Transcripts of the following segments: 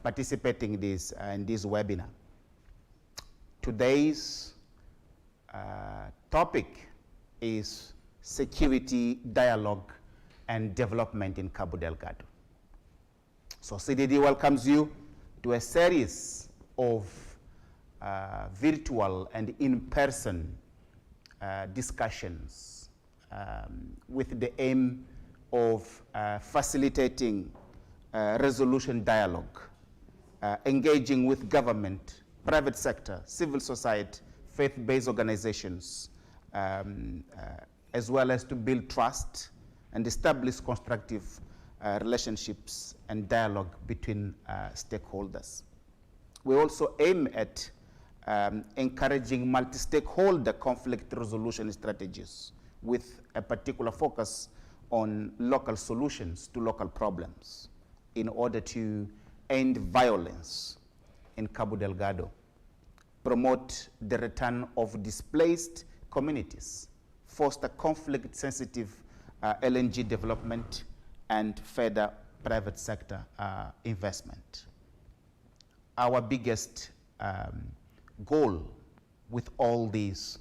participating in this webinar. Today's topic is security, dialogue, and development in Cabo Delgado. So CDD welcomes you to a series of virtual and in-person discussions with the aim of facilitating resolution dialogue, engaging with government, private sector, civil society, faith-based organizations, as well as to build trust and establish constructive relationships and dialogue between stakeholders. We also aim at encouraging multi-stakeholder conflict resolution strategies with a particular focus on local solutions to local problems in order to end violence in Cabo Delgado, promote the return of displaced communities, foster conflict-sensitive LNG development, and further private sector investment. Our biggest goal with all these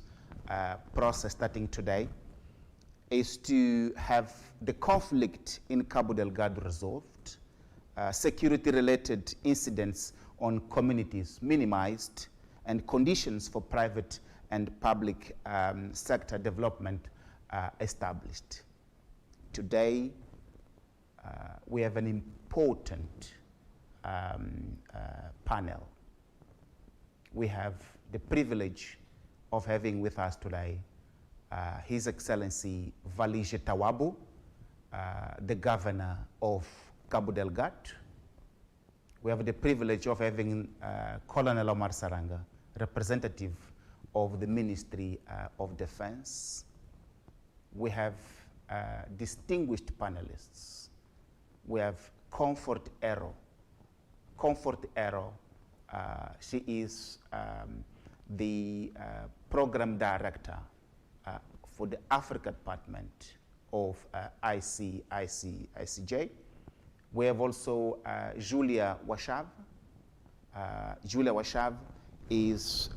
process starting today is to have the conflict in Cabo Delgado resolved, security-related incidents on communities minimized, and conditions for private and public sector development established. Today, we have an important panel. We have the privilege of having with us today His Excellency Valish Tawabu, the governor of Cabo Delgado. We have the privilege of having Colonel Omar Saranga, representative of the Ministry of Defense. We have distinguished panelists. We have Comfort Arrow. Comfort Arrow, she is the program director for the Africa Department of ICJ. We have also Julia Washav. Julia Washav is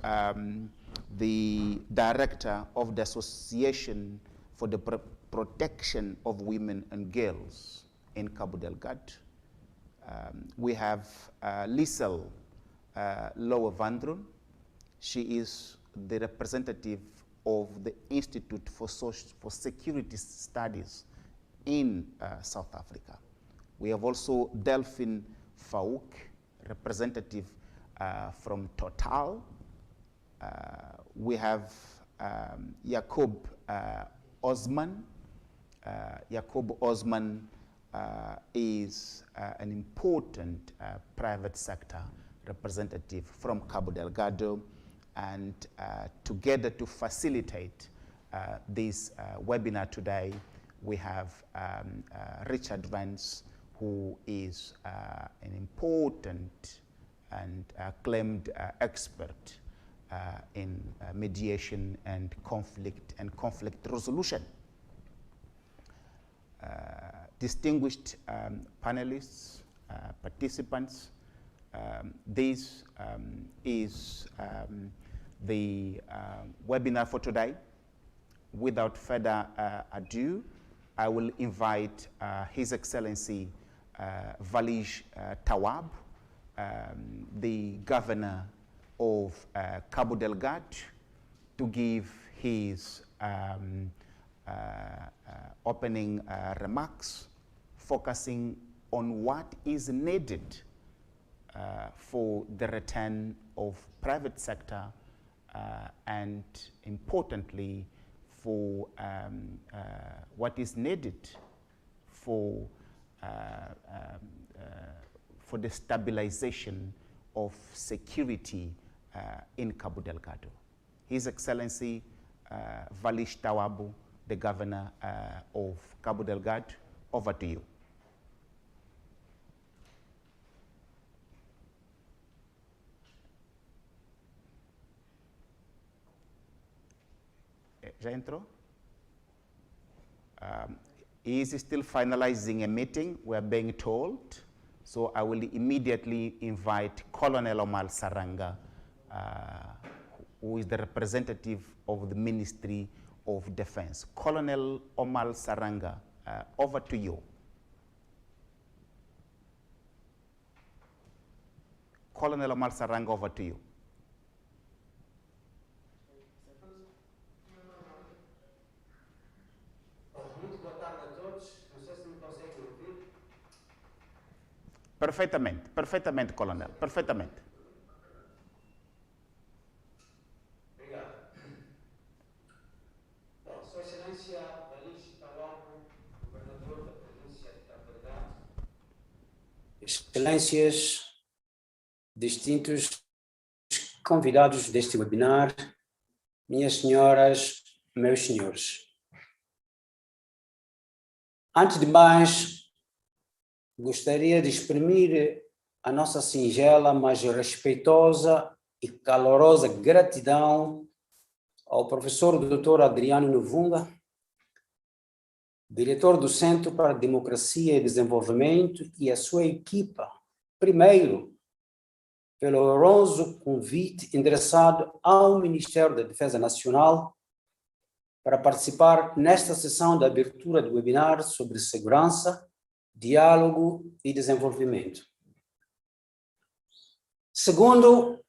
the director of the Association for the Protection of Women and Girls in Cabo Delgado. We have Liesel Lowe Vandrun. She is the representative of the Institute for Security Studies in South Africa. We have also Delphine Faouk, representative from Total. We have Jacob Osman. Jacob Osman is an important private sector representative from Cabo Delgado, and together to facilitate this webinar today, we have Richard Vance, who is an important and acclaimed expert in mediation and conflict resolution. Distinguished panelists, participants, this is the webinar for today. Without further ado, I will invite His Excellency Valish Tawab, the governor of Cabo Delgado, to give his opening remarks, focusing on what is needed for the return of private sector and importantly for what is needed for the stabilization of security in Cabo Delgado. His Excellency Valish Tawabu, the governor of Cabo Delgado, over to you. Já entrou? He is still finalizing a meeting, we're being told. So I will immediately invite Colonel Omar Saranga, who is the representative of the Ministry of Defense. Colonel Omar Saranga, over to you. Colonel Omar Saranga, over to you. Perfeitamente, perfeitamente, Coronel, perfeitamente. Obrigado. Bom, Sua Excelência Valis Talomo, governador da província de Cabo Delgado. Excelências, distintos convidados deste webinar, minhas senhoras, meus senhores. Antes de mais, gostaria de exprimir a nossa singela, mas respeitosa e calorosa gratidão ao professor Dr. Adriano Novunga, diretor do Centro para a Democracia e Desenvolvimento, e a sua equipa, primeiro, pelo honroso convite endereçado ao Ministério da Defesa Nacional para participar nesta sessão da abertura do webinar sobre segurança, diálogo e desenvolvimento. Segundo,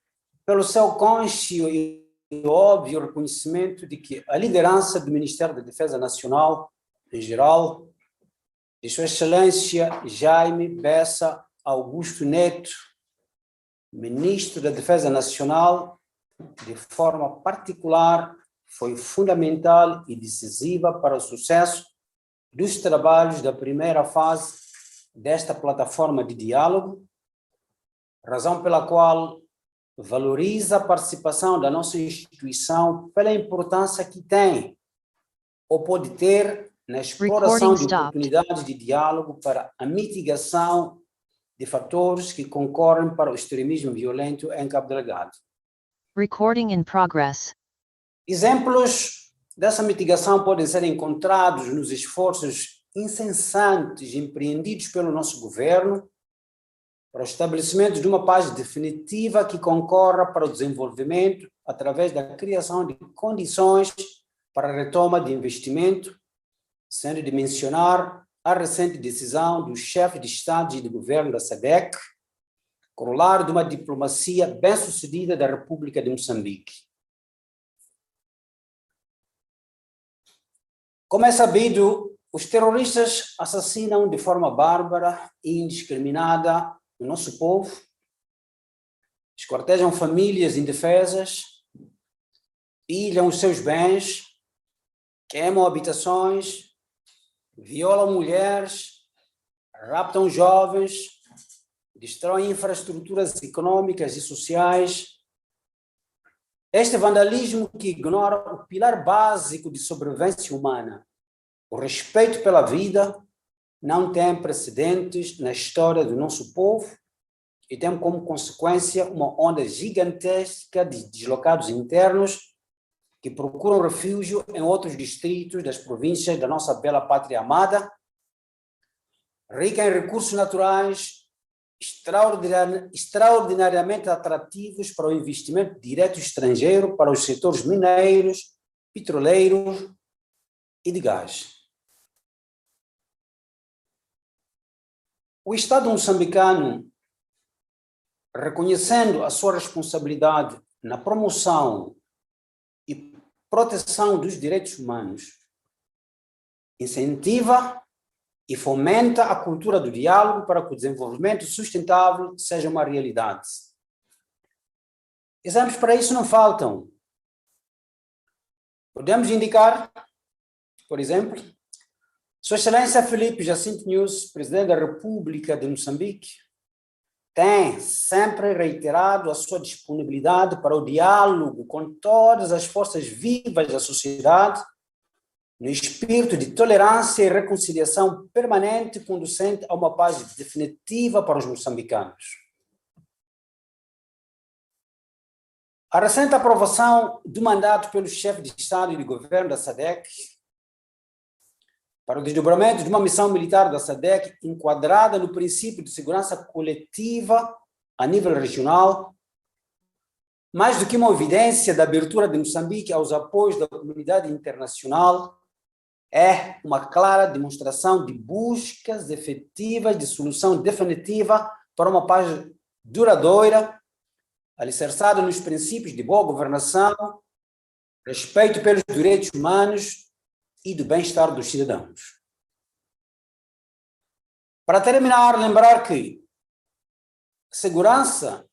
pelo seu cônscio e óbvio reconhecimento de que a liderança do Ministério da Defesa Nacional, em geral, de Sua Excelência Jaime Bessa Augusto Neto, Ministro da Defesa Nacional, de forma particular, foi fundamental e decisiva para o sucesso dos trabalhos da primeira fase desta plataforma de diálogo, razão pela qual valoriza a participação da nossa instituição pela importância que tem ou pode ter na exploração de oportunidades de diálogo para a mitigação de fatores que concorrem para o extremismo violento em Cabo Delgado. Recording in progress. Exemplos dessa mitigação podem ser encontrados nos esforços incessantes empreendidos pelo nosso governo para o estabelecimento de uma paz definitiva que concorra para o desenvolvimento através da criação de condições para a retoma de investimento, sendo de mencionar a recente decisão do chefe de Estado e de governo da SADC, corolário de uma diplomacia bem-sucedida da República de Moçambique. Como é sabido, os terroristas assassinam de forma bárbara e indiscriminada o nosso povo, esquartejam famílias indefesas, pilham os seus bens, queimam habitações, violam mulheres, raptam jovens, destroem infraestruturas econômicas e sociais. Este vandalismo que ignora o pilar básico de sobrevivência humana, o respeito pela vida, não tem precedentes na história do nosso povo e tem como consequência uma onda gigantesca de deslocados internos que procuram refúgio em outros distritos das províncias da nossa bela pátria amada, rica em recursos naturais, extraordinariamente atrativos para o investimento direto estrangeiro para os setores mineiros, petroleiros e de gás. O Estado moçambicano, reconhecendo a sua responsabilidade na promoção e proteção dos direitos humanos, incentiva e fomenta a cultura do diálogo para que o desenvolvimento sustentável seja uma realidade. Exemplos para isso não faltam. Podemos indicar, por exemplo, Sua Excelência Felipe Jacinto Nunes, Presidente da República de Moçambique, tem sempre reiterado a sua disponibilidade para o diálogo com todas as forças vivas da sociedade, no espírito de tolerância e reconciliação permanente conducente a uma paz definitiva para os moçambicanos. A recente aprovação do mandato pelo chefe de Estado e de governo da SADC para o desdobramento de uma missão militar da SADC enquadrada no princípio de segurança coletiva a nível regional, mais do que uma evidência da abertura de Moçambique aos apoios da comunidade internacional, é uma clara demonstração de buscas efetivas de solução definitiva para uma paz duradoura, alicerçada nos princípios de boa governação, respeito pelos direitos humanos e do bem-estar dos cidadãos. Para terminar, lembrar que segurança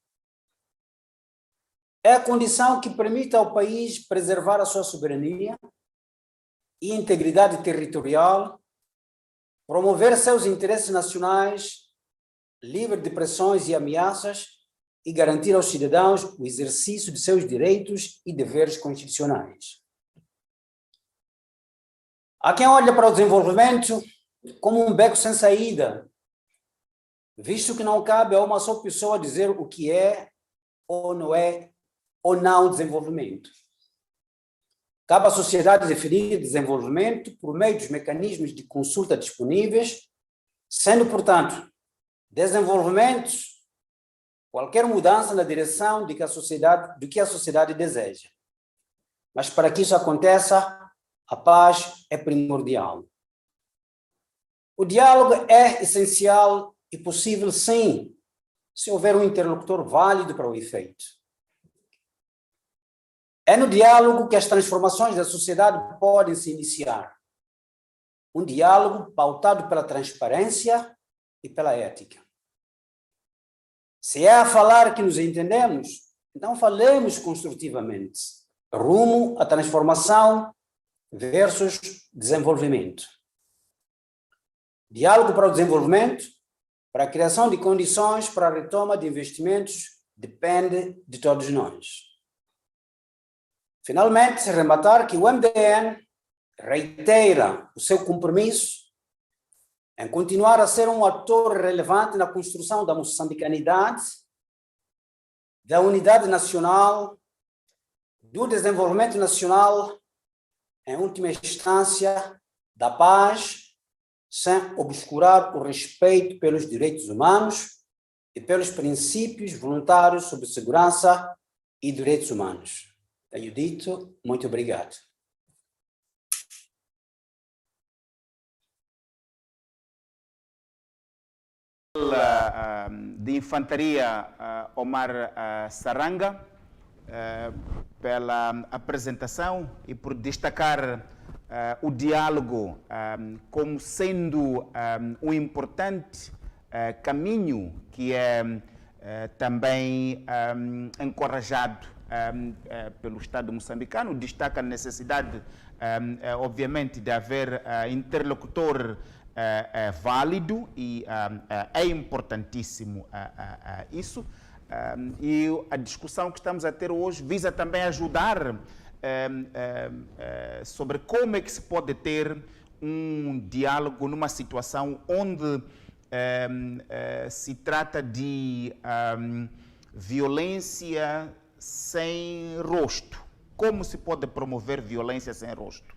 é a condição que permite ao país preservar a sua soberania e integridade territorial, promover seus interesses nacionais, livre de pressões e ameaças e garantir aos cidadãos o exercício de seus direitos e deveres constitucionais. Há quem olha para o desenvolvimento como um beco sem saída, visto que não cabe a uma só pessoa dizer o que é ou não desenvolvimento. Cabe à sociedade definir desenvolvimento por meio dos mecanismos de consulta disponíveis, sendo, portanto, desenvolvimento qualquer mudança na direção do que a sociedade deseja. Mas para que isso aconteça, a paz é primordial. O diálogo é essencial e possível, sim, se houver um interlocutor válido para o efeito. É no diálogo que as transformações da sociedade podem se iniciar. Um diálogo pautado pela transparência e pela ética. Se é a falar que nos entendemos, então falemos construtivamente, rumo à transformação versus desenvolvimento. Diálogo para o desenvolvimento, para a criação de condições para a retoma de investimentos, depende de todos nós. Finalmente, rematar que o MDN reitera o seu compromisso em continuar a ser um ator relevante na construção da moçambicanidade, da unidade nacional, do desenvolvimento nacional, em última instância, da paz, sem obscurar o respeito pelos direitos humanos e pelos princípios voluntários sobre segurança e direitos humanos. Tenho dito, muito obrigado. De Infantaria Omar Saranga, pela apresentação e por destacar o diálogo como sendo um importante caminho que é também encorajado pelo Estado moçambicano. Destaca a necessidade, obviamente, de haver interlocutor válido e é importantíssimo isso. E a discussão que estamos a ter hoje visa também ajudar sobre como é que se pode ter um diálogo numa situação onde se trata de violência sem rosto. Como se pode promover violência sem rosto?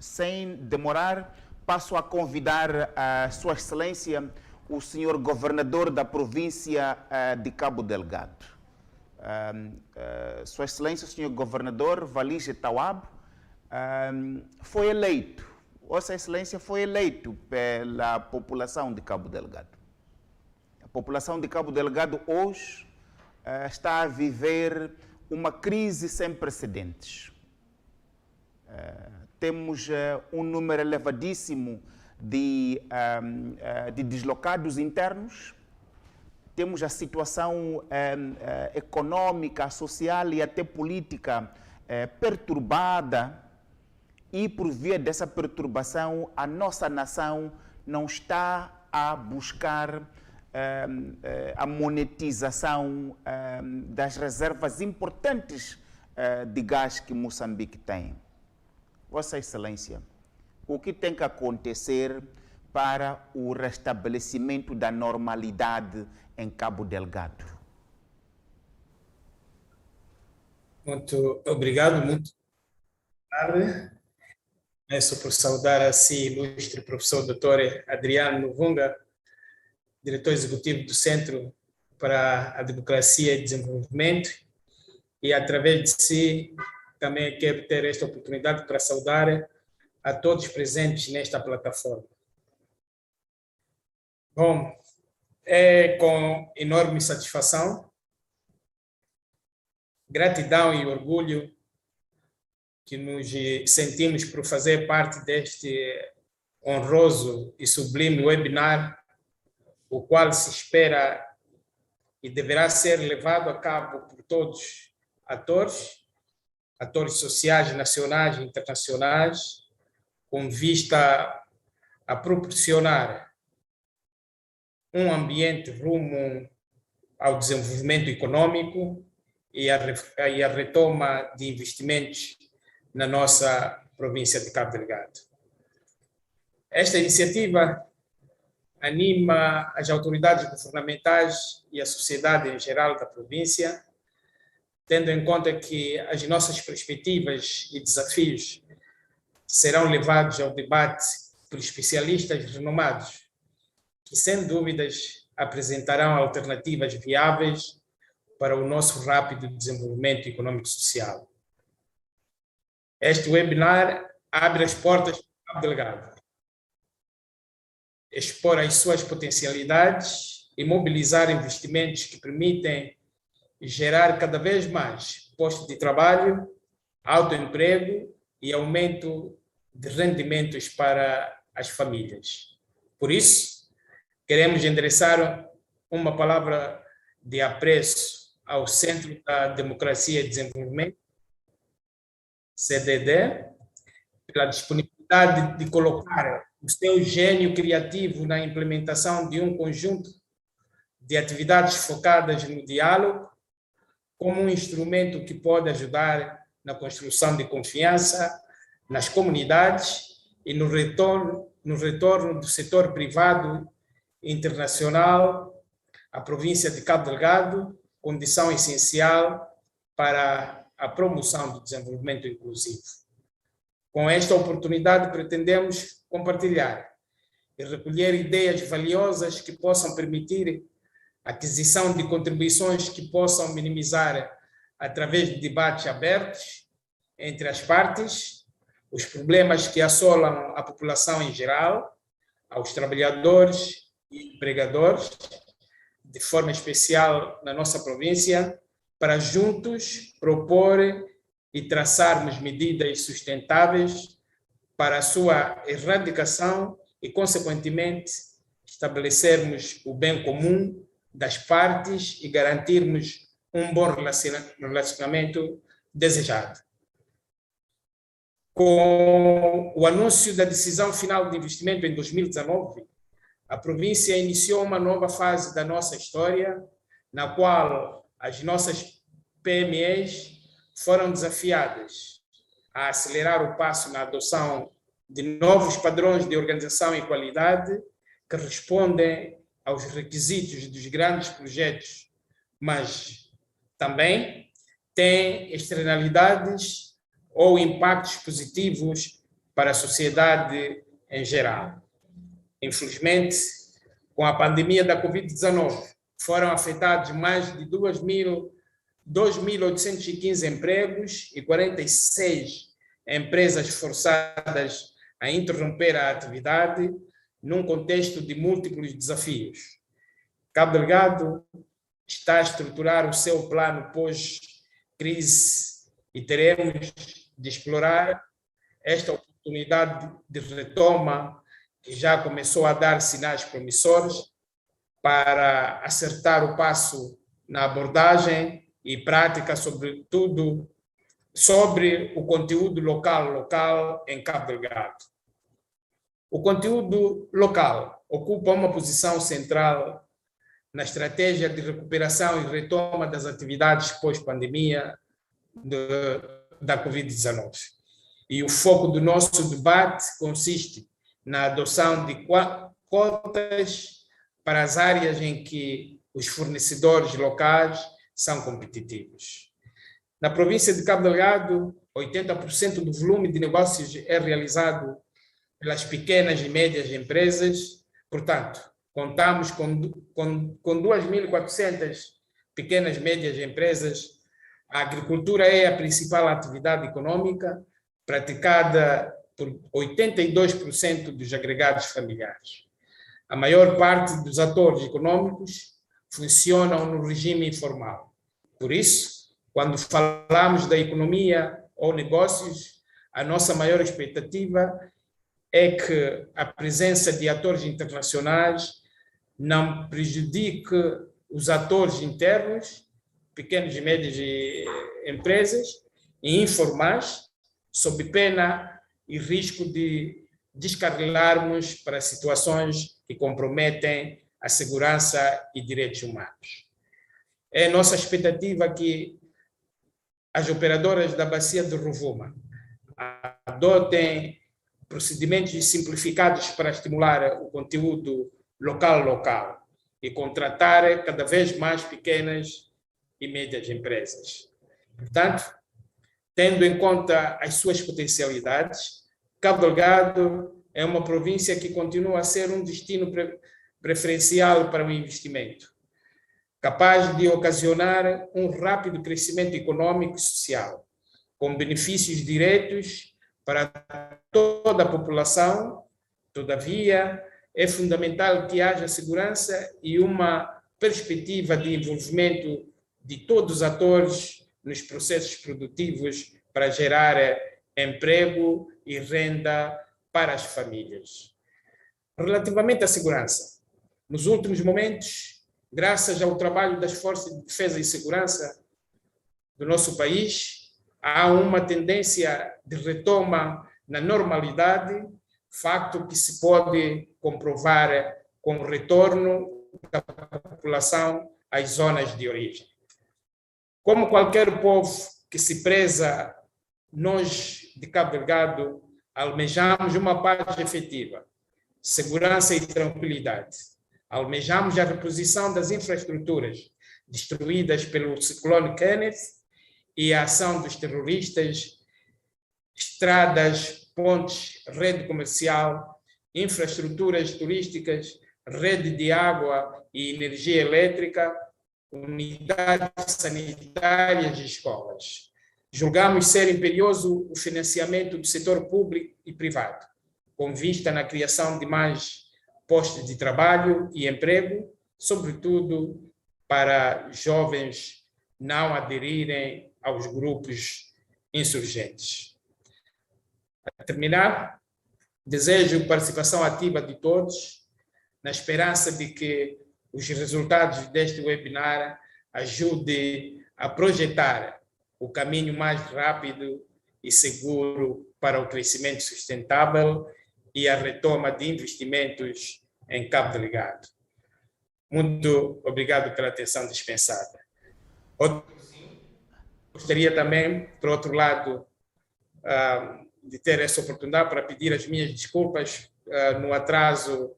Sem demorar, passo a convidar a Sua Excelência, o senhor governador da província de Cabo Delgado. Sua Excelência, o senhor governador Valige Tawab, foi eleito. Vossa Excelência foi eleito pela população de Cabo Delgado. A população de Cabo Delgado hoje está a viver uma crise sem precedentes. Temos um número elevadíssimo de deslocados internos, temos a situação econômica, social e até política perturbada, e por via dessa perturbação a nossa nação não está a buscar a monetização das reservas importantes de gás que Moçambique tem. Vossa Excelência, o que tem que acontecer para o restabelecimento da normalidade em Cabo Delgado? Muito obrigado, muito boa tarde. Começo por saudar a si, ilustre professor Dr. Adriano Novunga, diretor executivo do Centro para a Democracia e Desenvolvimento, e através de si também quero ter esta oportunidade para saudar a todos presentes nesta plataforma. Bom, é com enorme satisfação, gratidão e orgulho que nos sentimos por fazer parte deste honroso e sublime webinar, o qual se espera e deverá ser levado a cabo por todos atores sociais, nacionais e internacionais, com vista a proporcionar um ambiente rumo ao desenvolvimento econômico e a retoma de investimentos na nossa província de Cabo Delgado. Esta iniciativa anima as autoridades governamentais e a sociedade em geral da província, tendo em conta que as nossas perspectivas e desafios serão levados ao debate por especialistas renomados, que sem dúvidas apresentarão alternativas viáveis para o nosso rápido desenvolvimento econômico e social. Este webinar abre as portas para Cabo Delgado, expor as suas potencialidades e mobilizar investimentos que permitem gerar cada vez mais postos de trabalho, autoemprego e aumento de rendimentos para as famílias. Por isso, queremos endereçar uma palavra de apreço ao Centro da Democracia e Desenvolvimento, CDD, pela disponibilidade de colocar o seu gênio criativo na implementação de um conjunto de atividades focadas no diálogo, como um instrumento que pode ajudar na construção de confiança nas comunidades e no retorno do setor privado internacional à província de Cabo Delgado, condição essencial para a promoção do desenvolvimento inclusivo. Com esta oportunidade, pretendemos compartilhar e recolher ideias valiosas que possam permitir a aquisição de contribuições que possam minimizar, através de debates abertos entre as partes, os problemas que assolam a população em geral, aos trabalhadores e empregadores, de forma especial na nossa província, para juntos propor e traçarmos medidas sustentáveis para a sua erradicação e, consequentemente, estabelecermos o bem comum das partes e garantirmos um bom relacionamento desejado. Com o anúncio da decisão final de investimento em 2019, a província iniciou uma nova fase da nossa história, na qual as nossas PMEs foram desafiadas a acelerar o passo na adoção de novos padrões de organização e qualidade que respondem aos requisitos dos grandes projetos, mas também têm externalidades ou impactos positivos para a sociedade em geral. Infelizmente, com a pandemia da Covid-19, foram afetados mais de 2.815 empregos e 46 empresas forçadas a interromper a atividade num contexto de múltiplos desafios. Cabo Delgado está a estruturar o seu plano pós-crise e teremos de explorar esta oportunidade de retoma que já começou a dar sinais promissores para acertar o passo na abordagem e prática, sobretudo sobre o conteúdo local em Cabo Delgado. O conteúdo local ocupa uma posição central na estratégia de recuperação e retoma das atividades pós-pandemia da Covid-19. E o foco do nosso debate consiste na adoção de cotas para as áreas em que os fornecedores locais são competitivos. Na província de Cabo Delgado, 80% do volume de negócios é realizado pelas pequenas e médias empresas. Portanto, contamos com 2.400 pequenas e médias empresas. A agricultura é a principal atividade econômica praticada por 82% dos agregados familiares. A maior parte dos atores econômicos funcionam no regime informal. Por isso, quando falamos da economia ou negócios, a nossa maior expectativa é que a presença de atores internacionais não prejudique os atores internos, pequenas e médias empresas e informais, sob pena e risco de descarrilarmos para situações que comprometem a segurança e direitos humanos. É nossa expectativa que as operadoras da bacia de Rovuma adotem procedimentos simplificados para estimular o conteúdo local e contratar cada vez mais pequenas e médias empresas. Portanto, tendo em conta as suas potencialidades, Cabo Delgado é uma província que continua a ser um destino preferencial para o investimento, capaz de ocasionar um rápido crescimento econômico e social, com benefícios diretos para toda a população. Todavia, é fundamental que haja segurança e uma perspectiva de envolvimento de todos os atores nos processos produtivos para gerar emprego e renda para as famílias. Relativamente à segurança, nos últimos momentos, graças ao trabalho das forças de defesa e segurança do nosso país, há uma tendência de retoma na normalidade, facto que se pode comprovar com o retorno da população às zonas de origem. Como qualquer povo que se preza, nós de Cabo Delgado almejamos uma paz efetiva, segurança e tranquilidade. Almejamos a reposição das infraestruturas destruídas pelo ciclone Kenneth e a ação dos terroristas, estradas, pontes, rede comercial, infraestruturas turísticas, rede de água e energia elétrica, unidades sanitárias e escolas. Julgamos ser imperioso o financiamento do setor público e privado, com vista na criação de mais postos de trabalho e emprego, sobretudo para jovens não aderirem aos grupos insurgentes. A terminar, desejo participação ativa de todos, na esperança de que os resultados deste webinar ajudem a projetar o caminho mais rápido e seguro para o crescimento sustentável e a retoma de investimentos em Cabo Delgado. Muito obrigado pela atenção dispensada. Gostaria também, por outro lado, de ter essa oportunidade para pedir as minhas desculpas no atraso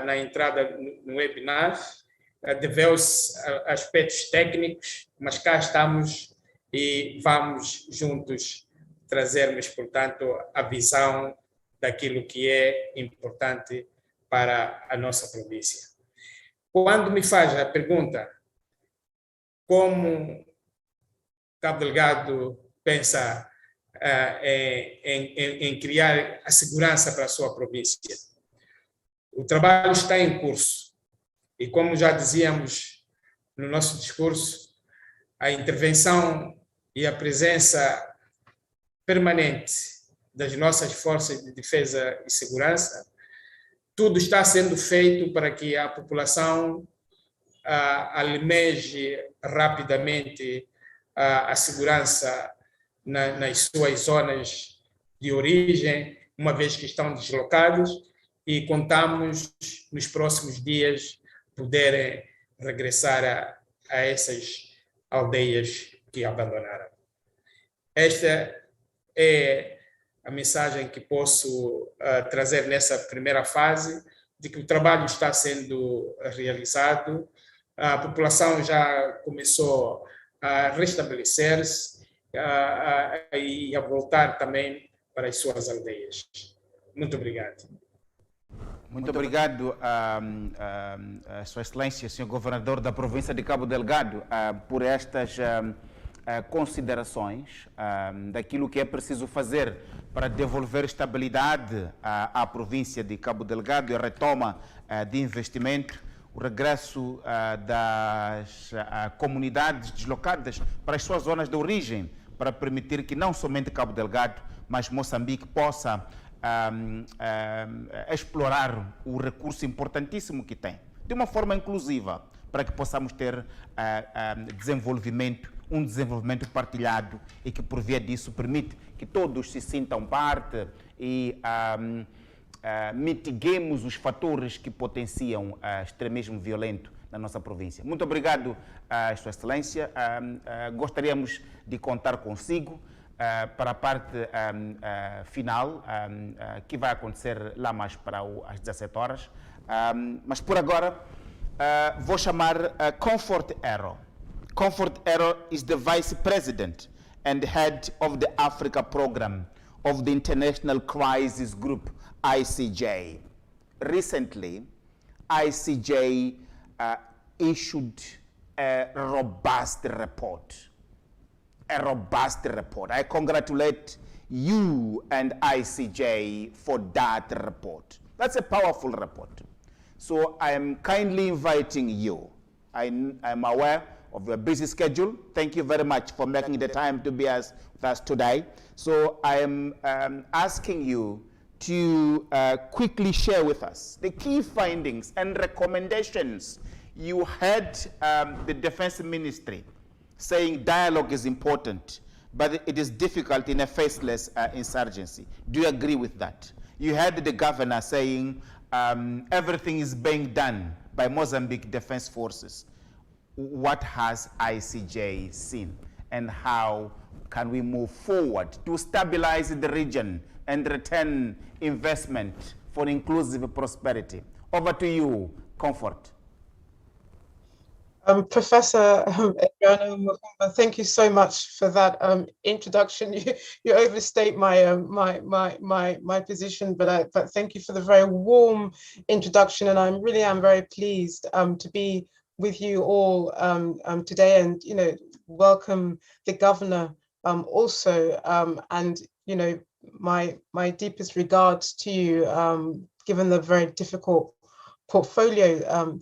na entrada no webinar, deveu-se a aspectos técnicos, mas cá estamos e vamos juntos trazermos, portanto, a visão daquilo que é importante para a nossa província. Quando me faz a pergunta como Cabo Delgado pensa em criar a segurança para a sua província, o trabalho está em curso e, como já dizíamos no nosso discurso, a intervenção e a presença permanente das nossas forças de defesa e segurança, tudo está sendo feito para que a população almeje rapidamente a segurança nas suas zonas de origem, uma vez que estão deslocados, e contamos nos próximos dias poderem regressar a essas aldeias que abandonaram. Esta é a mensagem que posso trazer nessa primeira fase, de que o trabalho está sendo realizado, a população já começou a restabelecer-se e a voltar também para as suas aldeias. Muito obrigado. Muito obrigado, Sua Excelência, Sr. Governador da província de Cabo Delgado, por estas considerações daquilo que é preciso fazer para devolver estabilidade à província de Cabo Delgado e a retoma de investimento, o regresso das comunidades deslocadas para as suas zonas de origem, para permitir que não somente Cabo Delgado, mas Moçambique possa explorar o recurso importantíssimo que tem, de uma forma inclusiva, para que possamos ter desenvolvimento, um desenvolvimento partilhado e que, por via disso, permite que todos se sintam parte e mitiguemos os fatores que potenciam extremismo violento na nossa província. Muito obrigado, Sua Excelência. Gostaríamos de contar consigo para a parte final, que vai acontecer lá mais para às 17 horas. Mas por agora, vou chamar Comfort Ero. Comfort Ero is the Vice President and Head of the Africa Program of the International Crisis Group, ICJ. Recently, ICJ issued a robust report. I congratulate you and ICJ for that report. That's a powerful report. So I am kindly inviting you. I'm aware of your busy schedule. Thank you very much for making the time to be with us today. So I am asking you to quickly share with us the key findings and recommendations. You heard the Defense Ministry saying dialogue is important, but it is difficult in a faceless insurgency. Do you agree with that? You heard the governor saying everything is being done by Mozambique Defense Forces. What has ICJ seen, and how can we move forward to stabilize the region and return investment for inclusive prosperity? Over to you, Comfort. Professor Adriano Mukumba, thank you so much for that introduction. You overstate my my position, but thank you for the very warm introduction, and I really am very pleased to be with you all today, and welcome the governor also, and my deepest regards to you, given the very difficult portfolio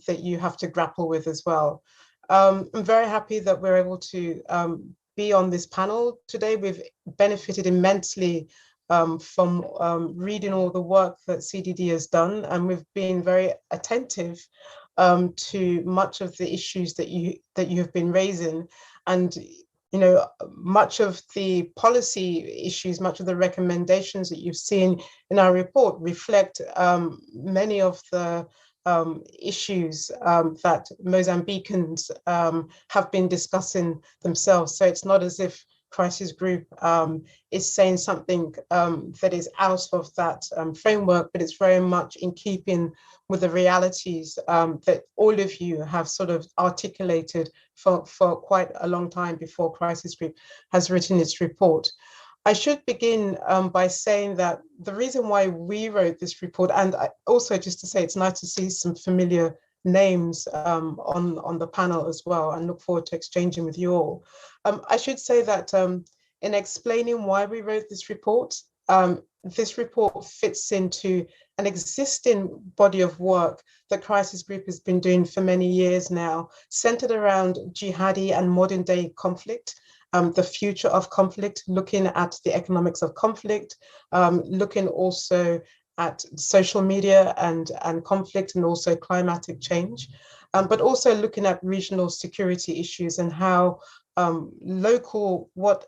that you have to grapple with as well. I'm very happy that we're able to be on this panel today. We've benefited immensely from reading all the work that CDD has done, and we've been very attentive to much of the issues that you have been raising, and much of the policy issues, much of the recommendations that you've seen in our report reflect many of the issues that Mozambicans have been discussing themselves. So it's not as if Crisis Group is saying something that is out of that framework, but it's very much in keeping with the realities that all of you have sort of articulated for quite a long time before Crisis Group has written its report. I should begin by saying that the reason why we wrote this report, and also just to say it's nice to see some familiar names on the panel as well, and look forward to exchanging with you all. I should say that in explaining why we wrote this report fits into an existing body of work that Crisis Group has been doing for many years now, centered around jihadi and modern day conflict. The future of conflict, looking at the economics of conflict, looking also at social media and conflict, and also climatic change, but also looking at regional security issues and how what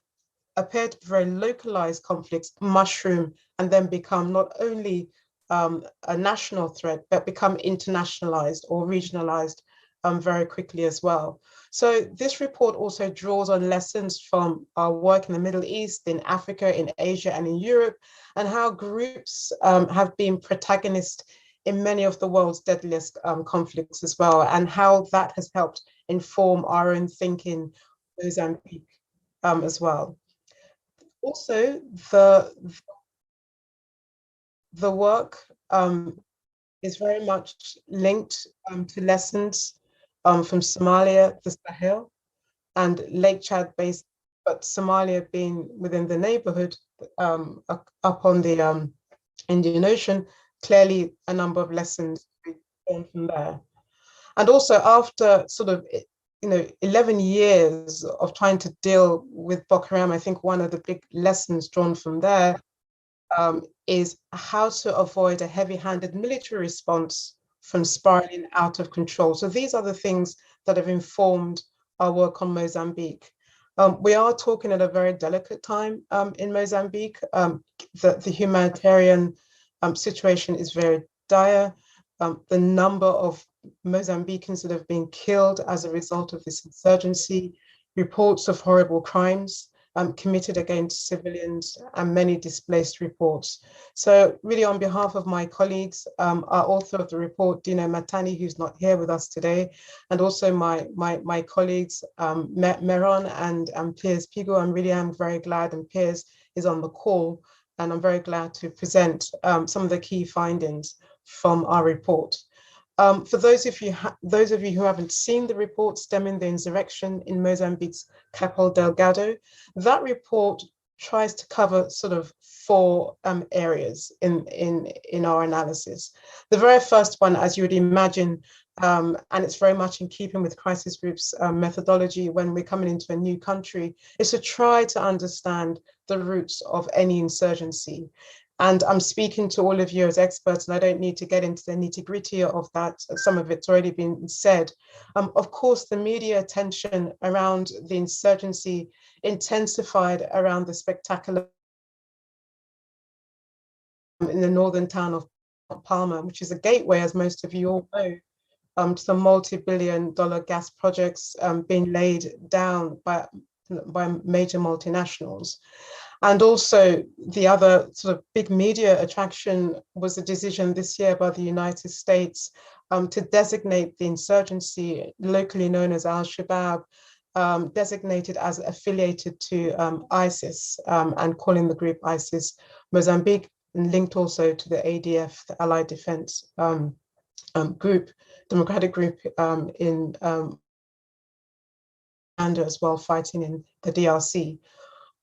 appear to be very localized conflicts mushroom and then become not only a national threat, but become internationalized or regionalized very quickly as well. So this report also draws on lessons from our work in the Middle East, in Africa, in Asia, and in Europe, and how groups have been protagonists in many of the world's deadliest conflicts as well, and how that has helped inform our own thinking in Mozambique as well. Also, the work is very much linked to lessons from Somalia, the Sahel, and Lake Chad Basin, but Somalia being within the neighborhood up on the Indian Ocean, clearly a number of lessons to be drawn from there. And also after sort of 11 years of trying to deal with Boko Haram, I think one of the big lessons drawn from there is how to avoid a heavy-handed military response from spiraling out of control. So these are the things that have informed our work on Mozambique. We are talking at a very delicate time in Mozambique. The humanitarian situation is very dire. The number of Mozambicans that have been killed as a result of this insurgency, reports of horrible crimes committed against civilians, and many displaced reports. So really on behalf of my colleagues, our author of the report, Dino Matani, who's not here with us today, and also my colleagues, Meron and Piers Pigo, I'm very glad, and Piers is on the call, and I'm very glad to present some of the key findings from our report. For those of you who haven't seen the report stemming the insurrection in Mozambique's Cabo Delgado, that report tries to cover sort of four areas in our analysis. The very first one, as you would imagine, and it's very much in keeping with crisis groups methodology when we're coming into a new country, is to try to understand the roots of any insurgency. And I'm speaking to all of you as experts, and I don't need to get into the nitty-gritty of that. Some of it's already been said. Of course, the media attention around the insurgency intensified around the spectacular in the northern town of Palma, which is a gateway, as most of you all know, to the multi-billion-dollar gas projects being laid down by major multinationals. And also the other sort of big media attraction was the decision this year by the United States to designate the insurgency, locally known as Al-Shabaab, designated as affiliated to ISIS and calling the group ISIS Mozambique, and linked also to the ADF, the Allied Defense group, democratic group in and as well fighting in the DRC.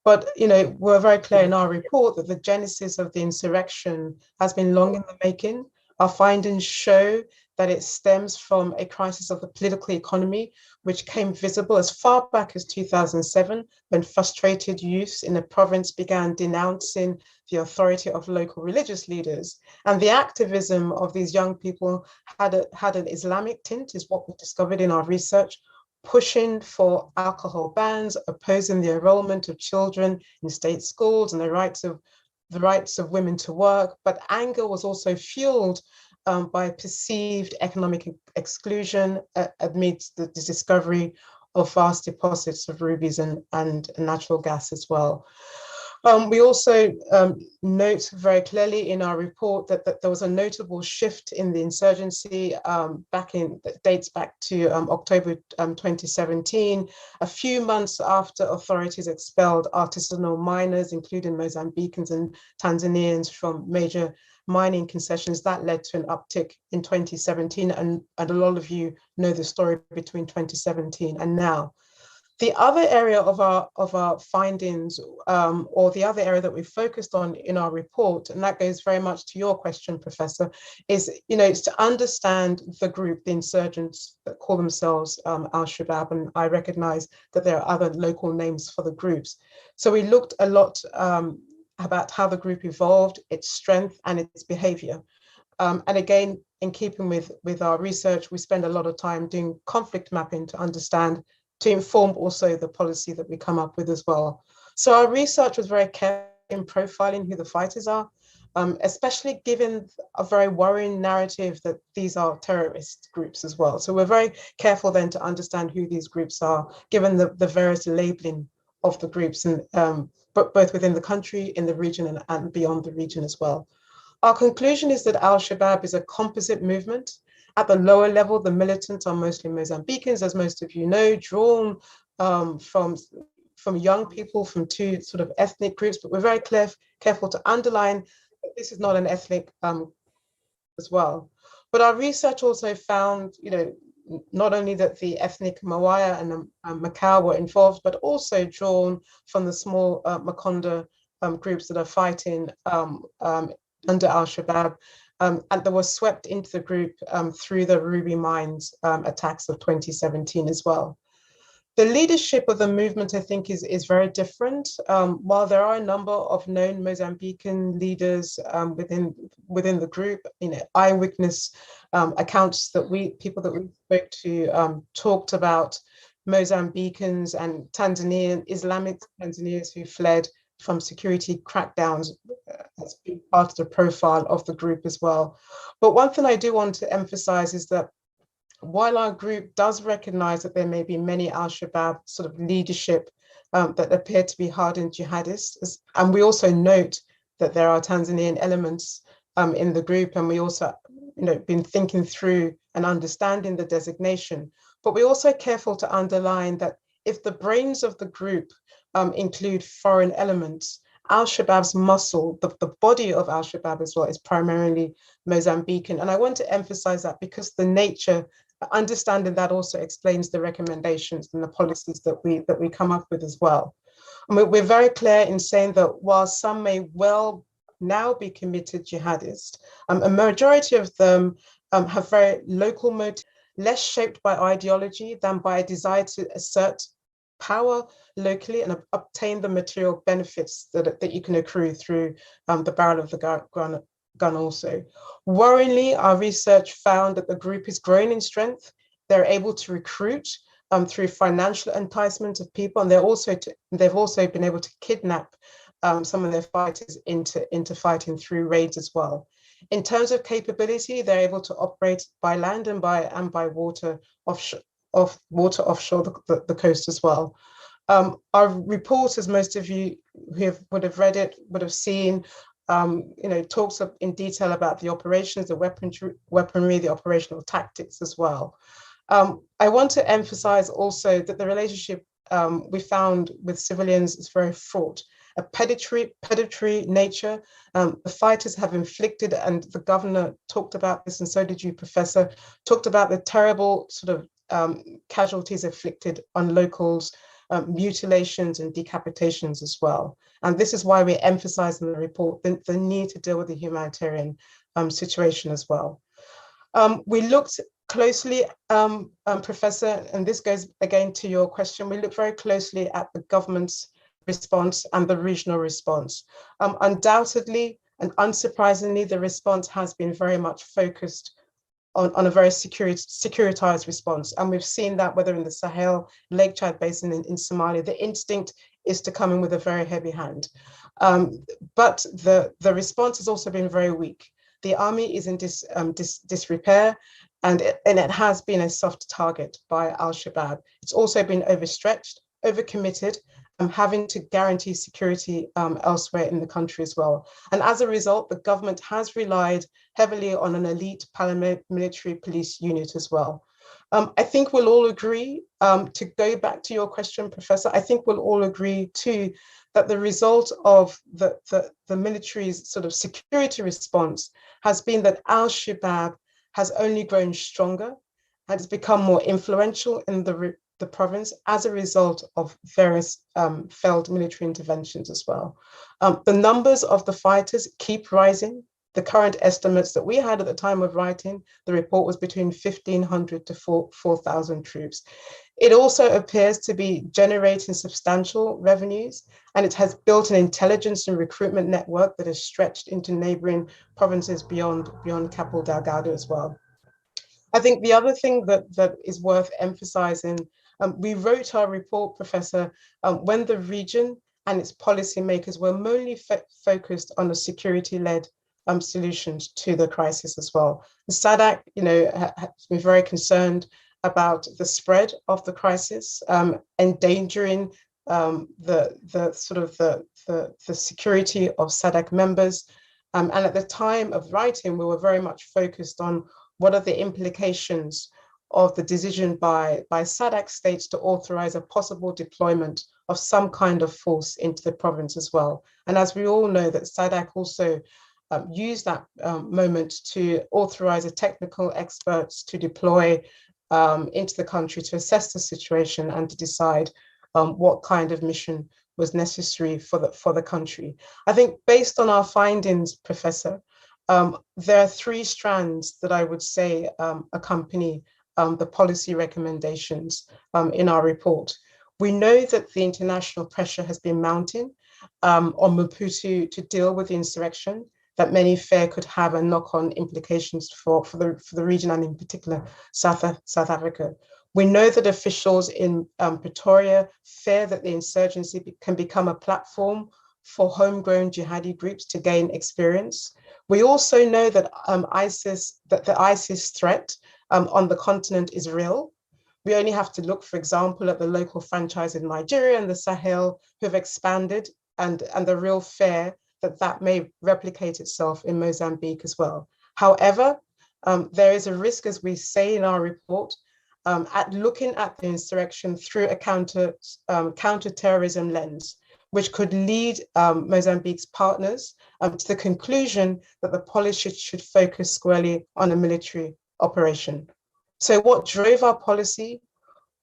But we're very clear in our report that the genesis of the insurrection has been long in the making. Our findings show that it stems from a crisis of the political economy, which came visible as far back as 2007, when frustrated youths in the province began denouncing the authority of local religious leaders. And the activism of these young people had an Islamic tint, is what we discovered in our research, pushing for alcohol bans, opposing the enrollment of children in state schools and the rights of women to work. But anger was also fueled by perceived economic exclusion amidst the discovery of vast deposits of rubies and natural gas as well. We also note very clearly in our report that there was a notable shift in the insurgency that dates back to October 2017, a few months after authorities expelled artisanal miners, including Mozambicans and Tanzanians, from major mining concessions. That led to an uptick in 2017, and a lot of you know the story between 2017 and now. The other area of our findings, or the other area that we focused on in our report, and that goes very much to your question, Professor, is it's to understand the group, the insurgents that call themselves Al-Shabaab, and I recognize that there are other local names for the groups. So we looked a lot about how the group evolved, its strength and its behavior. And again, in keeping with our research, we spend a lot of time doing conflict mapping to understand, to inform also the policy that we come up with as well. So our research was very careful in profiling who the fighters are, especially given a very worrying narrative that these are terrorist groups as well. So we're very careful then to understand who these groups are, given the various labeling of the groups, and both within the country, in the region, and beyond the region as well. Our conclusion is that Al-Shabaab is a composite movement. At the lower level, the militants are mostly Mozambicans, as most of you know, drawn from from young people from two sort of ethnic groups, but we're very careful to underline that this is not an ethnic as well. But our research also found, not only that the ethnic Mawaya and Macau were involved, but also drawn from the small Makonda groups that are fighting under Al-Shabaab, and that were swept into the group through the Ruby Mines attacks of 2017 as well. The leadership of the movement, I think, is very different. While there are a number of known Mozambican leaders within the group, eyewitness accounts that people that we spoke to talked about Mozambicans and Islamic Tanzanians who fled from security crackdowns as being part of the profile of the group as well. But one thing I do want to emphasize is that while our group does recognize that there may be many Al-Shabaab sort of leadership that appear to be hardened jihadists, and we also note that there are Tanzanian elements in the group, and we also been thinking through and understanding the designation, but we're also careful to underline that if the brains of the group include foreign elements, Al-Shabaab's muscle, the body of Al-Shabaab as well, is primarily Mozambican. And I want to emphasize that because the nature, understanding that also explains the recommendations and the policies that we come up with as well. And we're very clear in saying that while some may well now be committed jihadists, a majority of them have very local motives, less shaped by ideology than by a desire to assert power locally and obtain the material benefits that you can accrue through the barrel of the gun also. Worryingly, our research found that the group is growing in strength. They're able to recruit through financial enticement of people, and they've also been able to kidnap some of their fighters into fighting through raids as well. In terms of capability, they're able to operate by land and by water offshore the coast as well. Our report, as most of you who would have read it, would have seen, talks in detail about the operations, the weaponry, the operational tactics as well. I want to emphasize also that the relationship we found with civilians is very fraught. A predatory nature. The fighters have inflicted, and the governor talked about this, and so did you, Professor, talked about the terrible sort of casualties inflicted on locals, mutilations and decapitations as well. And this is why we emphasize in the report the need to deal with the humanitarian situation as well. We looked closely, Professor, and this goes again to your question, we looked very closely at the government's response and the regional response. Undoubtedly and unsurprisingly, the response has been very much focused on a very securitized response. And we've seen that whether in the Sahel, Lake Chad Basin in Somalia, the instinct is to come in with a very heavy hand. But the response has also been very weak. The army is in disrepair, and it has been a soft target by Al-Shabaab. It's also been overstretched, overcommitted, having to guarantee security elsewhere in the country as well. And as a result, the government has relied heavily on an elite paramilitary police unit as well. I think we'll all agree, to go back to your question, Professor, I think we'll all agree too that the result of the military's sort of security response has been that Al-Shabaab has only grown stronger and has become more influential in the province as a result of various failed military interventions as well. The numbers of the fighters keep rising. The current estimates that we had at the time of writing the report was between 1,500 to 4,000 troops. It also appears to be generating substantial revenues, and it has built an intelligence and recruitment network that has stretched into neighboring provinces beyond Cabo Delgado as well. I think the other thing that is worth emphasizing, we wrote our report, Professor, when the region and its policymakers were mainly focused on the security-led solutions to the crisis as well. The SADC, has been very concerned about the spread of the crisis, endangering the security of SADC members. And at the time of writing, we were very much focused on what are the implications of the decision by SADC states to authorize a possible deployment of some kind of force into the province as well. And as we all know, that SADC also used that moment to authorize the technical experts to deploy into the country to assess the situation and to decide what kind of mission was necessary for the country. I think based on our findings, Professor, there are three strands that I would say accompany the policy recommendations in our report. We know that the international pressure has been mounting on Maputo to deal with the insurrection, that many fear could have a knock-on implications for the region and in particular South Africa. We know that officials in Pretoria fear that the insurgency can become a platform for homegrown jihadi groups to gain experience. We also know that the ISIS threat on the continent is real. We only have to look, for example, at the local franchise in Nigeria and the Sahel who have expanded, and the real fear that may replicate itself in Mozambique as well. However, there is a risk, as we say in our report, at looking at the insurrection through a counter-terrorism lens, which could lead Mozambique's partners to the conclusion that the policy should focus squarely on a military operation. So what drove our policy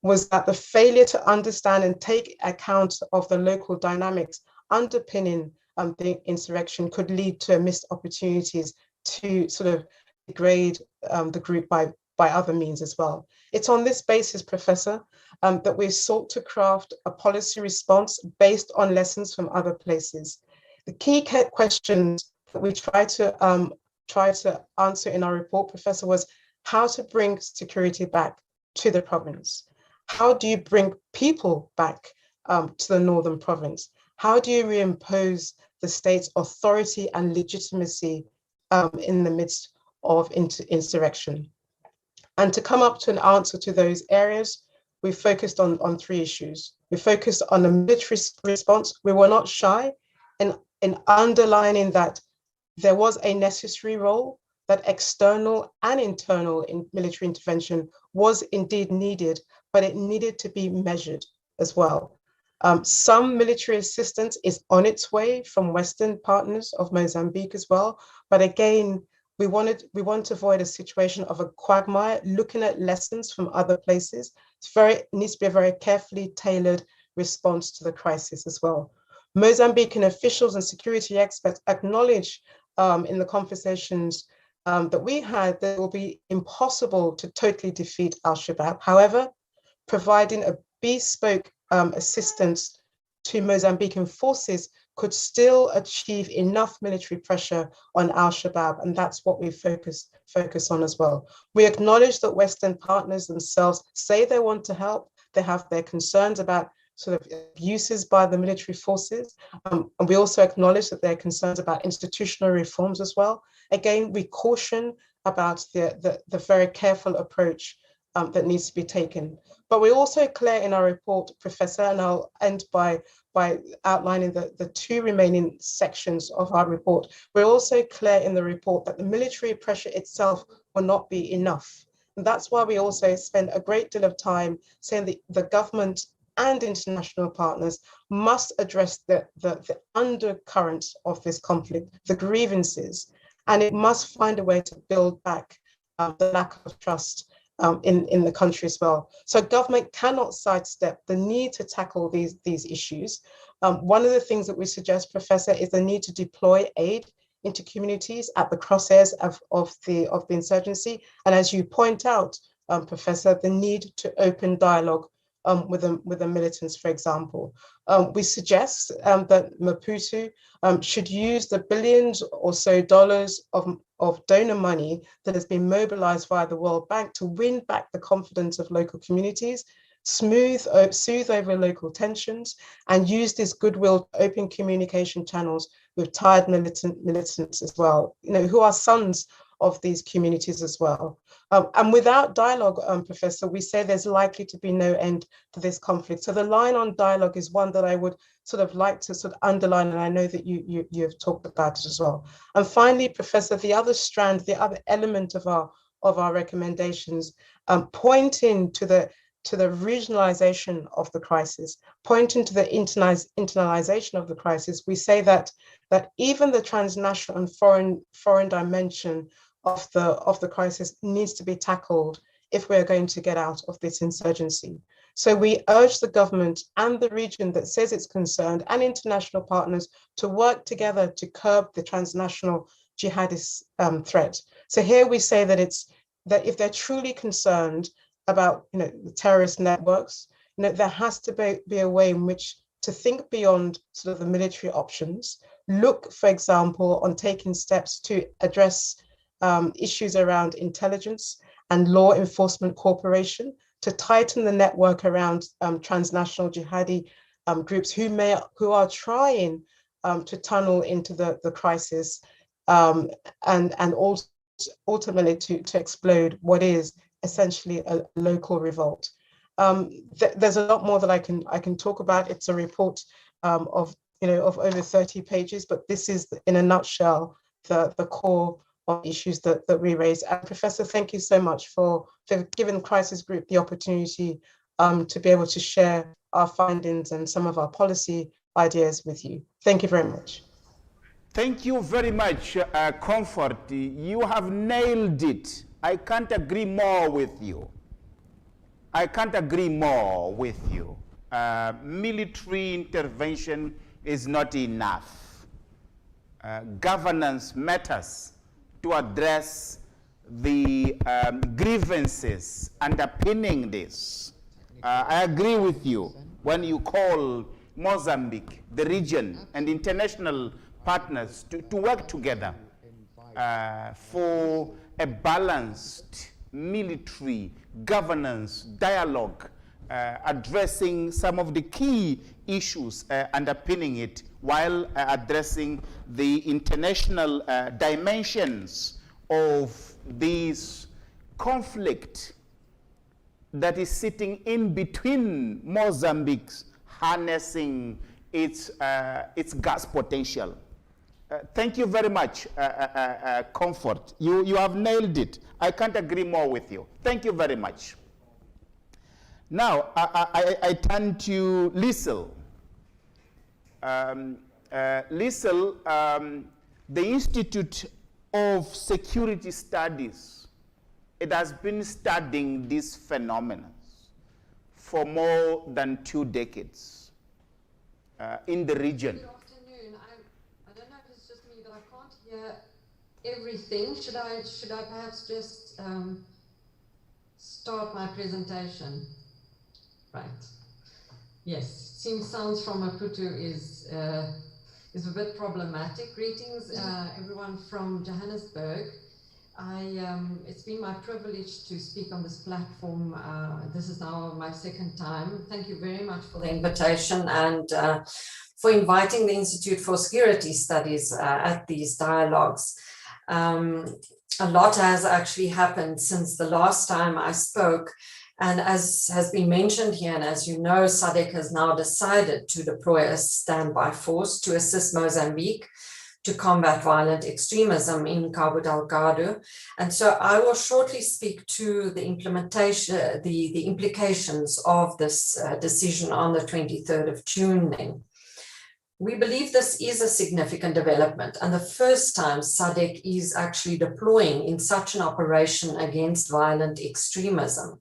was that the failure to understand and take account of the local dynamics underpinning the insurrection could lead to missed opportunities to sort of degrade the group by other means as well. It's on this basis, Professor, that we've sought to craft a policy response based on lessons from other places. The key questions that we try to answer in our report, Professor, was how to bring security back to the province. How do you bring people back to the northern province? How do you reimpose the state's authority and legitimacy in the midst of insurrection? And to come up to an answer to those areas, we focused on three issues. We focused on a military response. We were not shy in underlining that there was a necessary role, that external and internal military intervention was indeed needed, but it needed to be measured as well. Some military assistance is on its way from Western partners of Mozambique as well. But again, we want to avoid a situation of a quagmire, looking at lessons from other places. It needs to be a very carefully tailored response to the crisis as well. Mozambican officials and security experts acknowledge in the conversations that we had that it will be impossible to totally defeat Al-Shabaab. However, providing a bespoke assistance to Mozambican forces could still achieve enough military pressure on Al-Shabaab, and that's what we focus on as well. We acknowledge that Western partners themselves say they want to help. They have their concerns about sort of abuses by the military forces, and we also acknowledge that there are concerns about institutional reforms as well. Again, we caution about the very careful approach that needs to be taken. But we're also clear in our report, Professor, and I'll end by outlining the two remaining sections of our report. We're also clear in the report that the military pressure itself will not be enough. And that's why we also spend a great deal of time saying that the government and international partners must address the undercurrents of this conflict, the grievances, and it must find a way to build back the lack of trust in the country as well. So government cannot sidestep the need to tackle these issues. One of the things that we suggest, Professor, is the need to deploy aid into communities at the crosshairs of the insurgency. And as you point out, Professor, the need to open dialogue with the militants, for example. We suggest that Maputo should use the billions or so dollars of donor money that has been mobilized via the World Bank to win back the confidence of local communities, soothe over local tensions, and use this goodwill to open communication channels with tired militants as well, who are sons of these communities as well. And without dialogue, Professor, we say there's likely to be no end to this conflict. So the line on dialogue is one that I would sort of like to sort of underline, and I know that you have talked about it as well. And finally, Professor, the other strand, the other element of of our recommendations, pointing to the regionalization of the crisis, pointing to the internalization of the crisis. We say that even the transnational and foreign dimension of the crisis needs to be tackled if we're going to get out of this insurgency. So we urge the government and the region that says it's concerned and international partners to work together to curb the transnational jihadist threat. So here we say that if they're truly concerned about the terrorist networks, there has to be a way in which to think beyond sort of the military options, look, for example, on taking steps to address issues around intelligence and law enforcement cooperation, to tighten the network around transnational jihadi groups who are trying to tunnel into the crisis and also ultimately to explode what is essentially a local revolt. There's a lot more that I can talk about. It's a report of over 30 pages, but this is in a nutshell the core of issues that we raise. And Professor, thank you so much for giving the crisis group the opportunity to be able to share our findings and some of our policy ideas with you. Thank you very much. Thank you very much, Comfort. You have nailed it. I can't agree more with you. I can't agree more with you. Military intervention is not enough. Governance matters to address the grievances underpinning this. I agree with you when you call Mozambique, the region, and international partners to work together for a balanced military governance dialogue addressing some of the key issues underpinning it while addressing the international dimensions of this conflict that is sitting in between Mozambique's harnessing its gas potential. Thank you very much, Comfort. You have nailed it. I can't agree more with you. Thank you very much. Now, I turn to Liesl. Liesl, the Institute of Security Studies, it has been studying these phenomena for more than 2 decades in the region. Good afternoon. I don't know if it's just me, but I can't hear everything. Should I perhaps just start my presentation? Right. Yes. Seems sounds from Maputo is a bit problematic. Greetings, everyone from Johannesburg. It's been my privilege to speak on this platform. This is now my 2nd time. Thank you very much for the invitation and for inviting the Institute for Security Studies at these dialogues. A lot has actually happened since the last time I spoke. And as has been mentioned here, and as you know, SADC has now decided to deploy a standby force to assist Mozambique to combat violent extremism in Cabo Delgado. And so I will shortly speak to the implementation, the implications of this decision on the 23rd of June then. We believe this is a significant development and the first time SADC is actually deploying in such an operation against violent extremism.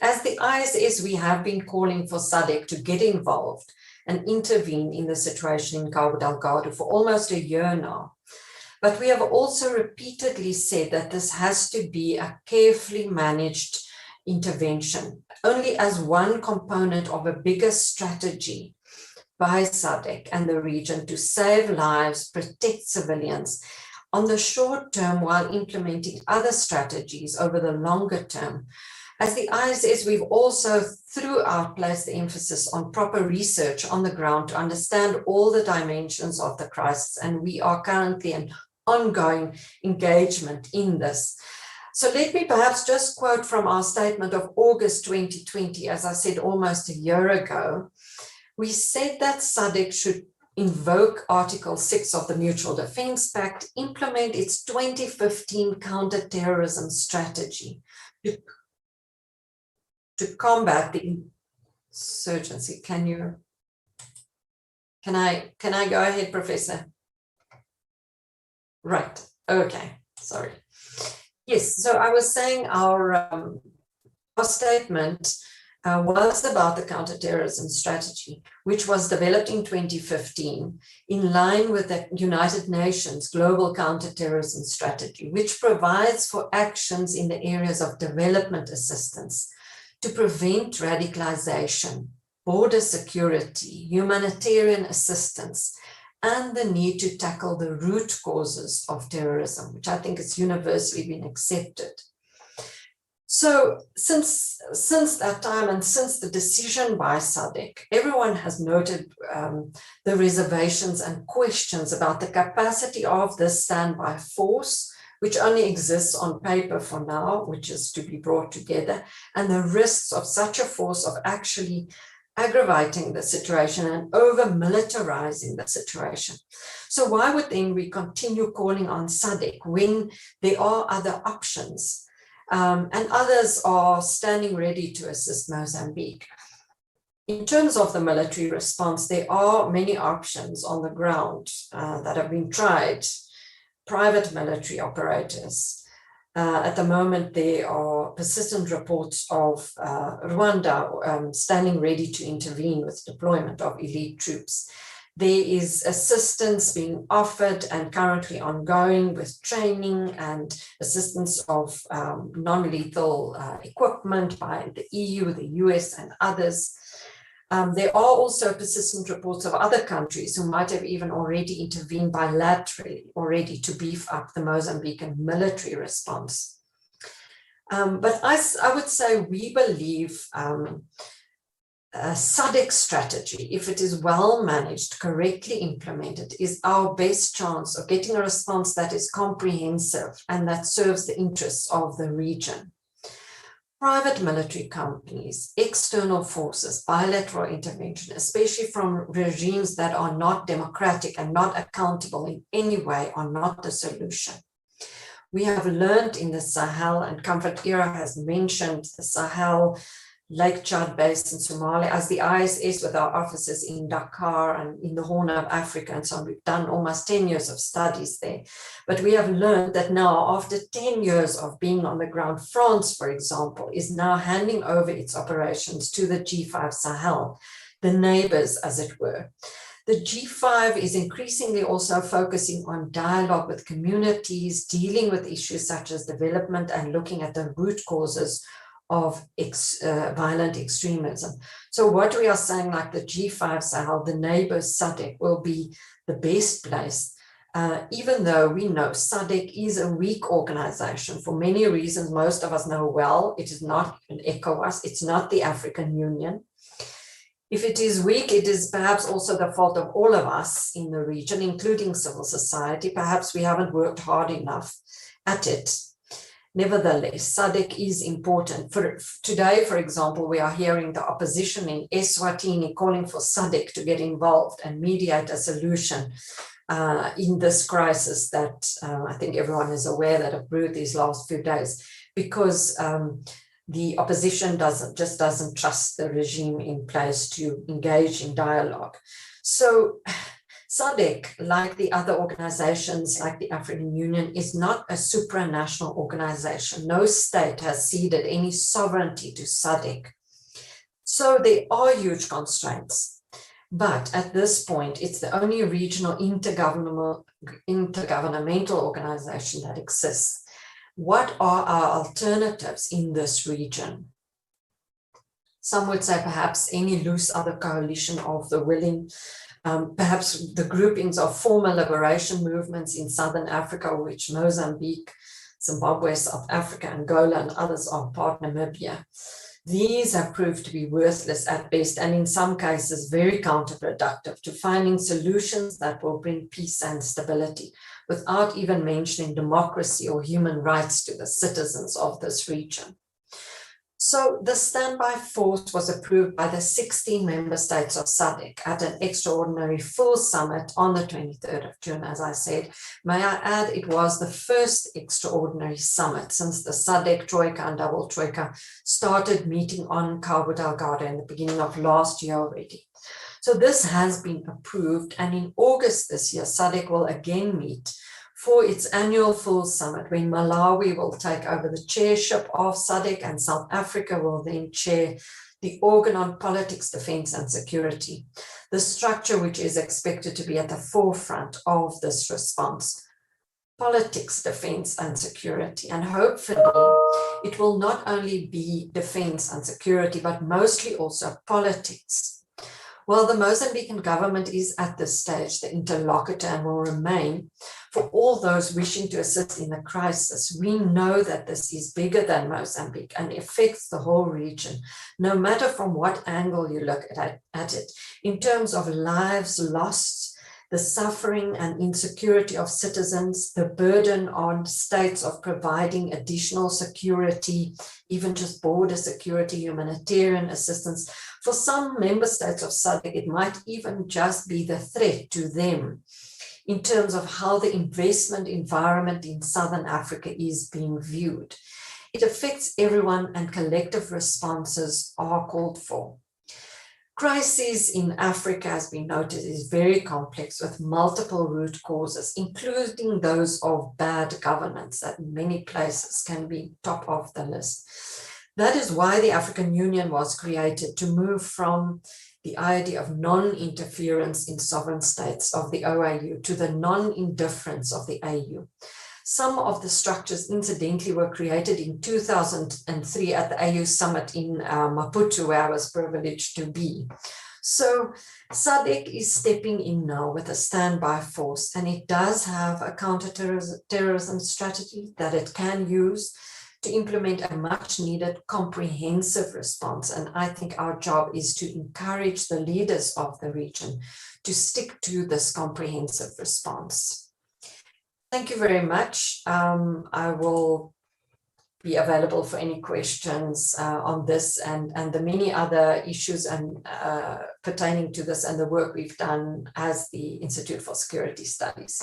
As the ISS, we have been calling for SADC to get involved and intervene in the situation in Cabo Delgado for almost a year now. But we have also repeatedly said that this has to be a carefully managed intervention, only as one component of a bigger strategy by SADC and the region to save lives, protect civilians on the short term while implementing other strategies over the longer term. As the ISS, we've also throughout placed the emphasis on proper research on the ground to understand all the dimensions of the crisis, and we are currently in ongoing engagement in this. So let me perhaps just quote from our statement of August 2020, as I said almost a year ago. We said that SADC should invoke Article 6 of the Mutual Defense Pact, implement its 2015 counterterrorism strategy to combat the insurgency. Can I go ahead, Professor? Right, okay, sorry. Yes, so I was saying our statement was about the counterterrorism strategy, which was developed in 2015 in line with the United Nations Global Counterterrorism Strategy, which provides for actions in the areas of development assistance to prevent radicalization, border security, humanitarian assistance, and the need to tackle the root causes of terrorism, which I think has universally been accepted. So since that time and since the decision by SADC, everyone has noted the reservations and questions about the capacity of this standby force, which only exists on paper for now, which is to be brought together, and the risks of such a force of actually aggravating the situation and over-militarizing the situation. So why would then we continue calling on SADC when there are other options? And others are standing ready to assist Mozambique. In terms of the military response, there are many options on the ground that have been tried. Private military operators. At the moment, there are persistent reports of Rwanda standing ready to intervene with deployment of elite troops. There is assistance being offered and currently ongoing with training and assistance of non-lethal equipment by the EU, the US, and others. There are also persistent reports of other countries who might have even already intervened bilaterally already to beef up the Mozambican military response. But I would say we believe a SADC strategy, if it is well managed, correctly implemented, is our best chance of getting a response that is comprehensive and that serves the interests of the region. Private military companies, external forces, bilateral intervention, especially from regimes that are not democratic and not accountable in any way, are not the solution. We have learned in the Sahel, and Comfort Era has mentioned the Sahel, Lake Chad Basin, Somalia, as the ISS with our offices in Dakar and in the Horn of Africa. And so we've done almost 10 years of studies there. But we have learned that now, after 10 years of being on the ground, France, for example, is now handing over its operations to the G5 Sahel, the neighbors, as it were. The G5 is increasingly also focusing on dialogue with communities, dealing with issues such as development and looking at the root causes of violent extremism. So what we are saying, like the G5 Sahel, the neighbors SADC will be the best place, even though we know SADC is a weak organization for many reasons most of us know well. It is not an ECOWAS, it's not the African Union. If it is weak, it is perhaps also the fault of all of us in the region, including civil society. Perhaps we haven't worked hard enough at it. Nevertheless, SADC is important. Today, for example, we are hearing the opposition in Eswatini calling for SADC to get involved and mediate a solution in this crisis that I think everyone is aware that have brewed these last few days, because the opposition doesn't trust the regime in place to engage in dialogue. So SADC, like the other organizations like the African Union, is not a supranational organization. No state has ceded any sovereignty to SADC. So there are huge constraints. But at this point, it's the only regional intergovernmental organization that exists. What are our alternatives in this region? Some would say perhaps any loose other coalition of the willing, perhaps the groupings of former liberation movements in Southern Africa, which Mozambique, Zimbabwe, South Africa, Angola, and others are part Namibia. These have proved to be worthless at best, and in some cases very counterproductive to finding solutions that will bring peace and stability, without even mentioning democracy or human rights to the citizens of this region. So the standby force was approved by the 16 member states of SADC at an extraordinary full summit on the 23rd of June, as I said. May I add, it was the first extraordinary summit since the SADC Troika and Double Troika started meeting on Cabo Delgado in the beginning of last year already. So this has been approved, and in August this year, SADC will again meet for its annual full summit, when Malawi will take over the chairship of SADC and South Africa will then chair the organ on politics, defense and security, the structure which is expected to be at the forefront of this response. Politics, defense and security, and hopefully it will not only be defense and security, but mostly also politics. Well, the Mozambican government is at this stage the interlocutor and will remain for all those wishing to assist in the crisis. We know that this is bigger than Mozambique and affects the whole region, no matter from what angle you look at it, in terms of lives lost, the suffering and insecurity of citizens, the burden on states of providing additional security, even just border security, humanitarian assistance. For some member states of SADC, it might even just be the threat to them in terms of how the investment environment in Southern Africa is being viewed. It affects everyone and collective responses are called for. Crisis in Africa, as we noted, is very complex with multiple root causes, including those of bad governance that in many places can be top of the list. That is why the African Union was created, to move from the idea of non-interference in sovereign states of the OAU to the non-indifference of the AU. Some of the structures, incidentally, were created in 2003 at the AU summit in Maputo, where I was privileged to be. So SADC is stepping in now with a standby force, and it does have a counterterrorism strategy that it can use to implement a much needed comprehensive response. And I think our job is to encourage the leaders of the region to stick to this comprehensive response. Thank you very much. I will be available for any questions on this and the many other issues and pertaining to this and the work we've done as the Institute for Security Studies.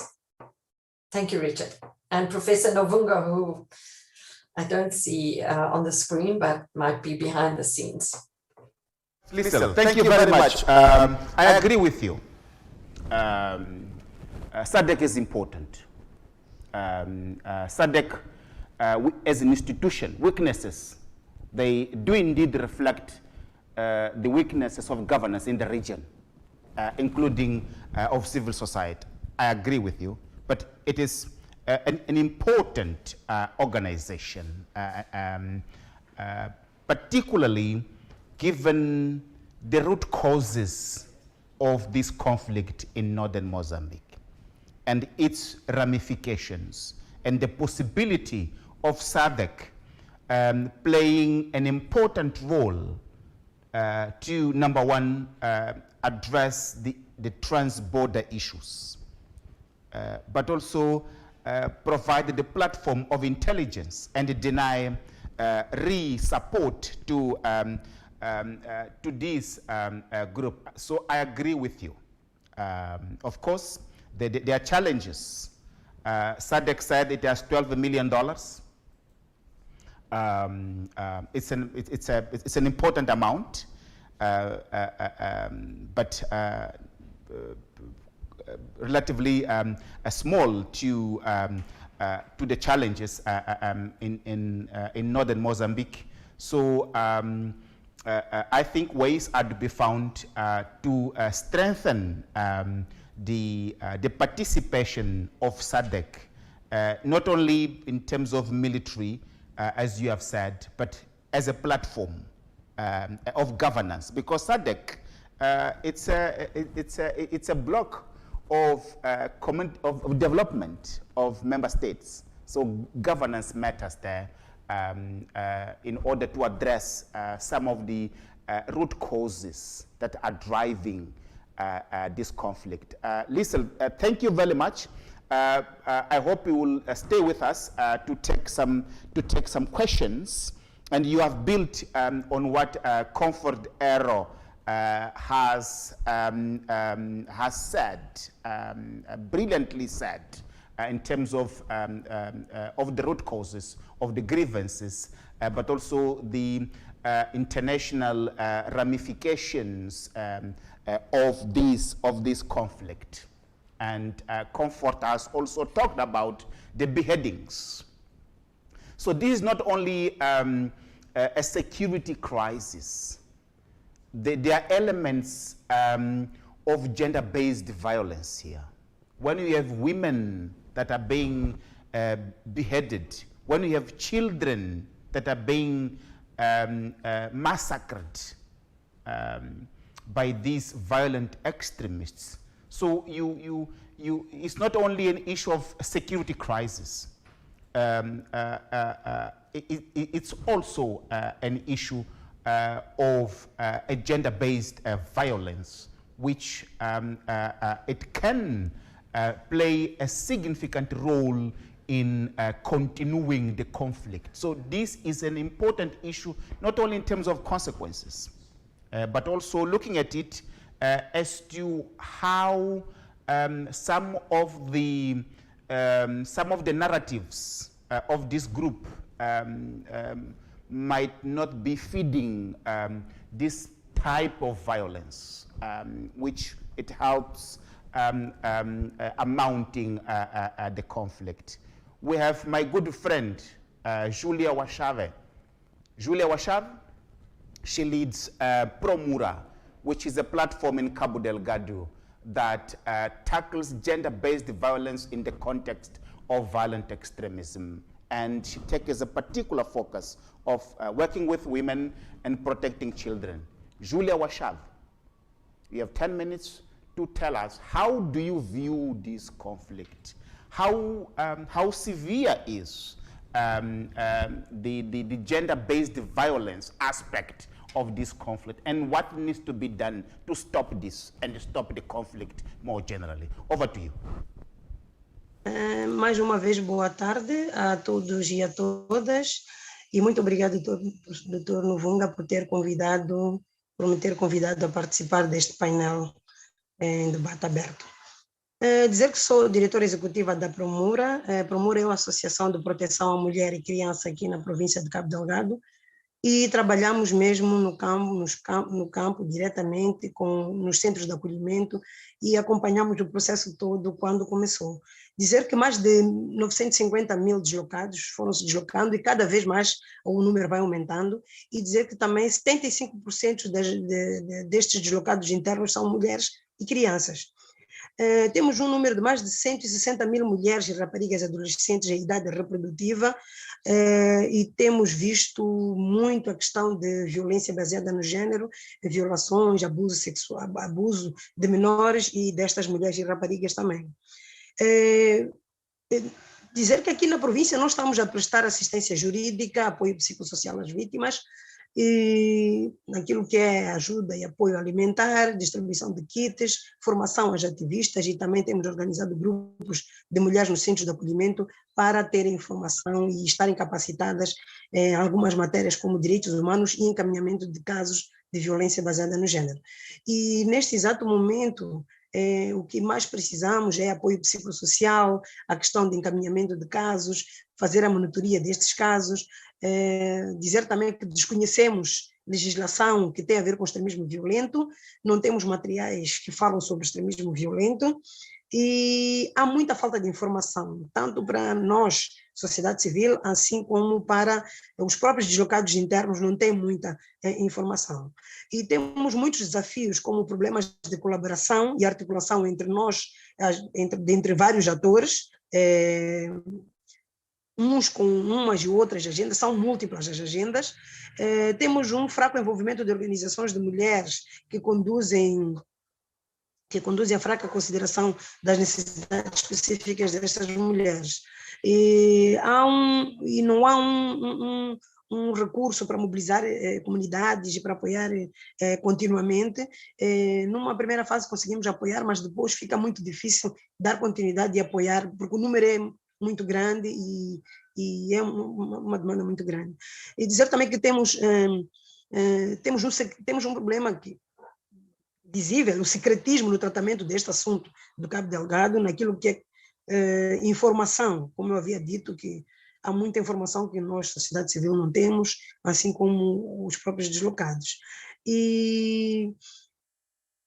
Thank you, Richard. And Professor Novunga, who I don't see on the screen, but might be behind the scenes. Listen, thank you very much. I agree with you. SADC is important. SADC, as an institution, weaknesses, they do indeed reflect the weaknesses of governance in the region, including of civil society. I agree with you, but it is an important organization, particularly given the root causes of this conflict in northern Mozambique and its ramifications, and the possibility of SADC playing an important role to, number one, address the trans-border issues, but also provide the platform of intelligence and deny re-support to this group. So I agree with you. Of course, there are challenges. SADC said it has $12 million. It's an important amount, but relatively small to the challenges in northern Mozambique. So I think ways are to be found to strengthen the participation of SADC, not only in terms of military, as you have said, but as a platform of governance, because SADC it's a block of development of member states. So governance matters there in order to address some of the root causes that are driving this conflict. Lisa, thank you very much. I hope you will stay with us to take some questions And you have built on what Comfort Aero has said, brilliantly said, in terms of the root causes of the grievances, but also the international ramifications of this conflict. And Comfort has also talked about the beheadings. So this is not only a security crisis. There are elements of gender-based violence here. When you have women that are being beheaded, when you have children that are being massacred by these violent extremists, so it's not only an issue of security crisis. It's also an issue of a gender-based violence, which it can play a significant role in continuing the conflict. So this is an important issue, not only in terms of consequences, but also looking at it as to how some of the narratives of this group might not be feeding this type of violence, which it helps amounting the conflict. We have my good friend, Julia Washave. Julia Washave, she leads Promura, which is a platform in Cabo Delgado that tackles gender-based violence in the context of violent extremism. And she takes a particular focus of working with women and protecting children. Julia Washave, you have 10 minutes to tell us, how do you view this conflict? How severe is the gender-based violence aspect of this conflict, and what needs to be done to stop this and stop the conflict more generally? Over to you. Mais uma vez, boa tarde a todos e a todas, e muito obrigado, Dr. Novunga, por me ter convidado a participar deste painel em debate aberto. Dizer que sou diretora executiva da Promura. Promura é uma associação de proteção à mulher e criança aqui na província de Cabo Delgado, e trabalhamos mesmo no campo diretamente nos centros de acolhimento, e acompanhamos o processo todo quando começou. Dizer que mais de 950 mil deslocados foram se deslocando, e cada vez mais o número vai aumentando, e dizer que também 75% destes deslocados internos são mulheres e crianças. Temos um número de mais de 160 mil mulheres e raparigas adolescentes em idade reprodutiva, e temos visto muito a questão de violência baseada no género, violações, abuso sexual, abuso de menores e destas mulheres e raparigas também. Dizer que aqui na província nós estamos a prestar assistência jurídica, apoio psicossocial às vítimas, e naquilo que é ajuda e apoio alimentar, distribuição de kits, formação às ativistas, e também temos organizado grupos de mulheres nos centros de acolhimento para terem informação e estarem capacitadas em algumas matérias como direitos humanos e encaminhamento de casos de violência baseada no género. E neste exato momento, o que mais precisamos é apoio psicossocial, a questão de encaminhamento de casos, fazer a monitoria destes casos, dizer também que desconhecemos legislação que tem a ver com extremismo violento, não temos materiais que falam sobre extremismo violento, e há muita falta de informação, tanto para nós, sociedade civil, assim como para os próprios deslocados internos, não tem muita informação. E temos muitos desafios, como problemas de colaboração e articulação entre nós, entre vários atores, uns com umas e outras agendas, são múltiplas as agendas. Temos um fraco envolvimento de organizações de mulheres que conduzem a fraca consideração das necessidades específicas destas mulheres. E não há um recurso para mobilizar comunidades e para apoiar continuamente. Numa primeira fase conseguimos apoiar, mas depois fica muito difícil dar continuidade e apoiar, porque o número é muito grande e é uma demanda muito grande. E dizer também que temos um problema visível, o secretismo no tratamento deste assunto do Cabo Delgado, naquilo que é informação, como eu havia dito, que há muita informação que nós, sociedade civil, não temos, assim como os próprios deslocados. E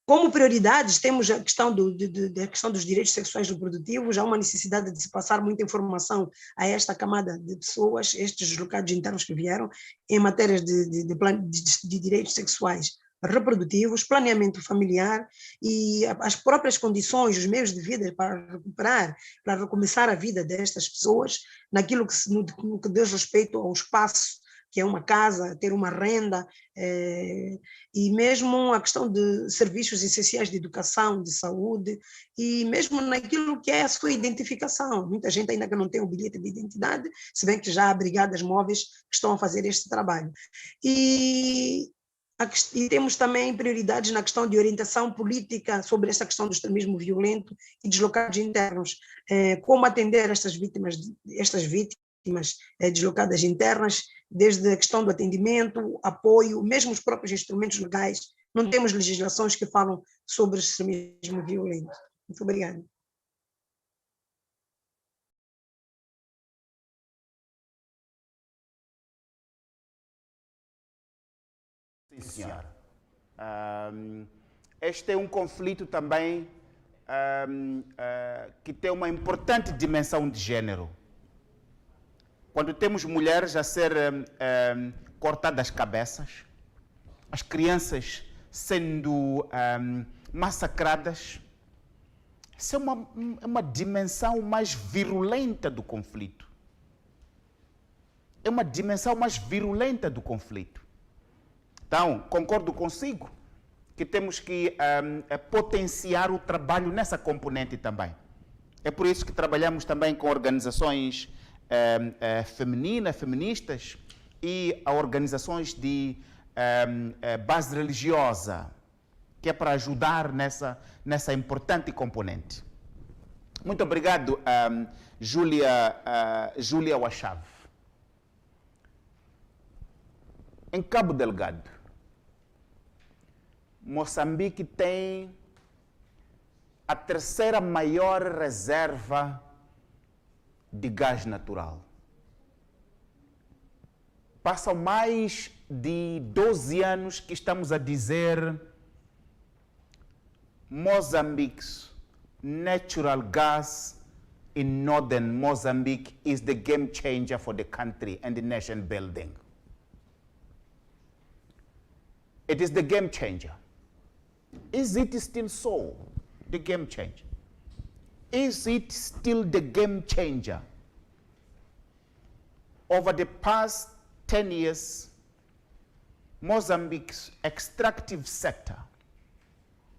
como prioridades, temos a questão, a questão dos direitos sexuais reprodutivos, há uma necessidade de se passar muita informação a esta camada de pessoas, estes deslocados internos que vieram, em matérias de direitos sexuais reprodutivos, planeamento familiar e as próprias condições, os meios de vida para recuperar, para recomeçar a vida destas pessoas, naquilo no que diz respeito ao espaço, que é uma casa, ter uma renda, e mesmo a questão de serviços essenciais de educação, de saúde, e mesmo naquilo que é a sua identificação. Muita gente ainda que não tem o bilhete de identidade, se bem que já há brigadas móveis que estão a fazer este trabalho. E temos também prioridades na questão de orientação política sobre esta questão do extremismo violento e deslocados internos. Como atender estas vítimas deslocadas internas, desde a questão do atendimento, apoio, mesmo os próprios instrumentos legais. Não temos legislações que falam sobre o extremismo violento. Muito obrigada. Sim, senhora. Este é um conflito também que tem uma importante dimensão de gênero. Quando temos mulheres a ser cortadas cabeças, as crianças sendo massacradas, essa é uma dimensão mais virulenta do conflito. É uma dimensão mais virulenta do conflito. Então, concordo consigo que temos que potenciar o trabalho nessa componente também. É por isso que trabalhamos também com organizações feministas e organizações de base religiosa, que é para ajudar nessa importante componente. Muito obrigado, Júlia Wachave. Em Cabo Delgado, Moçambique tem a terceira maior reserva de gás natural. Passam mais de 12 anos que estamos a dizer Mozambique's natural gas in northern Mozambique is the game changer for the country and the nation building. It is the game changer. Is it still so, the game changer? Is it still the game changer? Over the past 10 years, Mozambique's extractive sector,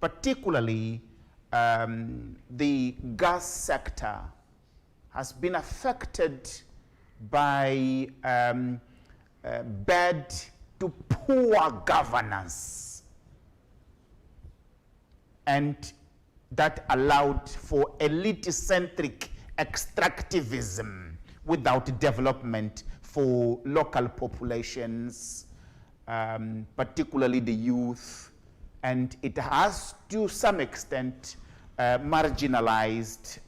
particularly the gas sector, has been affected by bad to poor governance. And that allowed for elite-centric extractivism without development for local populations, particularly the youth, and it has to some extent marginalized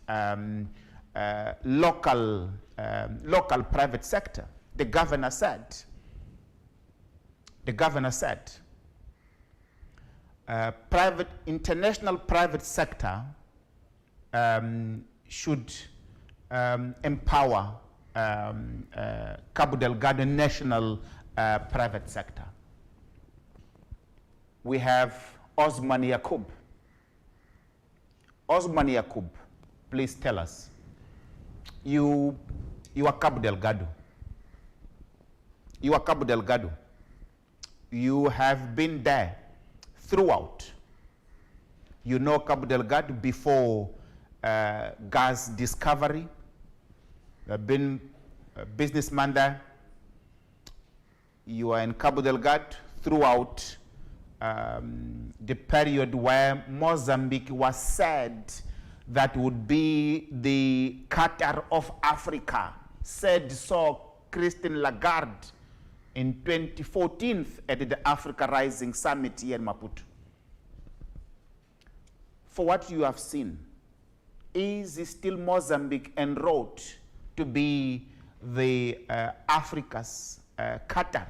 local private sector. The governor said, international private sector should empower Cabo Delgado national private sector. We have Osman Yakub. Osman Yakub, please tell us. You are Cabo Delgado. You are Cabo Delgado. You have been there throughout. You know Cabo Delgado before gas discovery. You have been a businessman there. You are in Cabo Delgado throughout the period where Mozambique was said that would be the Qatar of Africa said so Christine Lagarde in 2014 at the Africa Rising Summit here in Maputo. For what you have seen, is still Mozambique en route to be the Africa's Qatar?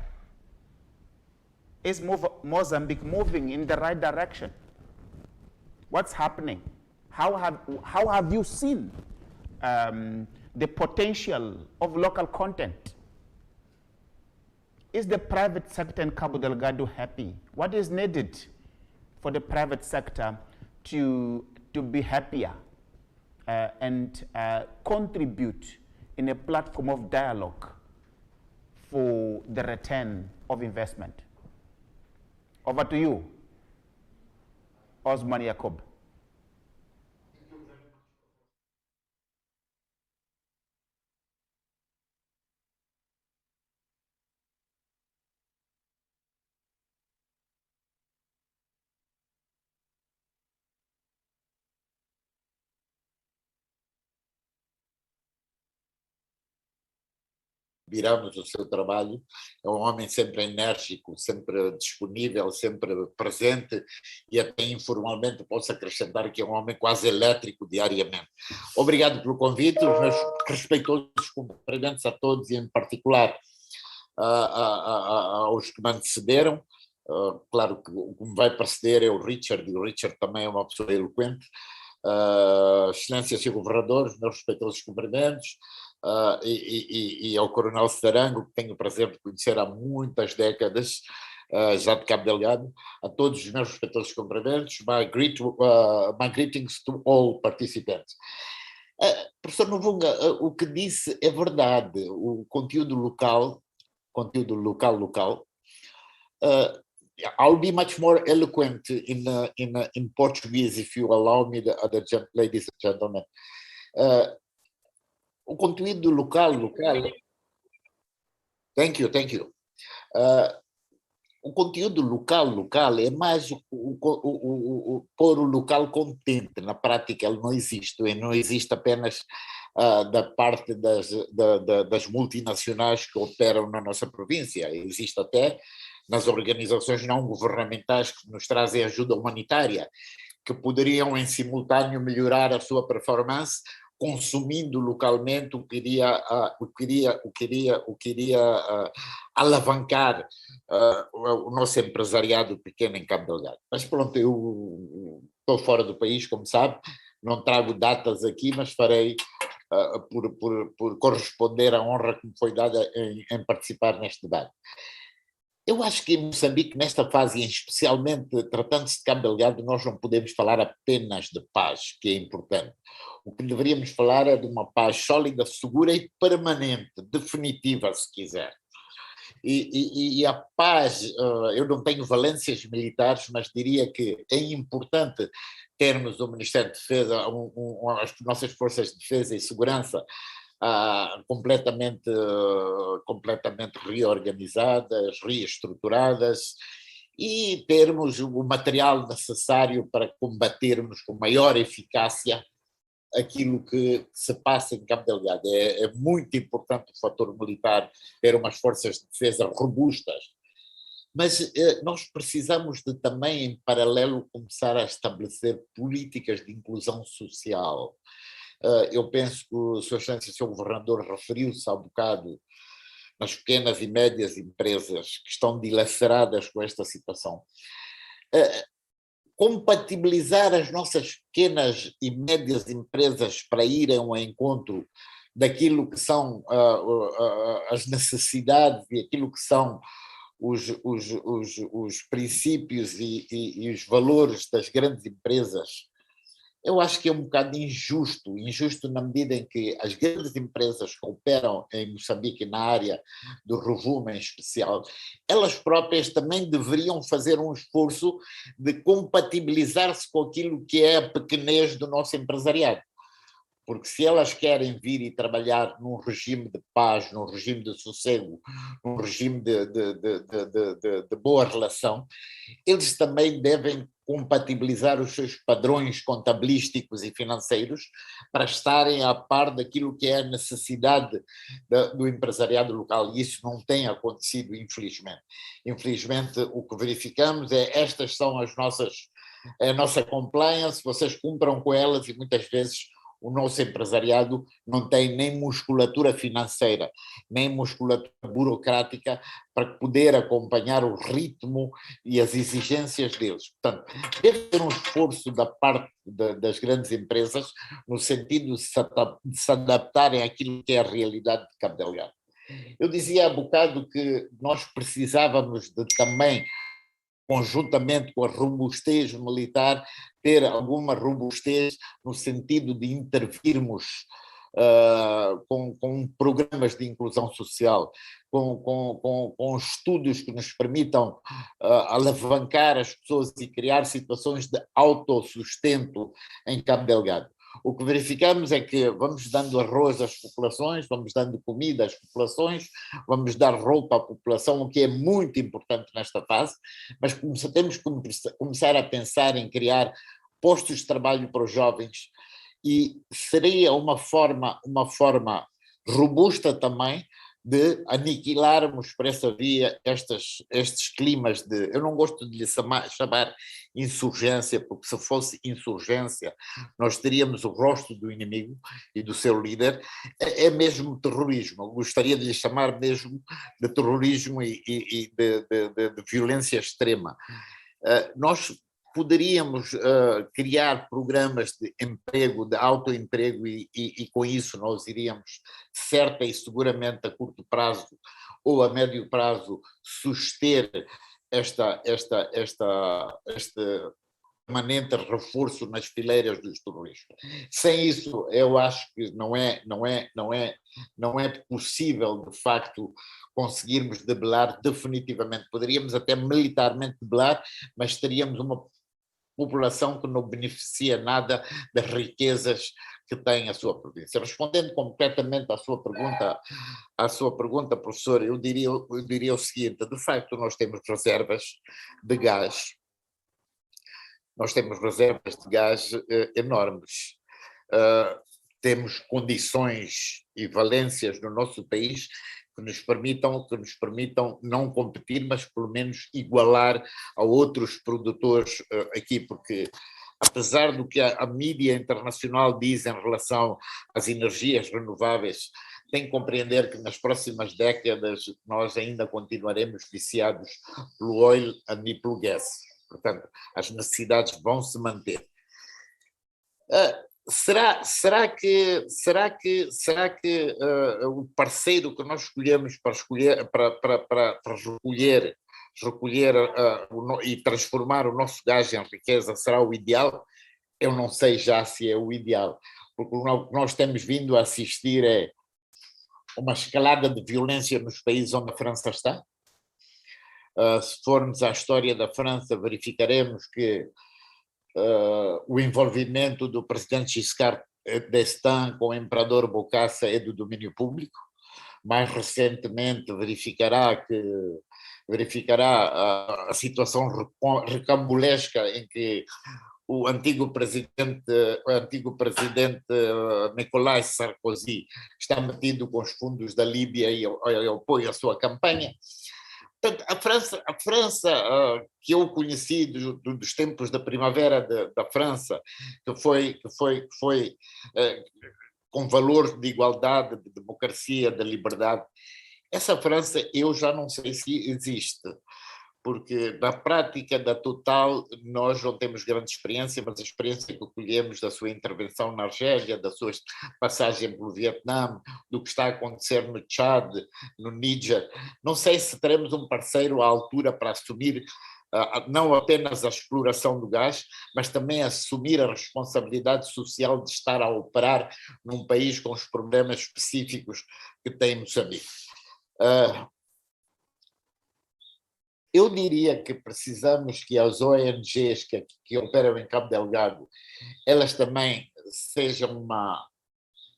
Is Mozambique moving in the right direction? What's happening? How have you seen the potential of local content? Is the private sector in Cabo Delgado happy? What is needed for the private sector to be happier and contribute in a platform of dialogue for the return of investment? Over to you, Osman Jacob. Viramos o seu trabalho, é um homem sempre enérgico, sempre disponível, sempre presente e até informalmente posso acrescentar que é um homem quase elétrico diariamente. Obrigado pelo convite, os meus respeitosos cumprimentos a todos e em particular aos que me antecederam. Claro que o que me vai preceder é o Richard, e o Richard também é uma pessoa eloquente. Excelência, Sr. Governador, os meus respeitosos cumprimentos. E ao Coronel Sarango, que tenho o prazer de conhecer há muitas décadas, já de Cabo Delgado, a todos os meus respeitosos cumprimentos, my greetings to all participants. Professor Novunga, o que disse é verdade, o conteúdo local, I'll be much more eloquent in Portuguese, if you allow me, ladies and gentlemen. O conteúdo local. Thank you. O conteúdo local é mais pôr o local contente. Na prática ele não existe, e não existe apenas da parte das multinacionais que operam na nossa província, existe até nas organizações não governamentais que nos trazem ajuda humanitária, que poderiam em simultâneo melhorar a sua performance consumindo localmente o que iria alavancar o nosso empresariado pequeno em Cabo Delgado. Mas pronto, eu estou fora do país, como sabe, não trago datas aqui, mas farei por corresponder à honra que me foi dada em participar neste debate. Eu acho que em Moçambique, nesta fase, especialmente tratando-se de Cabo Delgado, nós não podemos falar apenas de paz, que é importante. O que deveríamos falar é de uma paz sólida, segura e permanente, definitiva, se quiser. E a paz, eu não tenho valências militares, mas diria que é importante termos o Ministério de Defesa, as nossas forças de defesa e segurança completamente reorganizadas, reestruturadas e termos o material necessário para combatermos com maior eficácia aquilo que se passa em Cabo Delgado. É muito importante o fator militar, ter umas forças de defesa robustas, mas nós precisamos de também, em paralelo, começar a estabelecer políticas de inclusão social. Eu penso que o Sr. Excelência, o Sr. Governador, referiu-se há bocado nas pequenas e médias empresas que estão dilaceradas com esta situação. Compatibilizar as nossas pequenas e médias empresas para irem ao encontro daquilo que são as necessidades e aquilo que são os princípios e os valores das grandes empresas, eu acho que é um bocado injusto na medida em que as grandes empresas que operam em Moçambique, na área do revumo em especial, elas próprias também deveriam fazer um esforço de compatibilizar-se com aquilo que é a pequenez do nosso empresariado. Porque se elas querem vir e trabalhar num regime de paz, num regime de sossego, num regime de boa relação, eles também devem compatibilizar os seus padrões contabilísticos e financeiros para estarem a par daquilo que é a necessidade do empresariado local. E isso não tem acontecido, infelizmente. Infelizmente, o que verificamos é estas são a nossa compliance, vocês cumpram com elas e muitas vezes o nosso empresariado não tem nem musculatura financeira, nem musculatura burocrática para poder acompanhar o ritmo e as exigências deles. Portanto, deve ter um esforço da parte das grandes empresas no sentido de se adaptarem àquilo que é a realidade de Cabo Delgado. Eu dizia há bocado que nós precisávamos de também, conjuntamente com a robustez militar, ter alguma robustez no sentido de intervirmos com programas de inclusão social, com estudos que nos permitam alavancar as pessoas e criar situações de autossustento em Cabo Delgado. O que verificamos é que vamos dando arroz às populações, vamos dando comida às populações, vamos dar roupa à população, o que é muito importante nesta fase, mas temos que começar a pensar em criar postos de trabalho para os jovens e seria uma forma robusta também de aniquilarmos por essa via estes climas de... Eu não gosto de lhe chamar insurgência, porque se fosse insurgência nós teríamos o rosto do inimigo e do seu líder, é mesmo terrorismo. Eu gostaria de lhe chamar mesmo de terrorismo e de violência extrema. Nós poderíamos criar programas de emprego, de autoemprego e com isso nós iríamos, certa e seguramente a curto prazo ou a médio prazo, suster este permanente reforço nas fileiras dos terroristas. Sem isso, eu acho que não é possível, de facto, conseguirmos debelar definitivamente. Poderíamos até militarmente debelar, mas teríamos uma população que não beneficia nada das riquezas que tem a sua província. Respondendo completamente à sua pergunta, professor, eu diria o seguinte: de facto nós temos reservas de gás, enormes. Temos condições e valências no nosso país que nos permitam não competir, mas pelo menos igualar a outros produtores aqui, porque apesar do que a mídia internacional diz em relação às energias renováveis, tem que compreender que nas próximas décadas nós ainda continuaremos viciados pelo oil e pelo gas. Portanto, as necessidades vão se manter. Será que o parceiro que nós escolhemos para recolher e transformar o nosso gás em riqueza será o ideal? Eu não sei já se é o ideal, porque o que nós temos vindo a assistir é uma escalada de violência nos países onde a França está. Se formos à história da França, verificaremos que o envolvimento do presidente Giscard d'Estaing com o imperador Bokassa é do domínio público. Mais recentemente verificará a situação recambulesca em que o antigo presidente Nicolas Sarkozy está metido com os fundos da Líbia e apoia a sua campanha. Portanto, a França que eu conheci dos tempos da primavera da França, que foi com valores de igualdade, de democracia, de liberdade, essa França eu já não sei se existe, porque na prática da Total nós não temos grande experiência, mas a experiência que colhemos da sua intervenção na Argélia, da sua passagem pelo Vietnã, do que está a acontecer no Tchad, no Níger, não sei se teremos um parceiro à altura para assumir não apenas a exploração do gás, mas também assumir a responsabilidade social de estar a operar num país com os problemas específicos que tem Moçambique. Eu diria que precisamos que as ONGs que operam em Cabo Delgado, elas também sejam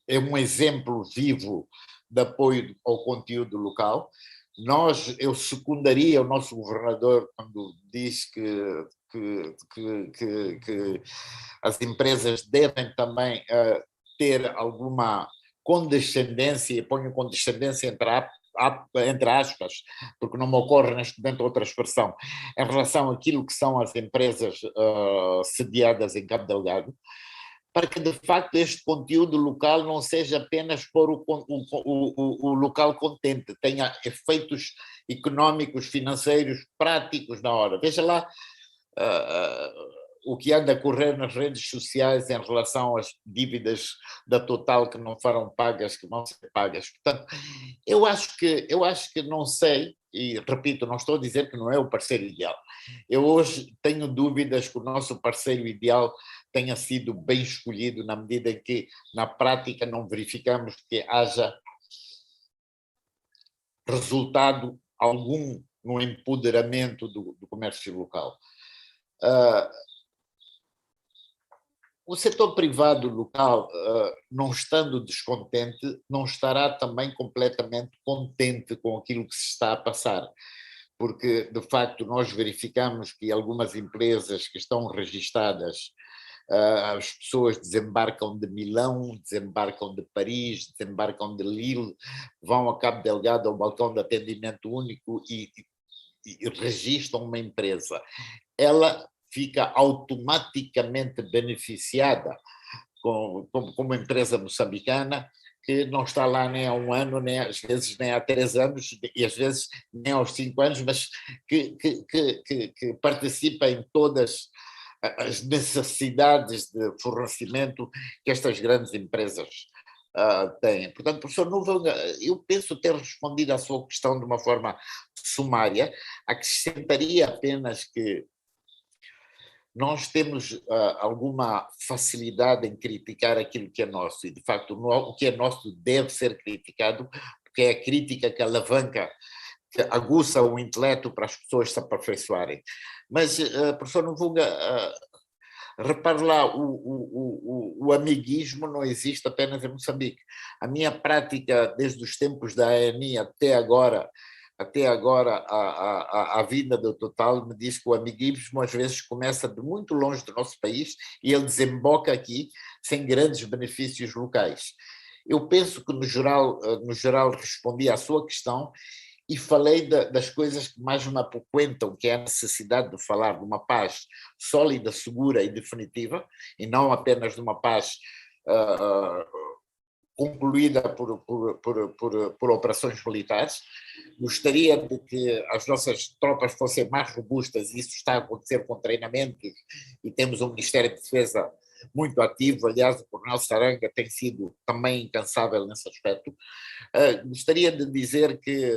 um exemplo vivo de apoio ao conteúdo local. Eu secundaria o nosso governador quando diz que que as empresas devem também ter alguma condescendência, e ponho condescendência entre aspas, porque não me ocorre neste momento outra expressão, em relação àquilo que são as empresas sediadas em Cabo Delgado, para que de facto este conteúdo local não seja apenas por o local contente, tenha efeitos económicos, financeiros, práticos na hora. Veja lá o que anda a correr nas redes sociais em relação às dívidas da Total que não foram pagas, que vão ser pagas. Portanto, eu acho que não sei, e repito, não estou a dizer que não é o parceiro ideal. Eu hoje tenho dúvidas que o nosso parceiro ideal tenha sido bem escolhido, na medida em que, na prática, não verificamos que haja resultado algum no empoderamento do comércio local. O setor privado local, não estando descontente, não estará também completamente contente com aquilo que se está a passar, porque, de facto, nós verificamos que algumas empresas que estão registadas, as pessoas desembarcam de Milão, desembarcam de Paris, desembarcam de Lille, vão a Cabo Delgado ao balcão de atendimento único e registram uma empresa. Ela fica automaticamente beneficiada como empresa moçambicana, que não está lá nem há um ano, nem às vezes nem há 3 anos, e às vezes nem aos 5 anos, mas que participa em todas as necessidades de fornecimento que estas grandes empresas têm. Portanto, professor Nuvem, eu penso ter respondido à sua questão de uma forma sumária. Acrescentaria apenas que nós temos alguma facilidade em criticar aquilo que é nosso, e de facto o que é nosso deve ser criticado, porque é a crítica que alavanca, que aguça o intelecto para as pessoas se aperfeiçoarem. Mas, professor Nuvunga, repare lá, o amiguismo não existe apenas em Moçambique. A minha prática, desde os tempos da ANI até agora, a vida do Total me diz que o amiguismo às vezes começa de muito longe do nosso país e ele desemboca aqui sem grandes benefícios locais. Eu penso que no geral respondi à sua questão e falei das coisas que mais me apoquentam, que é a necessidade de falar de uma paz sólida, segura e definitiva, e não apenas de uma paz concluída por operações militares. Gostaria de que as nossas tropas fossem mais robustas, e isso está a acontecer com treinamentos, e temos um Ministério de Defesa muito ativo. Aliás, o Coronel Saranga tem sido também incansável nesse aspecto. Gostaria de dizer que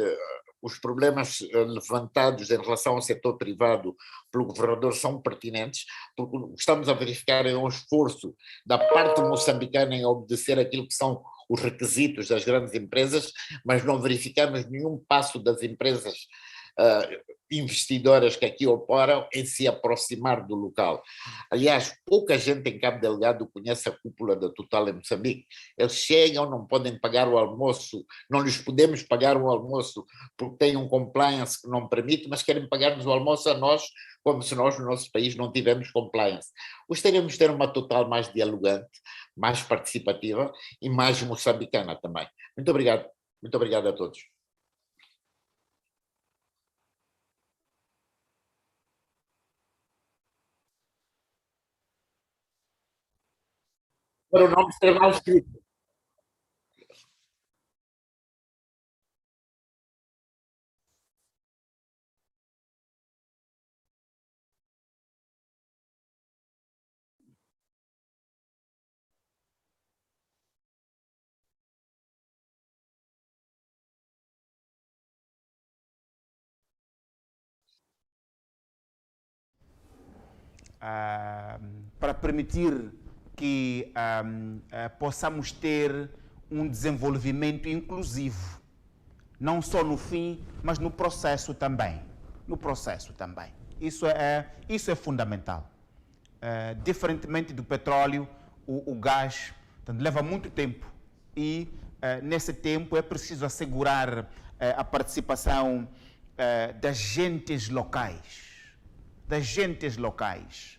os problemas levantados em relação ao setor privado pelo governador são pertinentes, porque estamos a verificar um esforço da parte moçambicana em obedecer aquilo que são os requisitos das grandes empresas, mas não verificamos nenhum passo das empresas investidoras que aqui operam em se aproximar do local. Aliás, pouca gente em Cabo Delgado conhece a cúpula da Total em Moçambique. Eles chegam, não podem pagar o almoço, não lhes podemos pagar o almoço porque têm um compliance que não permite, mas querem pagar-nos o almoço a nós, como se nós no nosso país não tivermos compliance. Gostaríamos de ter uma Total mais dialogante, mais participativa e mais moçambicana também. Muito obrigado a todos. Para o nome ser mal escrito. Para permitir que possamos ter um desenvolvimento inclusivo, não só no fim, mas no processo também. Isso é fundamental. Diferentemente do petróleo, o gás leva muito tempo e nesse tempo é preciso assegurar a participação das gentes locais. das gentes locais.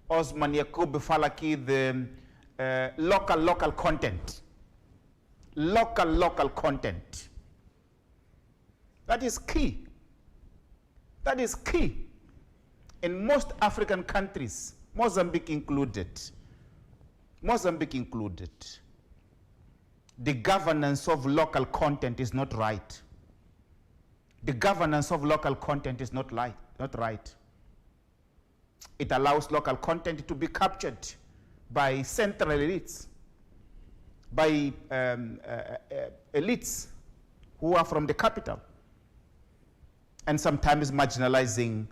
Osman Yacoub fala aqui de local content. Local content. That is key. That is key. In most African countries, Mozambique included, the governance of local content is not right. The governance of local content is not right. It allows local content to be captured by central elites, by elites who are from the capital, and sometimes marginalizing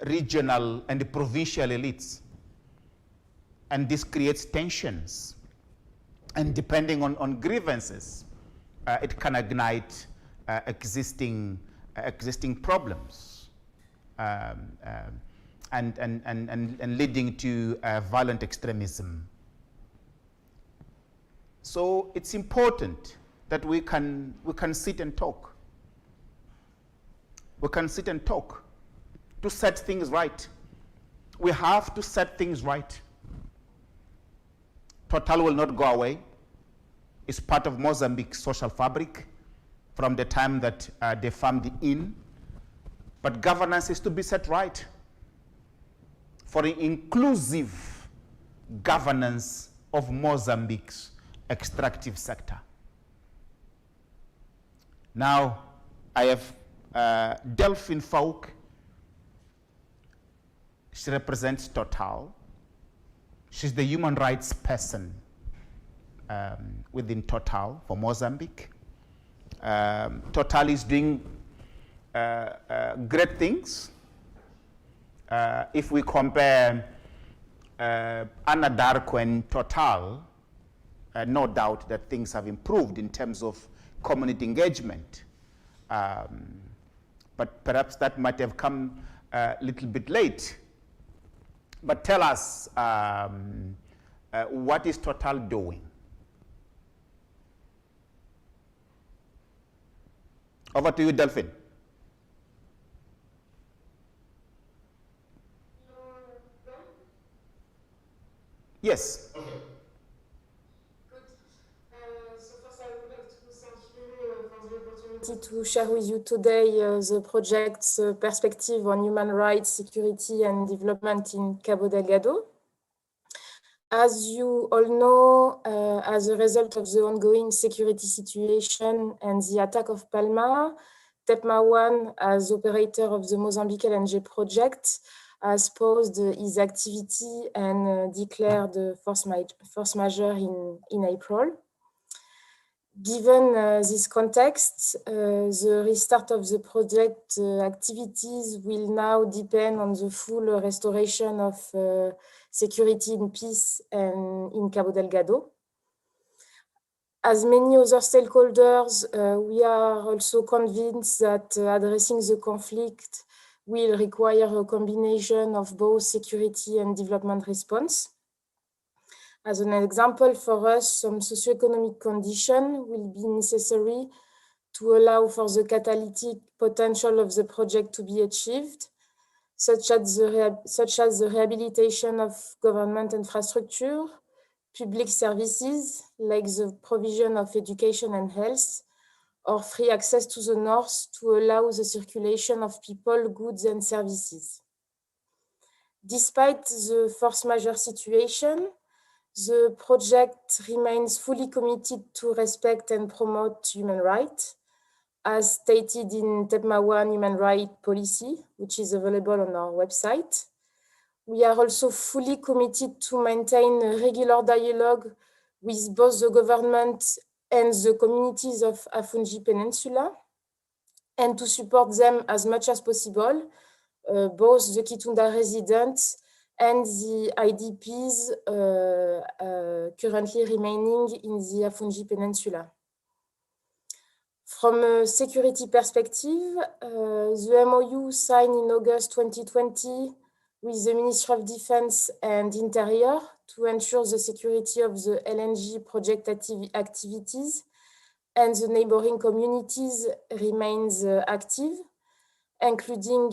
regional and provincial elites. And this creates tensions. And depending on grievances, it can ignite existing problems and leading to violent extremism. So it's important that we can sit and talk. We can sit and talk to set things right. We have to set things right. Total will not go away. It's part of Mozambique's social fabric from the time that they farmed in. But governance is to be set right for an inclusive governance of Mozambique's extractive sector. Now, I have Delphine Fauk. She represents Total. She's the human rights person within Total for Mozambique. Total is doing great things. If we compare Anadarko and Total, no doubt that things have improved in terms of community engagement. But perhaps that might have come a little bit late. But tell us, what is Total doing? Over to you, Delphine. Yes. Okay. Good. So first I would like to thank you for the opportunity to share with you today the project's perspective on human rights, security and development in Cabo Delgado. As you all know, as a result of the ongoing security situation and the attack of Palma, TEPMA1, as operator of the Mozambique LNG project, has paused his activity and declared force majeure in April. Given this context, the restart of the project activities will now depend on the full restoration of security and peace in Cabo Delgado. As many other stakeholders, we are also convinced that addressing the conflict will require a combination of both security and development response. As an example, for us, some socioeconomic conditions will be necessary to allow for the catalytic potential of the project to be achieved, such as the rehabilitation of government infrastructure, public services like the provision of education and health, or free access to the north to allow the circulation of people, goods, and services. Despite the force majeure situation, the project remains fully committed to respect and promote human rights, as stated in TEPMA1 human rights policy, which is available on our website. We are also fully committed to maintain a regular dialogue with both the government and the communities of Afungi Peninsula, and to support them as much as possible, both the Kitunda residents and the IDPs currently remaining in the Afungi Peninsula. From a security perspective, the MOU signed in August 2020 with the Ministry of Defense and Interior to ensure the security of the LNG project activities and the neighboring communities remains active, including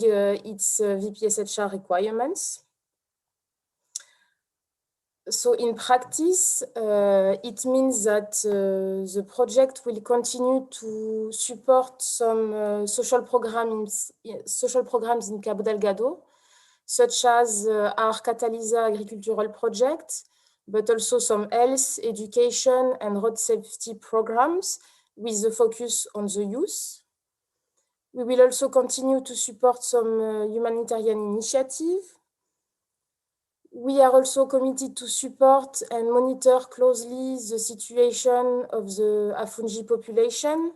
its VPSHR requirements. So in practice, it means that the project will continue to support some social programs in Cabo Delgado, such as our Catalysa agricultural project, but also some health, education, and road safety programs with a focus on the youth. We will also continue to support some humanitarian initiatives. We are also committed to support and monitor closely the situation of the Afungi population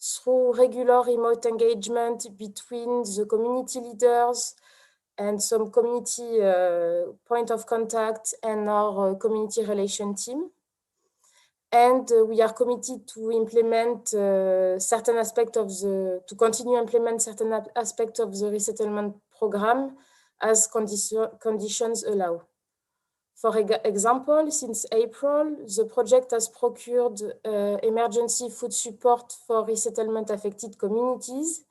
through regular remote engagement between the community leaders and some community point of contact and our community relation team. And we are committed to implement certain aspects of to continue implement certain aspects of the resettlement program as conditions allow. For example, since April, the project has procured emergency food support for resettlement affected communities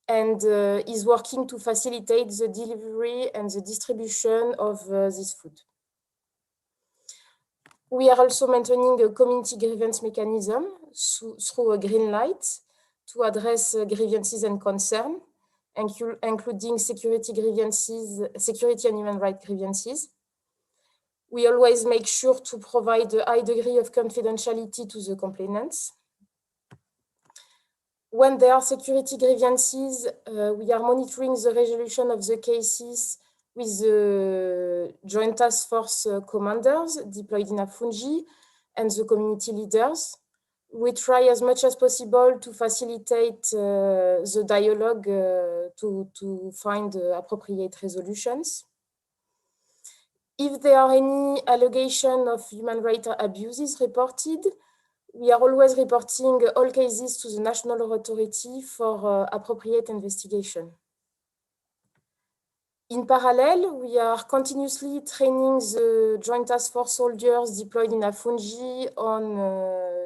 and is working to facilitate the delivery and the distribution of this food. We are also maintaining a community grievance mechanism through a green light to address grievances and concerns, including security and human rights grievances. We always make sure to provide a high degree of confidentiality to the complainants. When there are security grievances, we are monitoring the resolution of the cases with the Joint Task Force commanders deployed in Afungi and the community leaders. We try as much as possible to facilitate the dialogue to find appropriate resolutions. If there are any allegations of human rights abuses reported, we are always reporting all cases to the National Authority for appropriate investigation. In parallel, we are continuously training the Joint Task Force soldiers deployed in Afungi on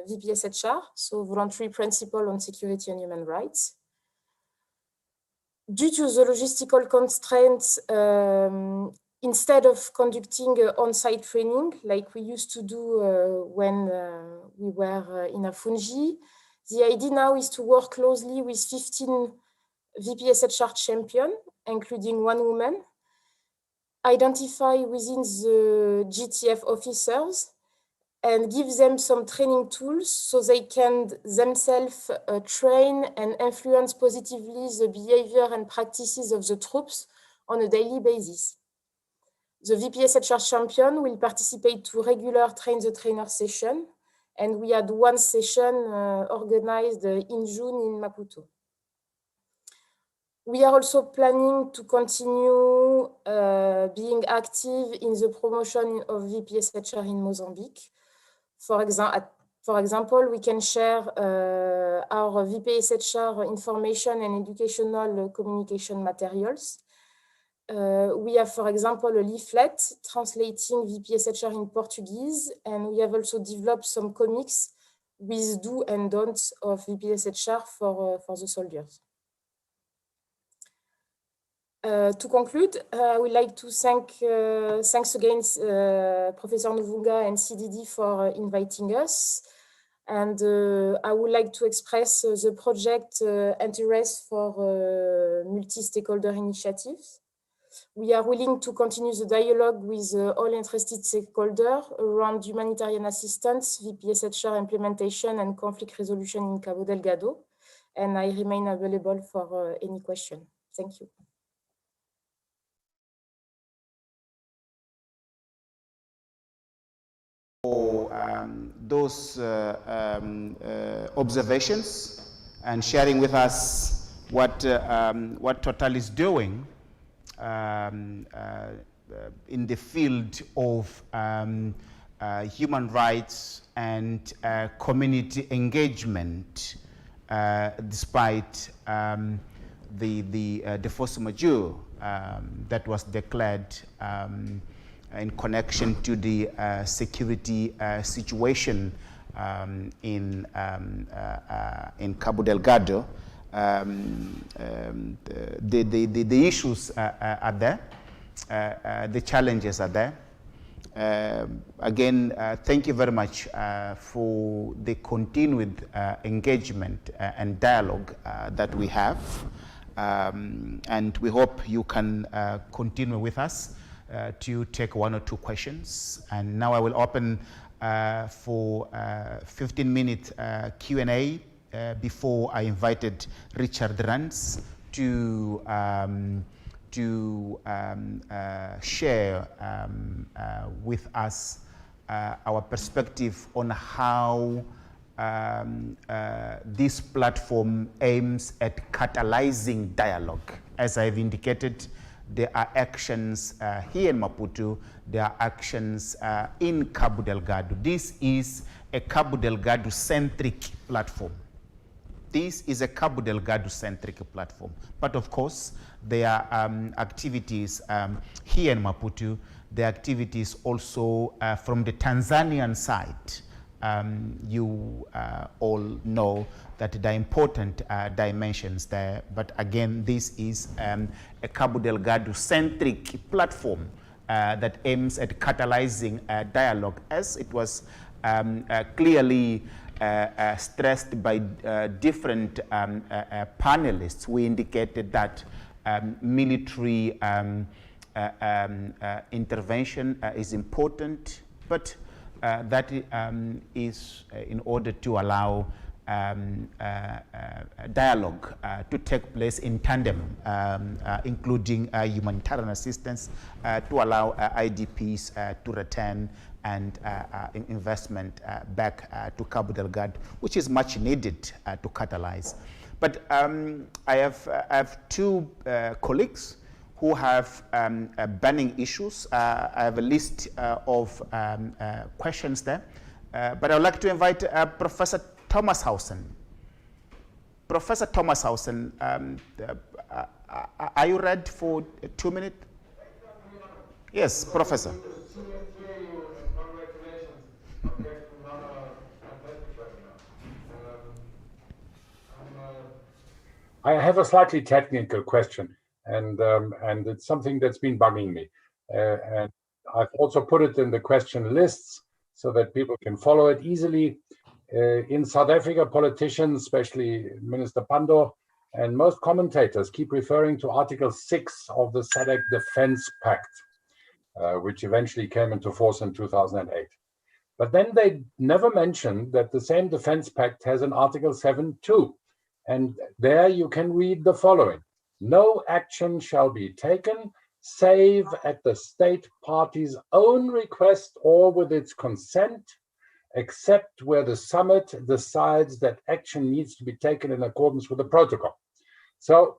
VPSHR, so Voluntary Principle on Security and Human Rights. Due to the logistical constraints, instead of conducting on-site training like we used to do when we were in Afungi, the idea now is to work closely with 15 VPSHR champions, including one woman, identify within the GTF officers and give them some training tools so they can themselves train and influence positively the behavior and practices of the troops on a daily basis. The VPSHR champion will participate to regular train the trainer session, and we had one session organized in June in Maputo. We are also planning to continue being active in the promotion of VPSHR in Mozambique. For example, we can share our VPSHR information and educational communication materials. We have, for example, a leaflet translating VPSHR in Portuguese, and we have also developed some comics with do and don'ts of VPSHR for the soldiers. To conclude, I would like to thanks again Professor Nuvunga and CDD for inviting us. And I would like to express the project interest for multi-stakeholder initiatives. We are willing to continue the dialogue with all interested stakeholders around humanitarian assistance, VPSHR implementation, and conflict resolution in Cabo Delgado. And I remain available for any question. Thank you. For those observations and sharing with us what Total is doing in the field of human rights and community engagement, despite the force majeure that was declared in connection to the security situation in Cabo Delgado. The issues are there, the challenges are there. Again, thank you very much for the continued engagement and dialogue that we have. And we hope you can continue with us to take 1 or 2 questions. And now I will open for 15-minute Q&A before I invited Richard Rans to share with us our perspective on how this platform aims at catalyzing dialogue. As I've indicated, there are actions here in Maputo, there are actions in Cabo Delgado. This is a Cabo Delgado-centric platform. This is a Cabo Delgado-centric platform. But of course, there are activities here in Maputo, there are activities also from the Tanzanian side. You all know that there are important dimensions there, but again, this is a Cabo Delgado-centric platform that aims at catalyzing dialogue, as it was clearly stressed by different panelists. We indicated that military intervention is important, but that is in order to allow dialogue to take place in tandem, including humanitarian assistance to allow IDPs to return and investment back to Cabo Delgado, which is much needed to catalyze. But I have 2 colleagues who have burning issues. I have a list of questions there, but I would like to invite Professor Thomas Hausen. Professor Thomas Hausen, are you ready for 2 minutes? Yes, Professor. I have a slightly technical question, and it's something that's been bugging me. And I've also put it in the question lists so that people can follow it easily. In South Africa, politicians, especially Minister Pandor, and most commentators keep referring to Article 6 of the SADC Defense Pact, which eventually came into force in 2008. But then they never mention that the same Defense Pact has an Article 7 too. And there you can read the following: no action shall be taken save at the state party's own request or with its consent, except where the summit decides that action needs to be taken in accordance with the protocol. So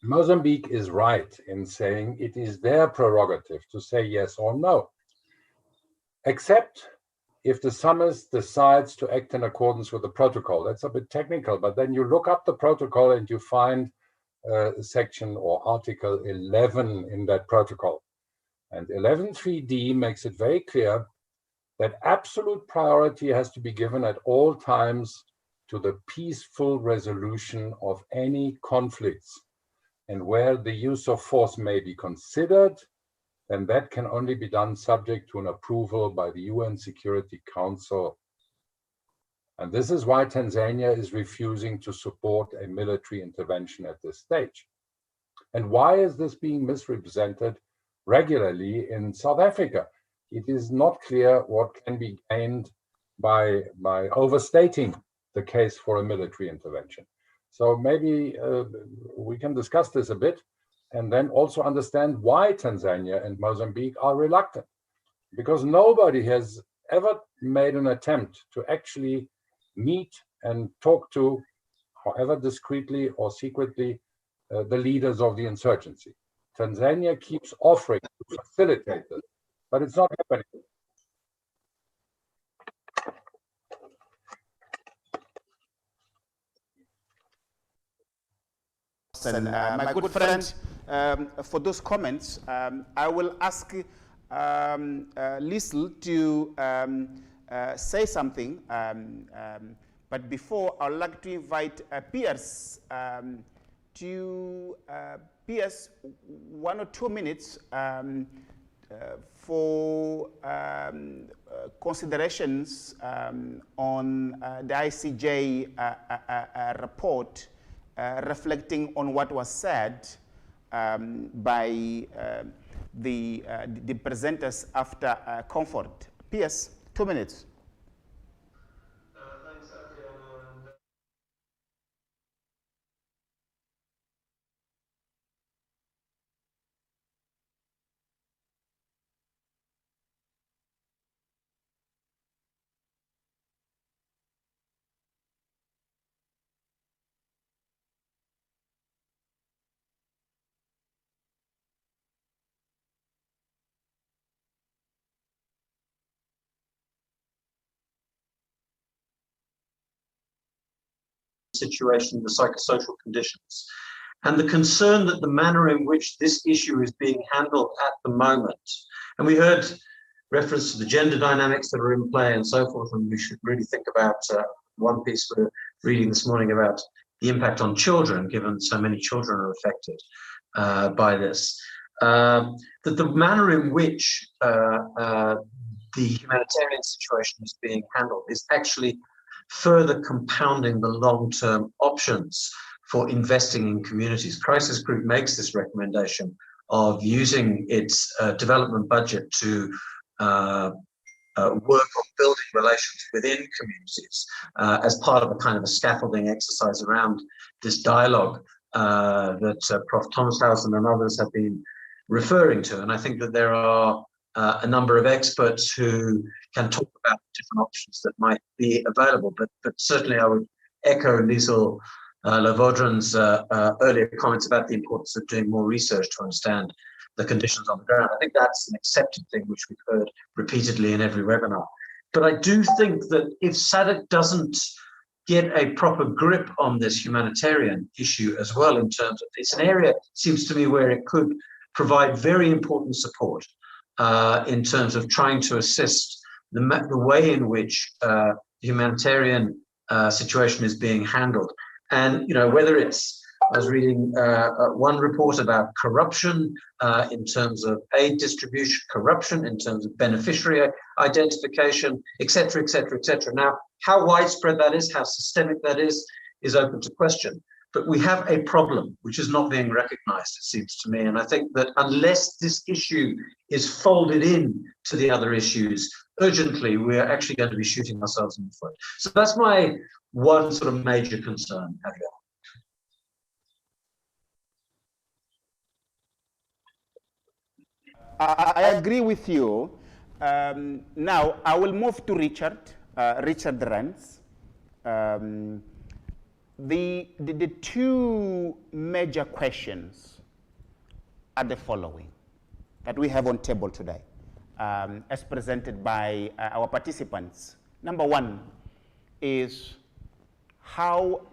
Mozambique is right in saying it is their prerogative to say yes or no, except if the summit decides to act in accordance with the protocol. That's a bit technical, but then you look up the protocol and you find section or article 11 in that protocol. And 11.3d makes it very clear that absolute priority has to be given at all times to the peaceful resolution of any conflicts. And where the use of force may be considered, then that can only be done subject to an approval by the UN Security Council. And this is why Tanzania is refusing to support a military intervention at this stage. And why is this being misrepresented regularly in South Africa? It is not clear what can be gained by overstating the case for a military intervention. So maybe we can discuss this a bit, and then also understand why Tanzania and Mozambique are reluctant. Because nobody has ever made an attempt to actually meet and talk to, however discreetly or secretly, the leaders of the insurgency. Tanzania keeps offering to facilitate this, but it's not happening. And my good friend, for those comments, I will ask Liesl to say something, but before, I'd like to invite Piers to Piers 1 or 2 minutes for considerations on the ICJ report reflecting on what was said by the presenters after Comfort. Piers, 2 minutes. Thanks, Adrian. Situation, the psychosocial conditions, and the concern that the manner in which this issue is being handled at the moment. And we heard reference to the gender dynamics that are in play and so forth, and we should really think about one piece we're reading this morning about the impact on children, given so many children are affected by this. That the manner in which the humanitarian situation is being handled is actually further compounding the long-term options for investing in communities. Crisis Group makes this recommendation of using its development budget to work on building relations within communities as part of a kind of a scaffolding exercise around this dialogue that Prof. Thomashausen and others have been referring to. And I think that there are a number of experts who can talk about different options that might be available, but certainly I would echo Liesl Lovodran's earlier comments about the importance of doing more research to understand the conditions on the ground. I think that's an accepted thing which we've heard repeatedly in every webinar. But I do think that if SADC doesn't get a proper grip on this humanitarian issue as well, in terms of, it's an area, seems to me, where it could provide very important support in terms of trying to assist the way in which the humanitarian situation is being handled. And, you know, whether it's, I was reading one report about corruption in terms of aid distribution, corruption in terms of beneficiary identification, et cetera, et cetera, et cetera. Now, how widespread that is, how systemic that is open to question. But we have a problem which is not being recognized, it seems to me. And I think that unless this issue is folded in to the other issues urgently, we're actually going to be shooting ourselves in the foot. So that's my one sort of major concern, Abigail. I agree with you. Now, I will move to Richard Rance. The two major questions are the following that we have on table today, as presented by our participants. Number one is how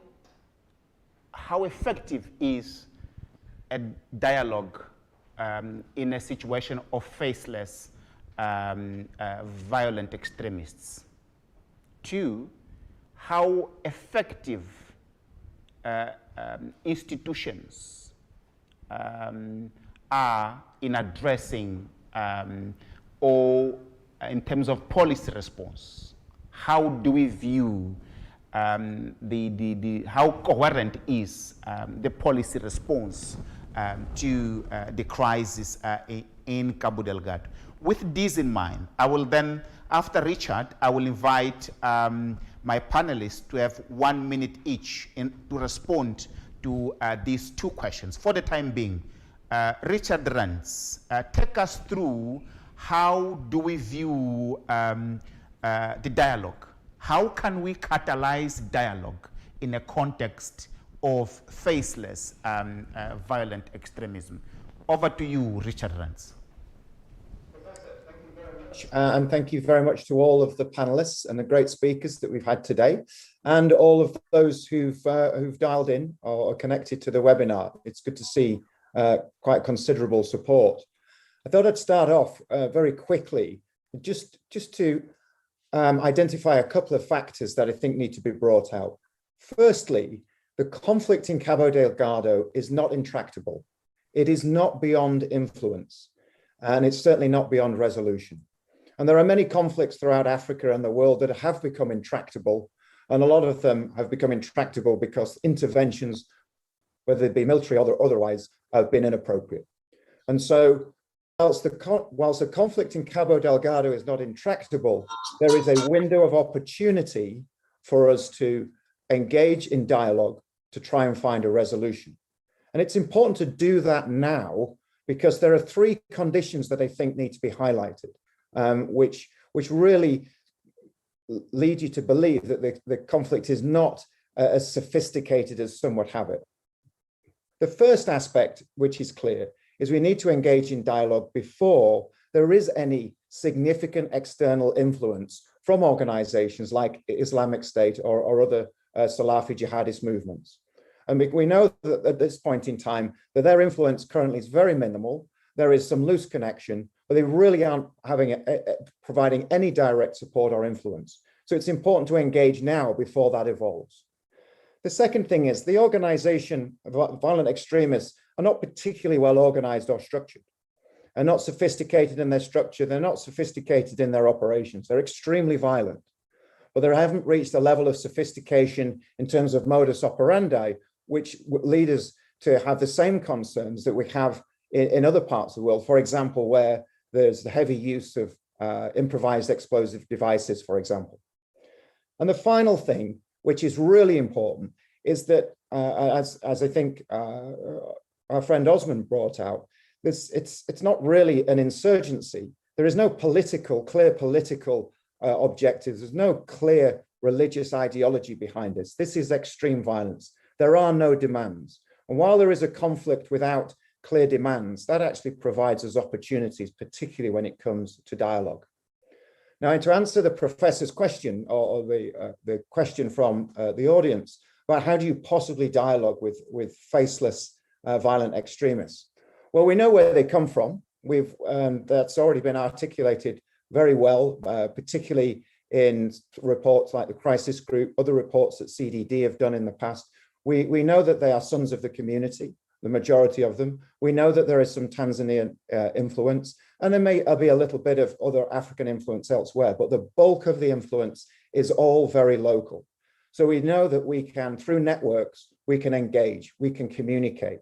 effective is a dialogue in a situation of faceless violent extremists? Two, how effective institutions are in addressing or in terms of policy response? How do we view how coherent is the policy response to the crisis in Cabo Delgado? With this in mind, I will then, after Richard, I will invite my panelists to have 1 minute each to respond to these two questions. For the time being, Richard Rance, take us through how do we view the dialogue? How can we catalyze dialogue in a context of faceless violent extremism? Over to you, Richard Rance. And thank you very much to all of the panelists and the great speakers that we've had today, and all of those who've dialed in or connected to the webinar. It's good to see quite considerable support. I thought I'd start off very quickly, just to identify a couple of factors that I think need to be brought out. Firstly, the conflict in Cabo Delgado is not intractable. It is not beyond influence, and it's certainly not beyond resolution. And there are many conflicts throughout Africa and the world that have become intractable, and a lot of them have become intractable because interventions, whether it be military or otherwise, have been inappropriate. And so whilst the conflict in Cabo Delgado is not intractable, there is a window of opportunity for us to engage in dialogue to try and find a resolution. And it's important to do that now because there are three conditions that I think need to be highlighted, which really lead you to believe that the conflict is not as sophisticated as some would have it. The first aspect, which is clear, is we need to engage in dialogue before there is any significant external influence from organizations like Islamic State or other Salafi jihadist movements. And we know that at this point in time that their influence currently is very minimal. There is some loose connection, but they really aren't providing any direct support or influence. So it's important to engage now before that evolves. The second thing is the organization of violent extremists are not particularly well organized or structured. They're not sophisticated in their structure. They're not sophisticated in their operations. They're extremely violent, but they haven't reached a level of sophistication in terms of modus operandi, which lead us to have the same concerns that we have in other parts of the world. For example, where there's the heavy use of improvised explosive devices, for example. And the final thing, which is really important, is that, as I think our friend Osman brought out, it's not really an insurgency. There is no clear political objectives. There's no clear religious ideology behind this. This is extreme violence. There are no demands. And while there is a conflict without clear demands, that actually provides us opportunities, particularly when it comes to dialogue. Now, to answer the professor's question or the question from the audience about how do you possibly dialogue with faceless violent extremists? Well, we know where they come from. That's already been articulated very well, particularly in reports like the Crisis Group, other reports that CDD have done in the past. We know that they are sons of the community, the majority of them. We know that there is some Tanzanian influence, and there may be a little bit of other African influence elsewhere, but the bulk of the influence is all very local. So we know that we can, through networks, we can engage, we can communicate.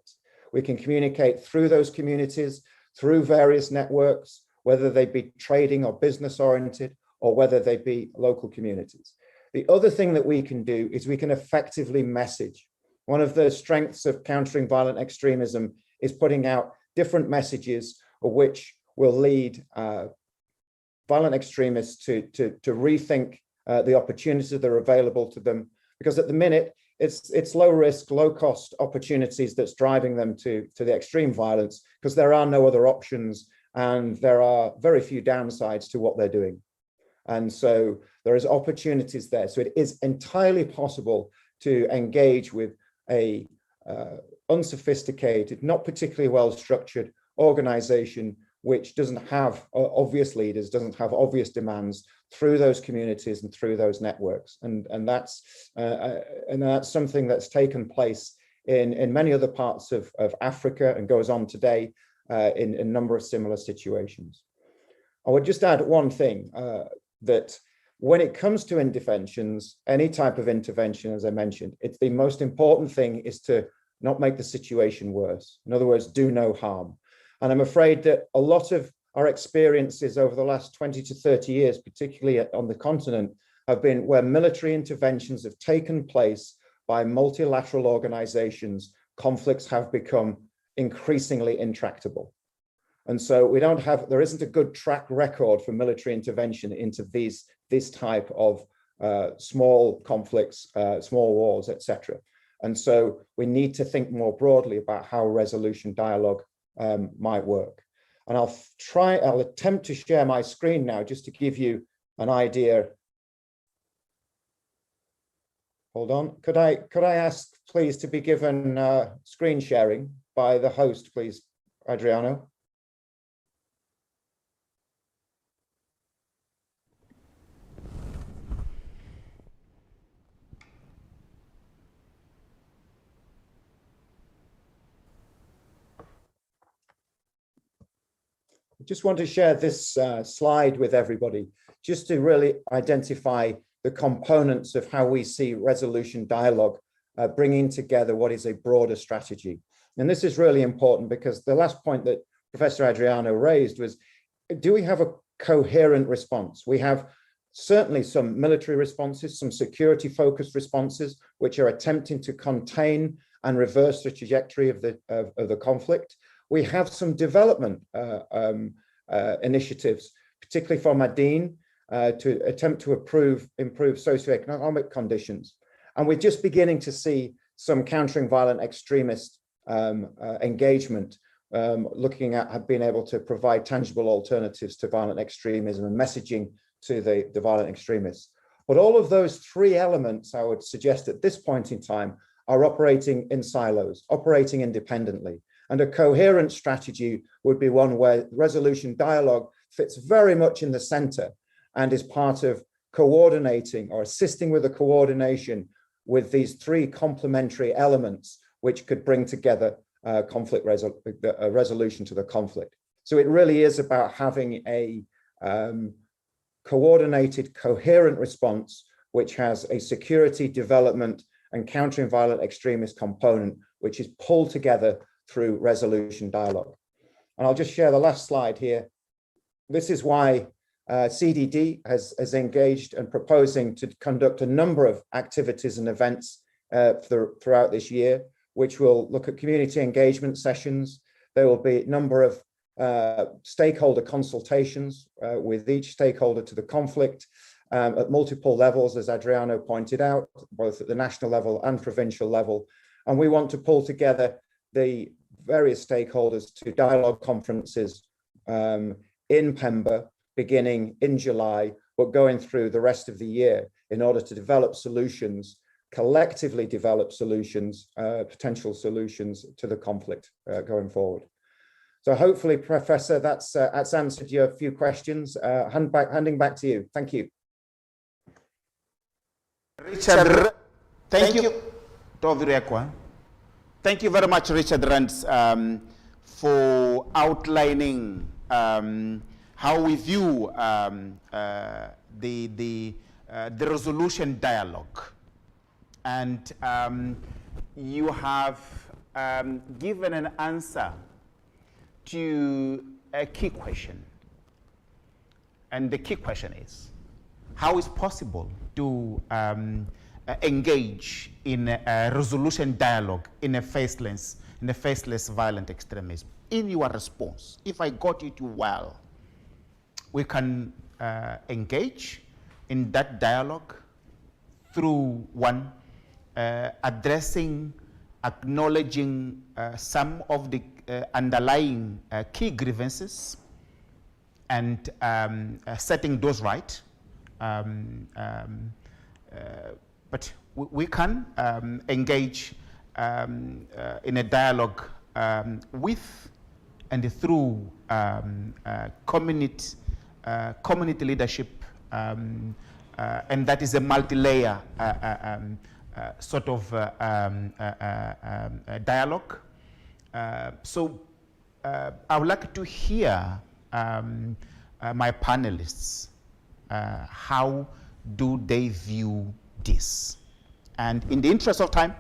We can communicate through those communities, through various networks, whether they be trading or business oriented, or whether they be local communities. The other thing that we can do is we can effectively message. One of the strengths of countering violent extremism is putting out different messages which will lead violent extremists to rethink the opportunities that are available to them. Because at the minute, it's low risk, low cost opportunities that's driving them to the extreme violence, because there are no other options and there are very few downsides to what they're doing. And so there is opportunities there. So it is entirely possible to engage with a unsophisticated, not particularly well-structured organization which doesn't have obvious leaders, doesn't have obvious demands, through those communities and through those networks. And that's something that's taken place in many other parts of Africa and goes on today in a number of similar situations. I would just add one thing, that when it comes to interventions, any type of intervention, as I mentioned, it's the most important thing is to not make the situation worse. In other words, do no harm. And I'm afraid that a lot of our experiences over the last 20 to 30 years, particularly on the continent, have been where military interventions have taken place by multilateral organizations, conflicts have become increasingly intractable. And so there isn't a good track record for military intervention into this type of small conflicts, small wars, etc. And so we need to think more broadly about how resolution dialogue might work. And I'll attempt to share my screen now just to give you an idea. Hold on, could I ask please to be given screen sharing by the host, please, Adriano? I just want to share this slide with everybody, just to really identify the components of how we see resolution dialogue bringing together what is a broader strategy. And this is really important because the last point that Professor Adriano raised was, do we have a coherent response? We have certainly some military responses, some security focused responses, which are attempting to contain and reverse the trajectory of the conflict. We have some development initiatives, particularly from Adine, to attempt to improve socioeconomic conditions. And we're just beginning to see some countering violent extremist engagement, looking at being able to provide tangible alternatives to violent extremism and messaging to the violent extremists. But all of those three elements, I would suggest at this point in time, are operating in silos, operating independently. And a coherent strategy would be one where resolution dialogue fits very much in the center and is part of coordinating or assisting with the coordination with these three complementary elements, which could bring together conflict resolution to the conflict. So it really is about having a coordinated, coherent response, which has a security, development, and countering violent extremist component, which is pulled together through resolution dialogue. And I'll just share the last slide here. This is why CDD has engaged and proposing to conduct a number of activities and events throughout this year, which will look at community engagement sessions. There will be a number of stakeholder consultations with each stakeholder to the conflict at multiple levels, as Adriano pointed out, both at the national level and provincial level. And we want to pull together the various stakeholders to dialogue conferences in Pemba, beginning in July, but going through the rest of the year in order to develop solutions, collectively develop solutions, potential solutions to the conflict going forward. So hopefully, Professor, that's answered your few questions. Handing back to you. Thank you. Richard, thank you. Thank you very much, Richard Rents, for outlining how we view the resolution dialogue. And you have given an answer to a key question. And the key question is, how is it possible to engage in a resolution dialogue in a faceless violent extremism? In your response, if I got it well, we can engage in that dialogue through one, acknowledging some of the underlying key grievances and setting those right. But we can engage in a dialogue with and through community leadership, and that is a multi-layer sort of dialogue. So I would like to hear my panelists, how do they view this? And in the interest of time,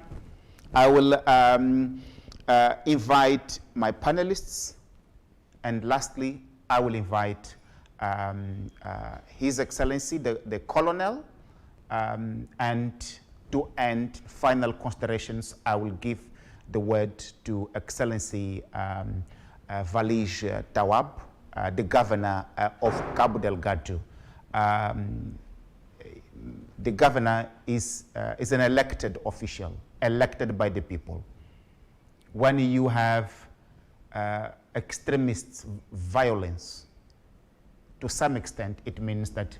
I will invite my panelists, and lastly, I will invite His Excellency, the Colonel, and to end final considerations, I will give the word to Excellency Valij Tawab, the Governor of Cabo Delgado. The governor is an elected official, elected by the people. When you have extremist violence, to some extent, it means that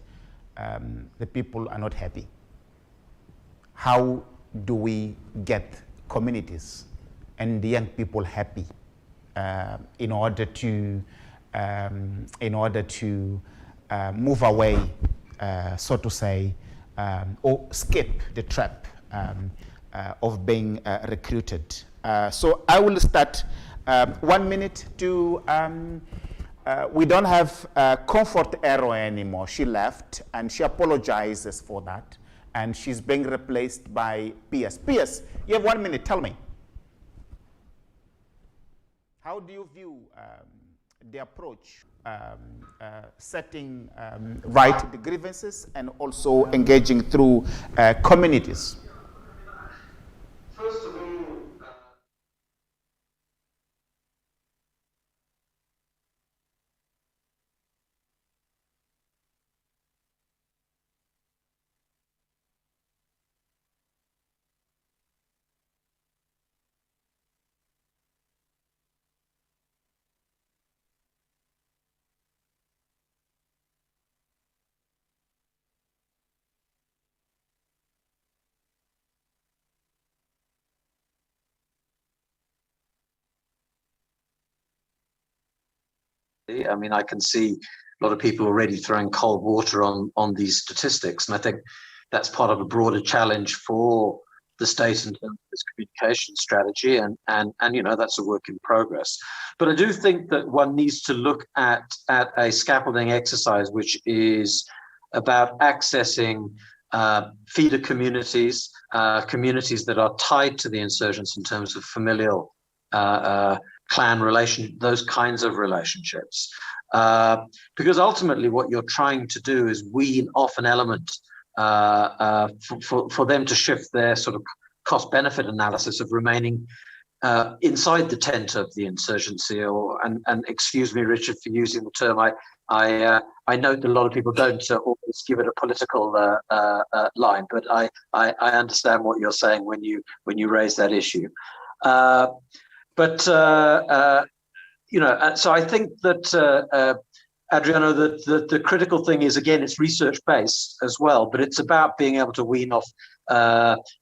the people are not happy. How do we get communities and the young people happy in order to move away, so to say, or escape the trap of being recruited? So I will start 1 minute to we don't have Comfort Arrow anymore. She left and she apologizes for that. And she's being replaced by PS. PS, you have 1 minute, tell me. How do you view the approach, setting right the grievances and also engaging through communities? First of all, I mean, I can see a lot of people already throwing cold water on these statistics, and I think that's part of a broader challenge for the state in terms of its communication strategy, and you know, that's a work in progress. But I do think that one needs to look at a scaffolding exercise, which is about accessing feeder communities, communities that are tied to the insurgents in terms of familial clan relation, those kinds of relationships. Because ultimately what you're trying to do is wean off an element for them to shift their sort of cost-benefit analysis of remaining inside the tent of the insurgency, and excuse me, Richard, for using the term. I note that a lot of people don't always give it a political line, but I understand what you're saying when you raise that issue. You know, so I think that, Adriano, that the critical thing is, again, it's research-based as well, but it's about being able to wean off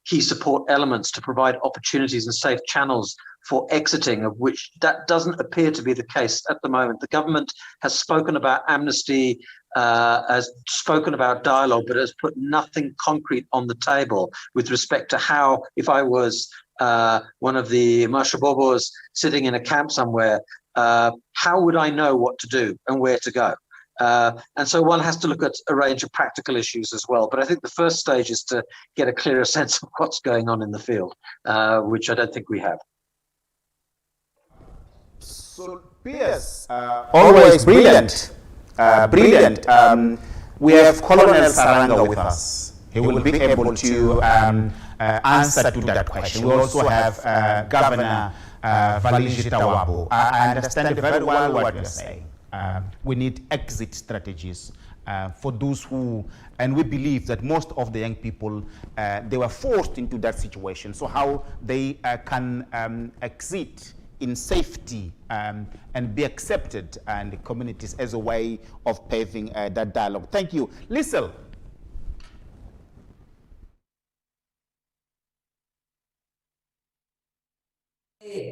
key support elements to provide opportunities and safe channels for exiting, of which that doesn't appear to be the case at the moment. The government has spoken about amnesty, has spoken about dialogue, but has put nothing concrete on the table with respect to how, if I was one of the Mashabobos sitting in a camp somewhere, how would I know what to do and where to go? And so one has to look at a range of practical issues as well. But I think the first stage is to get a clearer sense of what's going on in the field, which I don't think we have. So, PS, always brilliant. Brilliant. We have Colonel Saranga with us. He will be able to answer to that question. We also have Governor Valinji Tawabo. I understand very well what you're saying. We need exit strategies for those who, and we believe that most of the young people, they were forced into that situation. So how they can exit in safety and be accepted in the communities as a way of paving that dialogue. Thank you. Listen.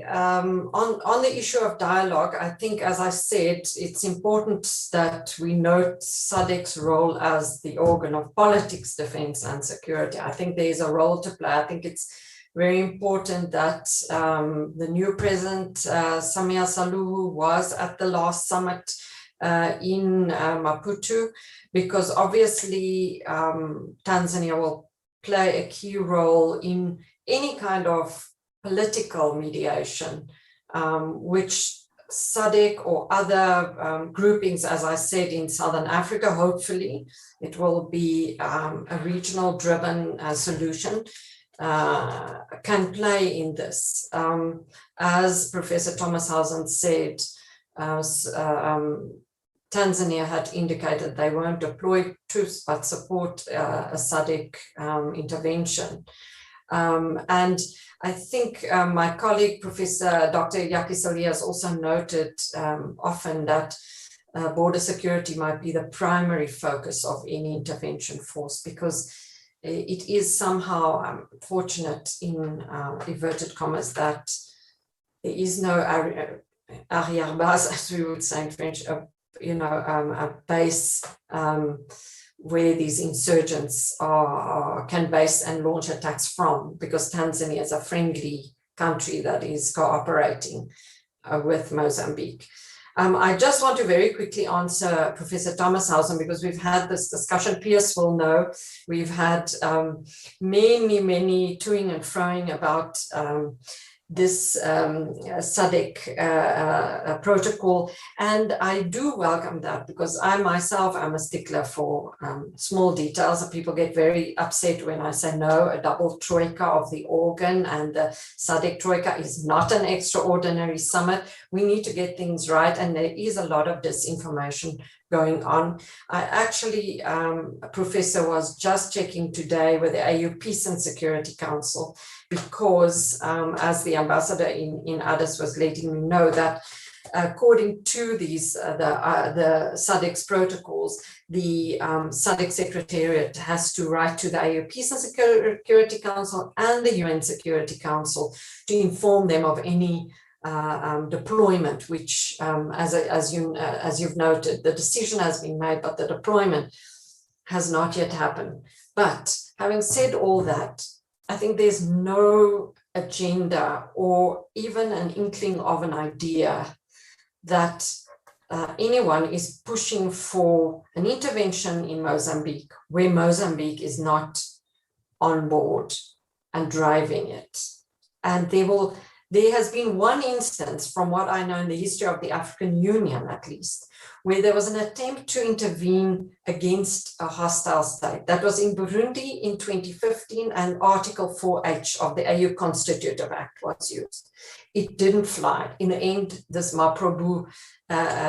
On the issue of dialogue, I think, as I said, it's important that we note SADC's role as the organ of politics, defense, and security. I think there's a role to play. I think it's very important that the new president, Samia Suluhu, was at the last summit in Maputo, because obviously Tanzania will play a key role in any kind of political mediation, which SADC or other groupings, as I said, in Southern Africa, hopefully it will be a regional driven solution, can play in this. As Professor Thomas Hausen said, Tanzania had indicated they won't deploy troops but support a SADC intervention. And I think my colleague, Professor Dr. Yaki Salia, has also noted often that border security might be the primary focus of any intervention force, because it is somehow fortunate, in inverted commas, that there is no arrière-base, as we would say in French, a base where these insurgents can base and launch attacks from, because Tanzania is a friendly country that is cooperating with Mozambique. I just want to very quickly answer Professor Thomas Hausen, because we've had this discussion. Pierce will know we've had many toing and froing about this SADC protocol, and I do welcome that, because I myself am a stickler for small details. People get very upset when I say no, a double troika of the organ, and the SADC troika is not an extraordinary summit. We need to get things right, and there is a lot of disinformation going on. I actually, Professor, was just checking today with the AU Peace and Security Council, because as the ambassador in Addis was letting me know, that according to these the SADC protocols, the SADC Secretariat has to write to the AU Peace and Security Council and the UN Security Council to inform them of any deployment, which, as you've noted, the decision has been made, but the deployment has not yet happened. But having said all that, I think there's no agenda or even an inkling of an idea that anyone is pushing for an intervention in Mozambique, where Mozambique is not on board and driving it. And there has been one instance, from what I know in the history of the African Union at least, where there was an attempt to intervene against a hostile state. That was in Burundi in 2015, and Article 4H of the AU Constitutive Act was used. It didn't fly. In the end, this Maprobu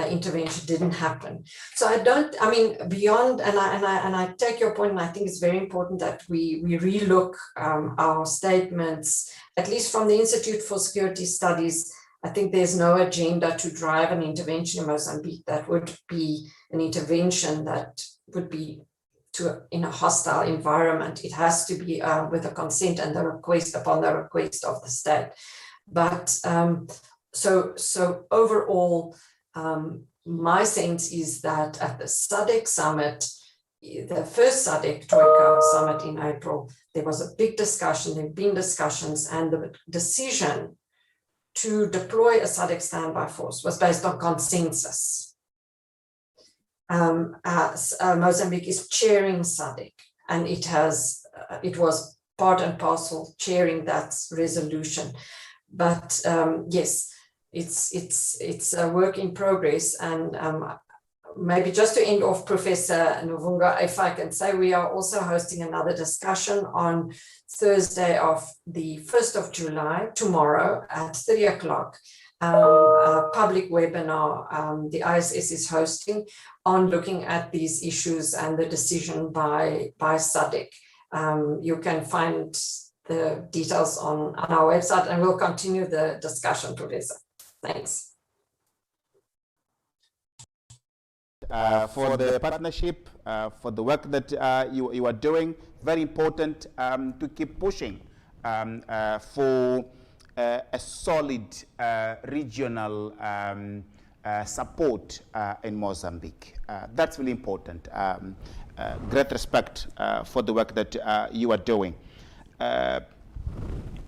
intervention didn't happen. So beyond, and I take your point, and I think it's very important that we relook our statements, at least from the Institute for Security Studies. I think there's no agenda to drive an intervention in Mozambique that would be an intervention that would be in a hostile environment. It has to be with the consent and the request, upon the request of the state. But so overall, my sense is that at the SADC summit, the first SADC Troika summit in April, there was a big discussion, there have been discussions, and the decision to deploy a SADC standby force was based on consensus. Mozambique is chairing SADC, and it was part and parcel chairing that resolution. But yes, it's a work in progress. And maybe just to end off, Professor Nuvunga, if I can say, we are also hosting another discussion on Thursday of the 1st of July, tomorrow at 3 o'clock, a public webinar the ISS is hosting on looking at these issues and the decision by SADC. You can find the details on our website, and we'll continue the discussion, Professor. Thanks. For the partnership, for the work that you are doing. Very important to keep pushing for a solid regional support in Mozambique. That's really important. Great respect for the work that you are doing.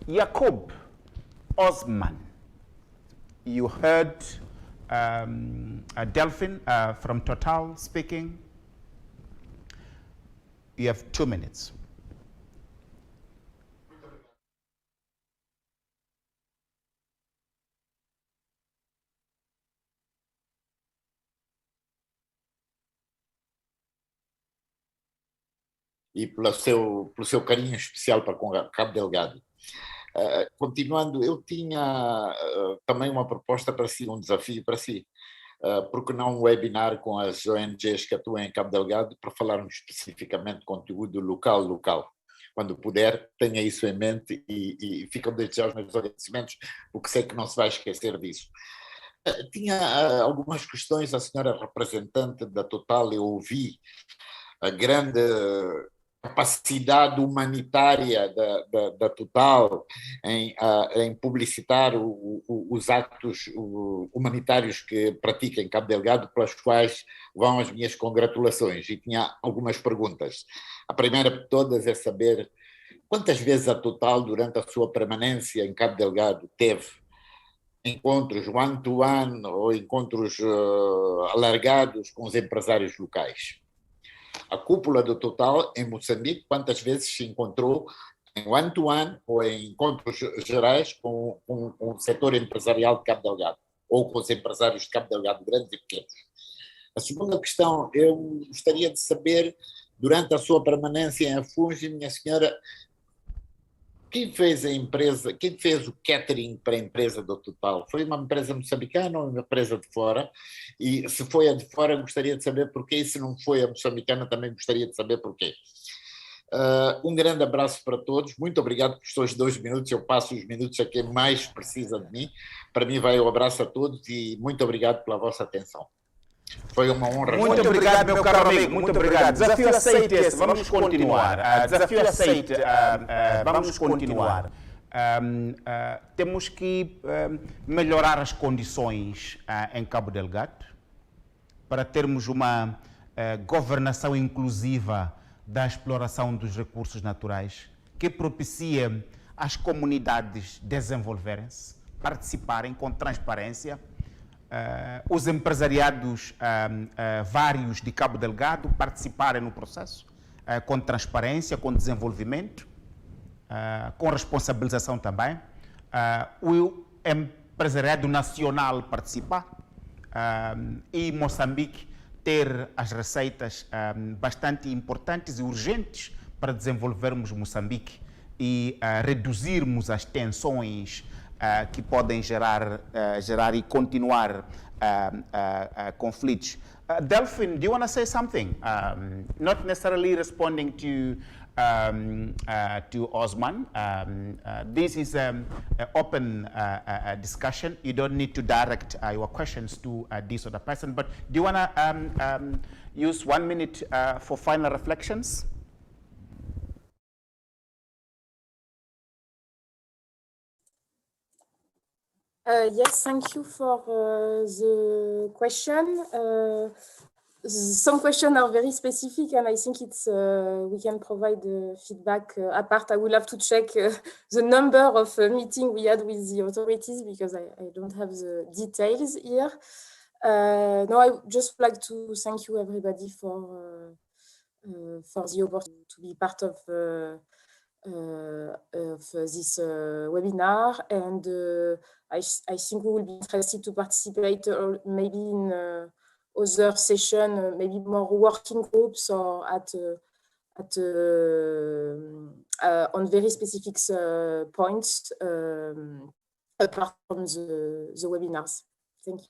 Jacob Osman, you heard Delphine from Total speaking. You have 2 minutes. E pelo seu carinho especial para com Cabo Delgado. Continuando, eu tinha também uma proposta para si, um desafio para si. Por que não um webinar com as ONGs que atuam em Cabo Delgado para falarmos especificamente de conteúdo local. Quando puder, tenha isso em mente e ficam desde já os meus agradecimentos, porque sei que não se vai esquecer disso. Tinha algumas questões, a senhora representante da Total, eu ouvi a grande capacidade humanitária da Total em publicitar os atos humanitários que pratica em Cabo Delgado, pelas quais vão as minhas congratulações. E tinha algumas perguntas. A primeira de todas é saber quantas vezes a Total, durante a sua permanência em Cabo Delgado, teve encontros one-to-one ou encontros alargados com os empresários locais. A cúpula do Total em Moçambique, quantas vezes se encontrou em one-to-one ou em encontros gerais com o setor empresarial de Cabo Delgado ou com os empresários de Cabo Delgado, grandes e pequenos? A segunda questão, eu gostaria de saber, durante a sua permanência em Afungi, minha senhora, quem fez a empresa, quem fez o catering para a empresa do Total? Foi uma empresa moçambicana ou uma empresa de fora? E se foi a de fora, gostaria de saber porquê, e se não foi a moçambicana, também gostaria de saber porquê. Um grande abraço para todos, muito obrigado por estes 2 minutos, eu passo os minutos a quem mais precisa de mim. Para mim vai o abraço a todos e muito obrigado pela vossa atenção. Foi uma honra. Muito obrigado, meu caro amigo, muito obrigado. Desafio aceito esse, vamos continuar. Desafio aceito, vamos continuar. Temos que melhorar as condições em Cabo Delgado para termos uma governação inclusiva da exploração dos recursos naturais que propicie às comunidades desenvolverem-se, participarem com transparência. Os empresariados vários de Cabo Delgado participarem no processo com transparência, com desenvolvimento, com responsabilização também. O empresariado nacional participar e Moçambique ter as receitas bastante importantes e urgentes para desenvolvermos Moçambique e reduzirmos as tensões que podem gerar e continuar conflitos. Delphine, do you want to say something? Not necessarily responding to Osman. This is an open discussion. You don't need to direct your questions to this other person. But do you want to use 1 minute for final reflections? Yes, thank you for the question. Some questions are very specific, and I think it's we can provide feedback apart. I will have to check the number of meetings we had with the authorities because I don't have the details here. No, I just would like to thank you everybody for the opportunity to be part of this webinar, and I think we will be interested to participate maybe in other session, maybe more working groups or on very specific points apart from the webinars. Thank you.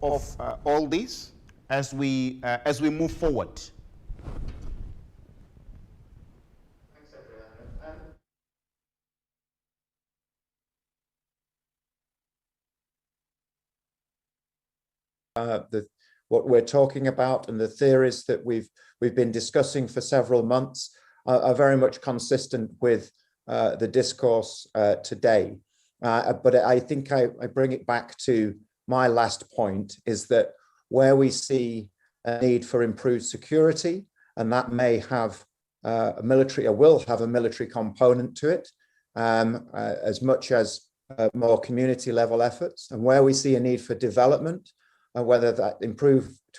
Of all this as we move forward. Thanks, Adriana. What we're talking about and the theories that we've been discussing for several months are very much consistent with the discourse today. But I think I bring it back to my last point, is that where we see a need for improved security, and that may have a military, or will have a military component to it, as much as more community level efforts, and where we see a need for development, and whether that to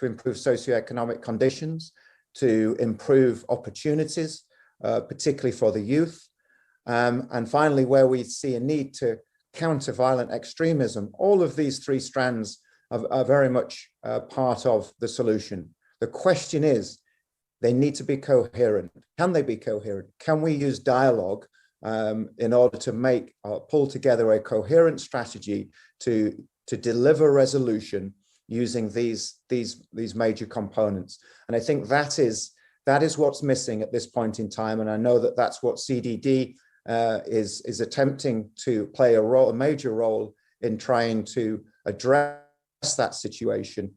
improve socioeconomic conditions, to improve opportunities, particularly for the youth, and finally, where we see a need to counter violent extremism. All of these three strands are very much part of the solution. The question is, they need to be coherent. Can they be coherent? Can we use dialogue in order to pull together a coherent strategy to deliver resolution using these major components? And I think that is what's missing at this point in time. And I know that that's what CDD is attempting to play a major role in trying to address that situation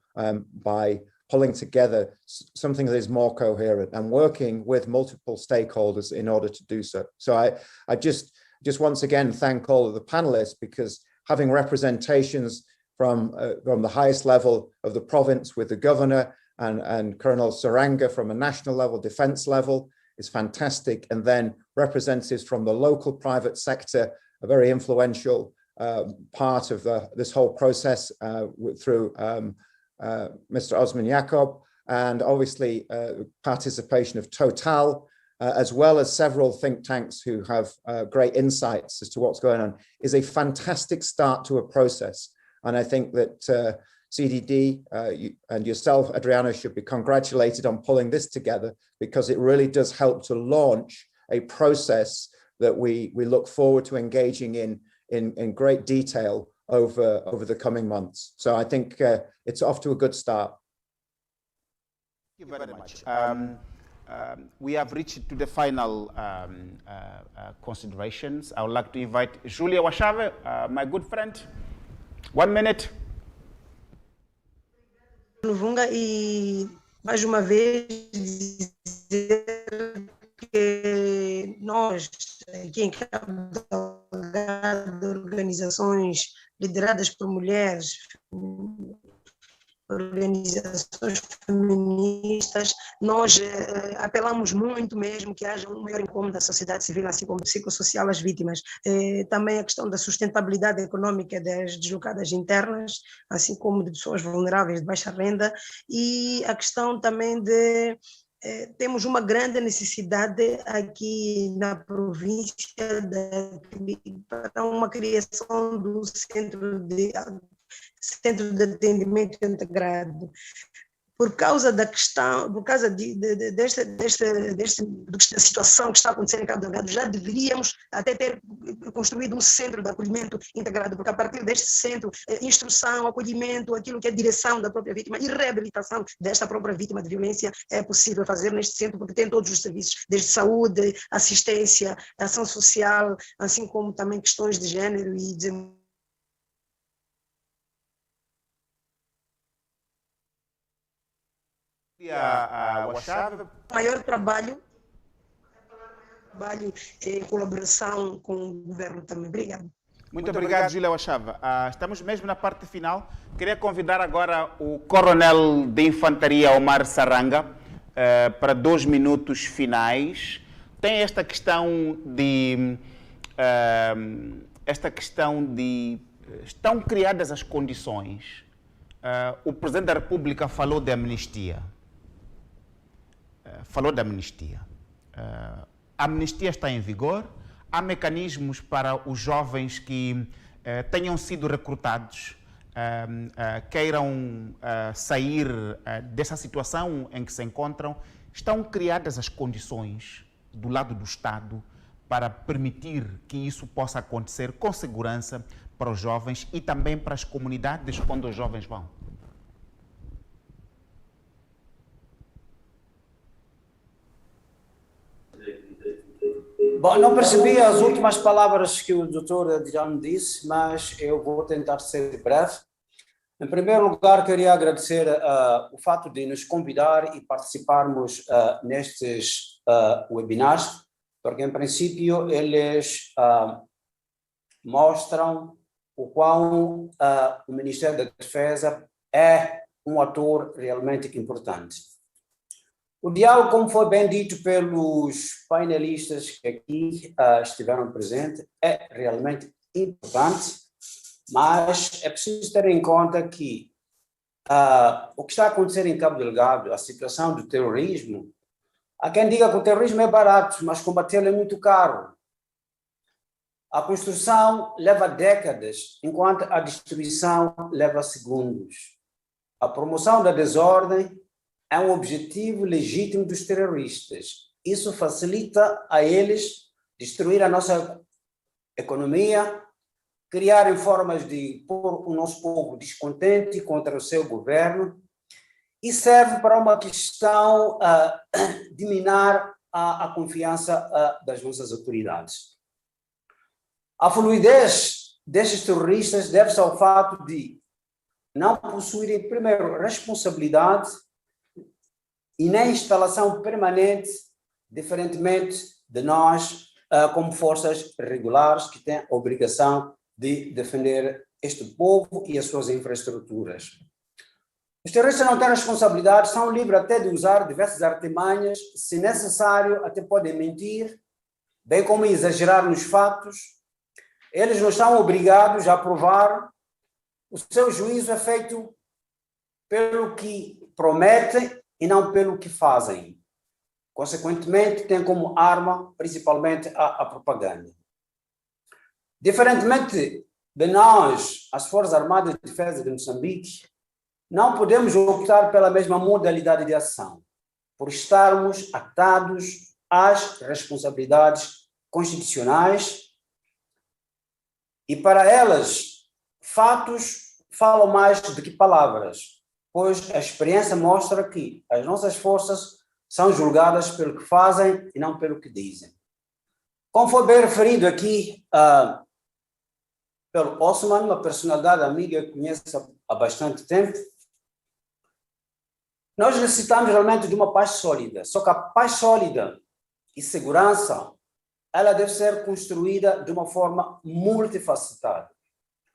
by pulling together something that is more coherent and working with multiple stakeholders in order to do so. So I just once again thank all of the panelists, because having representations from the highest level of the province with the governor and Colonel Saranga from a national level, defense level, is fantastic. And then representatives from the local private sector, a very influential part of this whole process through Mr. Osman Jacob, and obviously participation of Total, as well as several think tanks who have great insights as to what's going on, is a fantastic start to a process. And I think that CDD and yourself, Adriano, should be congratulated on pulling this together, because it really does help to launch a process that we look forward to engaging in great detail over the coming months. So I think it's off to a good start. Thank you very much. We have reached to the final considerations. I would like to invite Julia Wachave, my good friend. 1 minute. Luvunga, e mais uma vez dizer que nós, aqui em Cabo Delgado, organizações lideradas por mulheres, organizações feministas, nós apelamos muito mesmo que haja um maior incômodo da sociedade civil, assim como psicossocial às vítimas. Também a questão da sustentabilidade econômica das deslocadas internas, assim como de pessoas vulneráveis de baixa renda, e a questão também de temos uma grande necessidade aqui na província para uma criação do centro de atendimento integrado. Por causa da questão, por causa desta situação que está acontecendo em Cabo Delgado, já deveríamos até ter construído um centro de acolhimento integrado, porque a partir deste centro, instrução, acolhimento, aquilo que é direção da própria vítima e reabilitação desta própria vítima de violência é possível fazer neste centro, porque tem todos os serviços, desde saúde, assistência, ação social, assim como também questões de género e desenvolvimento. Maior trabalho em colaboração com o governo também. Obrigado. Muito obrigado, Julia Wachave. Estamos mesmo na parte final. Queria convidar agora o coronel de infantaria Omar Saranga para 2 minutos finais. Tem esta questão de estão criadas as condições. O Presidente da República falou de amnistia. A amnistia está em vigor, há mecanismos para os jovens que tenham sido recrutados, queiram sair dessa situação em que se encontram. Estão criadas as condições do lado do Estado para permitir que isso possa acontecer com segurança para os jovens e também para as comunidades onde os jovens vão. Bom, não percebi as últimas palavras que o Dr. Adriano disse, mas eu vou tentar ser breve. Em primeiro lugar, queria agradecer o fato de nos convidar e participarmos nestes webinars, porque, em princípio, eles mostram o quão o Ministério da Defesa é um ator realmente importante. O diálogo, como foi bem dito pelos painelistas que aqui estiveram presentes, é realmente importante, mas é preciso ter em conta que o que está a acontecer em Cabo Delgado, a situação do terrorismo, há quem diga que o terrorismo é barato, mas combatê-lo é muito caro. A construção leva décadas, enquanto a destruição leva segundos. A promoção da desordem é um objetivo legítimo dos terroristas. Isso facilita a eles destruir a nossa economia, criarem formas de pôr o nosso povo descontente contra o seu governo e serve para uma questão de minar a confiança das nossas autoridades. A fluidez destes terroristas deve-se ao fato de não possuírem, primeiro, responsabilidade e nem instalação permanente, diferentemente de nós, como forças regulares que têm a obrigação de defender este povo e as suas infraestruturas. Os terroristas não têm responsabilidade, são livres até de usar diversas artimanhas, se necessário, até podem mentir, bem como exagerar nos fatos. Eles não estão obrigados a provar. O seu juízo é feito pelo que prometem e não pelo que fazem. Consequentemente, tem como arma, principalmente, a propaganda. Diferentemente de nós, as Forças Armadas de Defesa de Moçambique, não podemos optar pela mesma modalidade de ação, por estarmos atados às responsabilidades constitucionais e, para elas, fatos falam mais do que palavras, pois a experiência mostra que as nossas forças são julgadas pelo que fazem e não pelo que dizem. Como foi bem referido aqui pelo Osman, uma personalidade amiga que conheço há bastante tempo, nós necessitamos realmente de uma paz sólida. Só que a paz sólida e segurança, ela deve ser construída de uma forma multifacetada.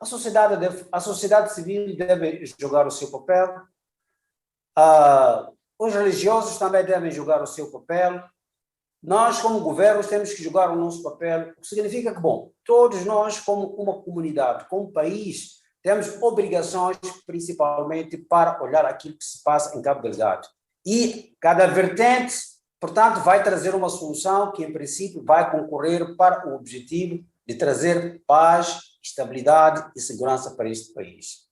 A sociedade civil deve jogar o seu papel, os religiosos também devem jogar o seu papel. Nós, como governo, temos que jogar o nosso papel, o que significa que, bom, todos nós, como uma comunidade, como país, temos obrigações, principalmente, para olhar aquilo que se passa em Cabo Delgado. E cada vertente, portanto, vai trazer uma solução que, em princípio, vai concorrer para o objetivo de trazer paz, estabilidade e segurança para este país.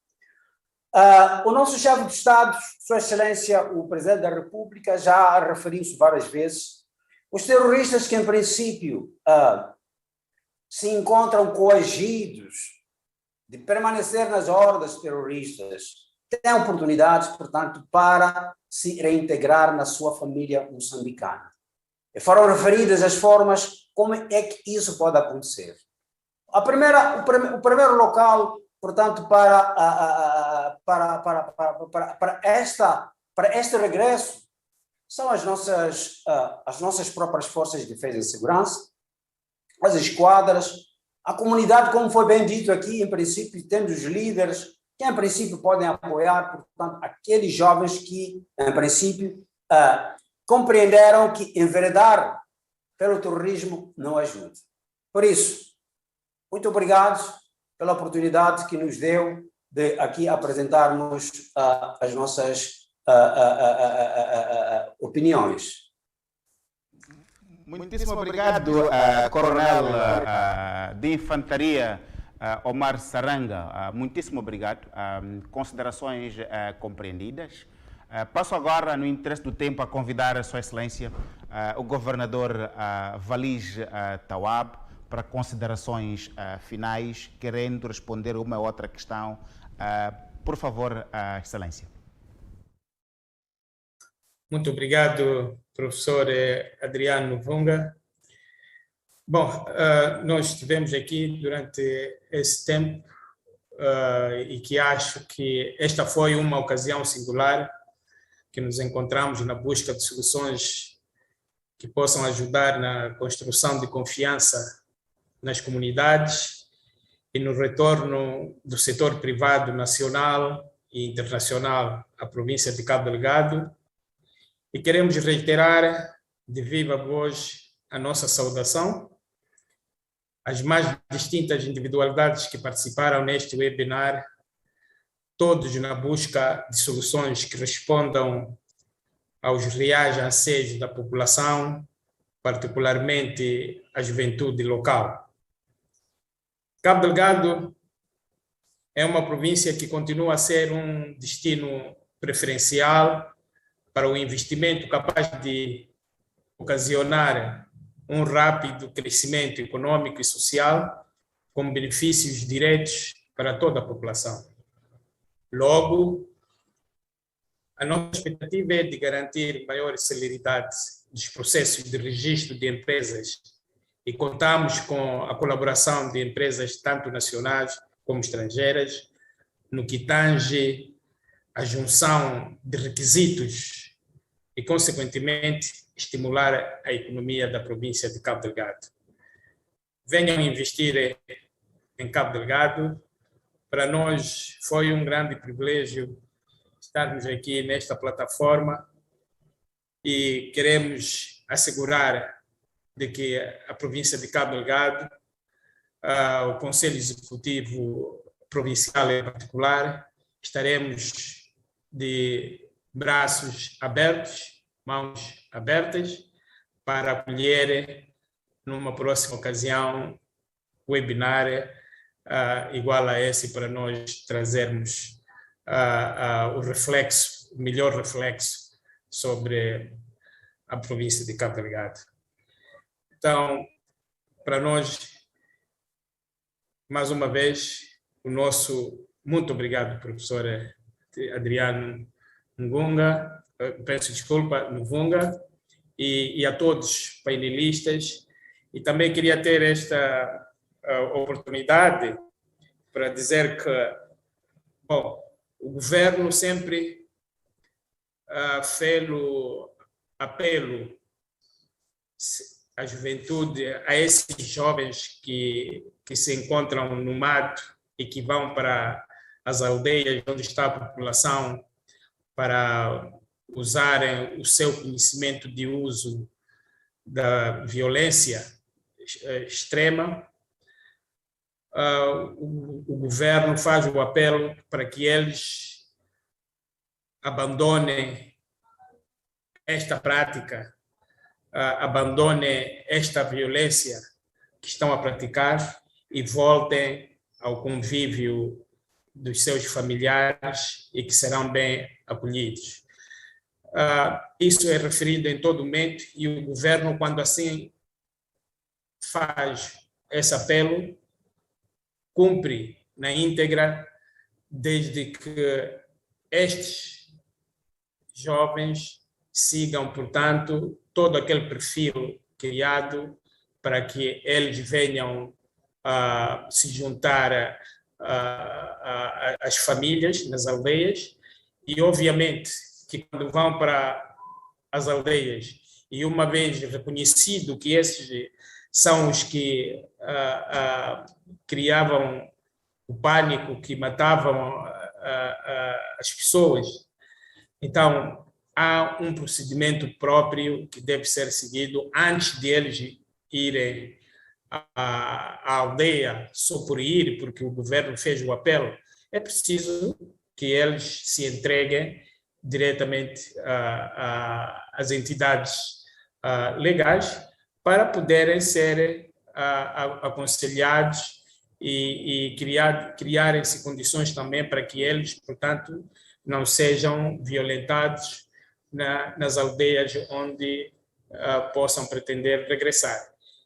O nosso chefe de Estado, Sua Excelência, o Presidente da República, já referiu-se várias vezes. Os terroristas que, em princípio, se encontram coagidos de permanecer nas hordas terroristas, têm oportunidades, portanto, para se reintegrar na sua família moçambicana. E foram referidas as formas como é que isso pode acontecer. O primeiro local, portanto, para este regresso são as nossas próprias forças de defesa e segurança, as esquadras, a comunidade, como foi bem dito aqui, em princípio, temos os líderes que, em princípio, podem apoiar, portanto, aqueles jovens que, em princípio, compreenderam que enveredar pelo terrorismo não ajuda. Por isso, muito obrigado pela oportunidade que nos deu de aqui apresentarmos as nossas opiniões. Muitíssimo obrigado, Coronel de Infantaria Omar Saranga. Muitíssimo obrigado. Considerações compreendidas. Passo agora, no interesse do tempo, a convidar a Sua Excelência, o Governador Valige Tawab, para considerações finais, querendo responder uma ou outra questão. Por favor, Excelência. Muito obrigado, professor Adriano Vunga. Bom, nós estivemos aqui durante esse tempo e que acho que esta foi uma ocasião singular que nos encontramos na busca de soluções que possam ajudar na construção de confiança nas comunidades e no retorno do setor privado nacional e internacional à província de Cabo Delgado. E queremos reiterar de viva voz a nossa saudação às mais distintas individualidades que participaram neste webinar, todos na busca de soluções que respondam aos reais anseios da população, particularmente a juventude local. Cabo Delgado é uma província que continua a ser um destino preferencial para o investimento capaz de ocasionar um rápido crescimento econômico e social, com benefícios diretos para toda a população. Logo, a nossa expectativa é de garantir maior celeridade dos processos de registro de empresas e contamos com a colaboração de empresas tanto nacionais como estrangeiras no que tange a junção de requisitos e, consequentemente, estimular a economia da província de Cabo Delgado. Venham investir em Cabo Delgado, Para nós foi um grande privilégio estarmos aqui nesta plataforma e queremos assegurar de que a província de Cabo Delgado, o Conselho Executivo Provincial em particular, estaremos de braços abertos, mãos abertas, para acolher numa próxima ocasião webinar igual a esse, para nós trazermos o melhor reflexo sobre a província de Cabo Delgado. Então, para nós, mais uma vez, o nosso muito obrigado, professor Adriano Ngunga, peço desculpa, Ngunga, e a todos os painelistas. E também queria ter esta oportunidade para dizer que, bom, o governo sempre fez o apelo à juventude, a esses jovens que se encontram no mato e que vão para as aldeias onde está a população para usarem o seu conhecimento de uso da violência extrema. O governo faz o apelo para que eles abandonem esta prática, abandonem esta violência que estão a praticar e voltem ao convívio dos seus familiares e que serão bem acolhidos. Isso é referido em todo momento e o governo, quando assim faz esse apelo, cumpre na íntegra, desde que estes jovens sigam, portanto, todo aquele perfil criado para que eles venham se juntar às famílias nas aldeias e, obviamente, que quando vão para as aldeias e uma vez reconhecido que esses são os que criavam o pânico, que matavam as pessoas, então há um procedimento próprio que deve ser seguido antes de eles irem à aldeia só por ir, porque o governo fez o apelo. É preciso que eles se entreguem diretamente às entidades legais para poderem ser aconselhados e criarem-se condições também para que eles, portanto, não sejam violentados nas aldeias onde possam pretender regressar.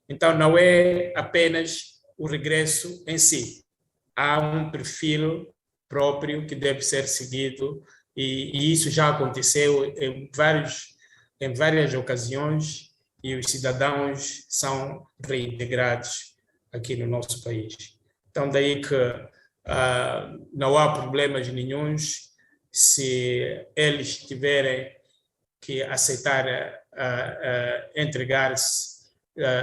Então, não é apenas o regresso em si. Há um perfil próprio que deve ser seguido e isso já aconteceu em várias ocasiões e os cidadãos são reintegrados aqui no nosso país. Então, daí que não há problemas nenhuns se eles tiverem que aceitar entregar-se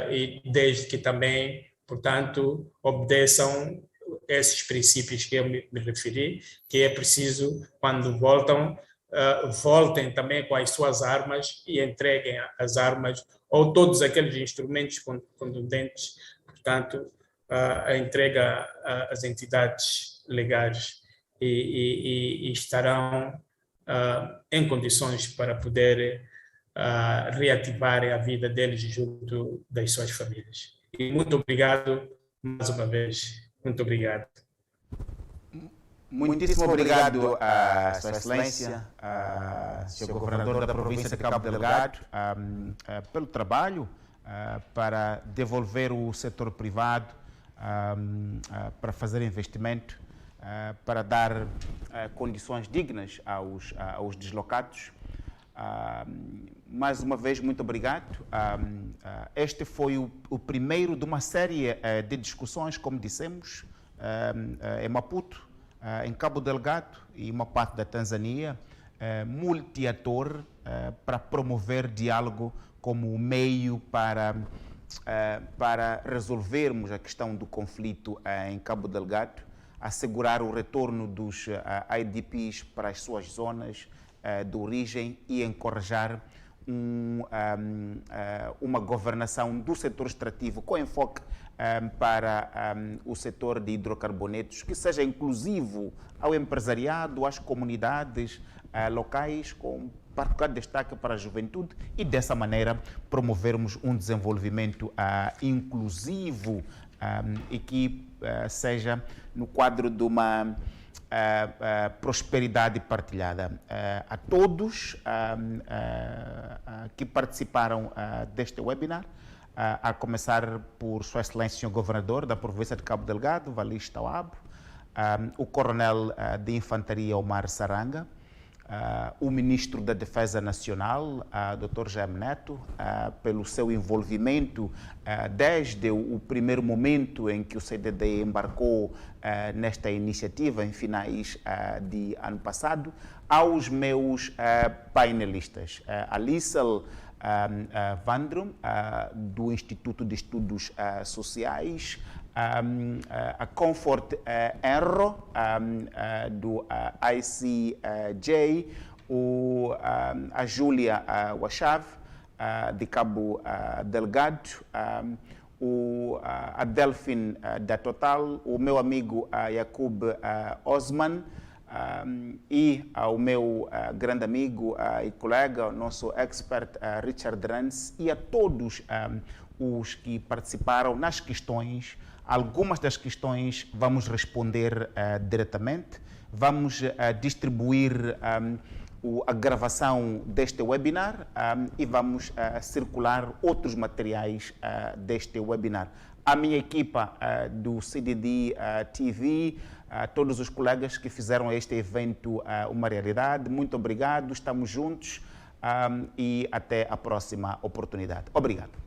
e desde que também, portanto, obedeçam esses princípios que eu me referi, que é preciso, quando voltam, voltem também com as suas armas e entreguem as armas ou todos aqueles instrumentos contundentes, portanto, a entrega às entidades legais e estarão em condições para poder reativarem a vida deles junto das suas famílias. E muito obrigado mais uma vez. Muito obrigado. Muitíssimo obrigado a Sua Excelência, Sr. Governador da província de Cabo Delgado, pelo trabalho para devolver o setor privado, para fazer investimento, para dar condições dignas aos deslocados. Mais uma vez, muito obrigado. Este foi o primeiro de uma série de discussões, como dissemos, em Maputo, em Cabo Delgado e uma parte da Tanzânia, multiator, para promover diálogo como meio para resolvermos a questão do conflito em Cabo Delgado. assegurar o retorno dos IDPs para as suas zonas de origem e encorajar uma governação do setor extrativo com enfoque para o setor de hidrocarbonetos, que seja inclusivo ao empresariado, às comunidades locais, com particular destaque para a juventude, e dessa maneira promovermos um desenvolvimento inclusivo e que seja no quadro de uma prosperidade partilhada. A todos que participaram deste webinar, a começar por Sua Excelência o Governador da Província de Cabo Delgado, Valis Tawab, o Coronel de Infantaria Omar Saranga, o Ministro da Defesa Nacional, Dr. Jaime Neto, pelo seu envolvimento desde o primeiro momento em que o CDD embarcou nesta iniciativa, em finais de ano passado, aos meus painelistas, a Lissel Vandrum, do Instituto de Estudos Sociais, a Comfort Enro, do ICJ, a Júlia Wachav, de Cabo Delgado, a Delfin da Total, o meu amigo Jakub Osman, e ao meu grande amigo e colega, nosso expert Richard Rans, e a todos os que participaram nas questões. Algumas das questões vamos responder diretamente, vamos distribuir a gravação deste webinar e vamos circular outros materiais deste webinar. A minha equipa do CDD TV, todos os colegas que fizeram este evento uma realidade, muito obrigado, estamos juntos e até a próxima oportunidade. Obrigado.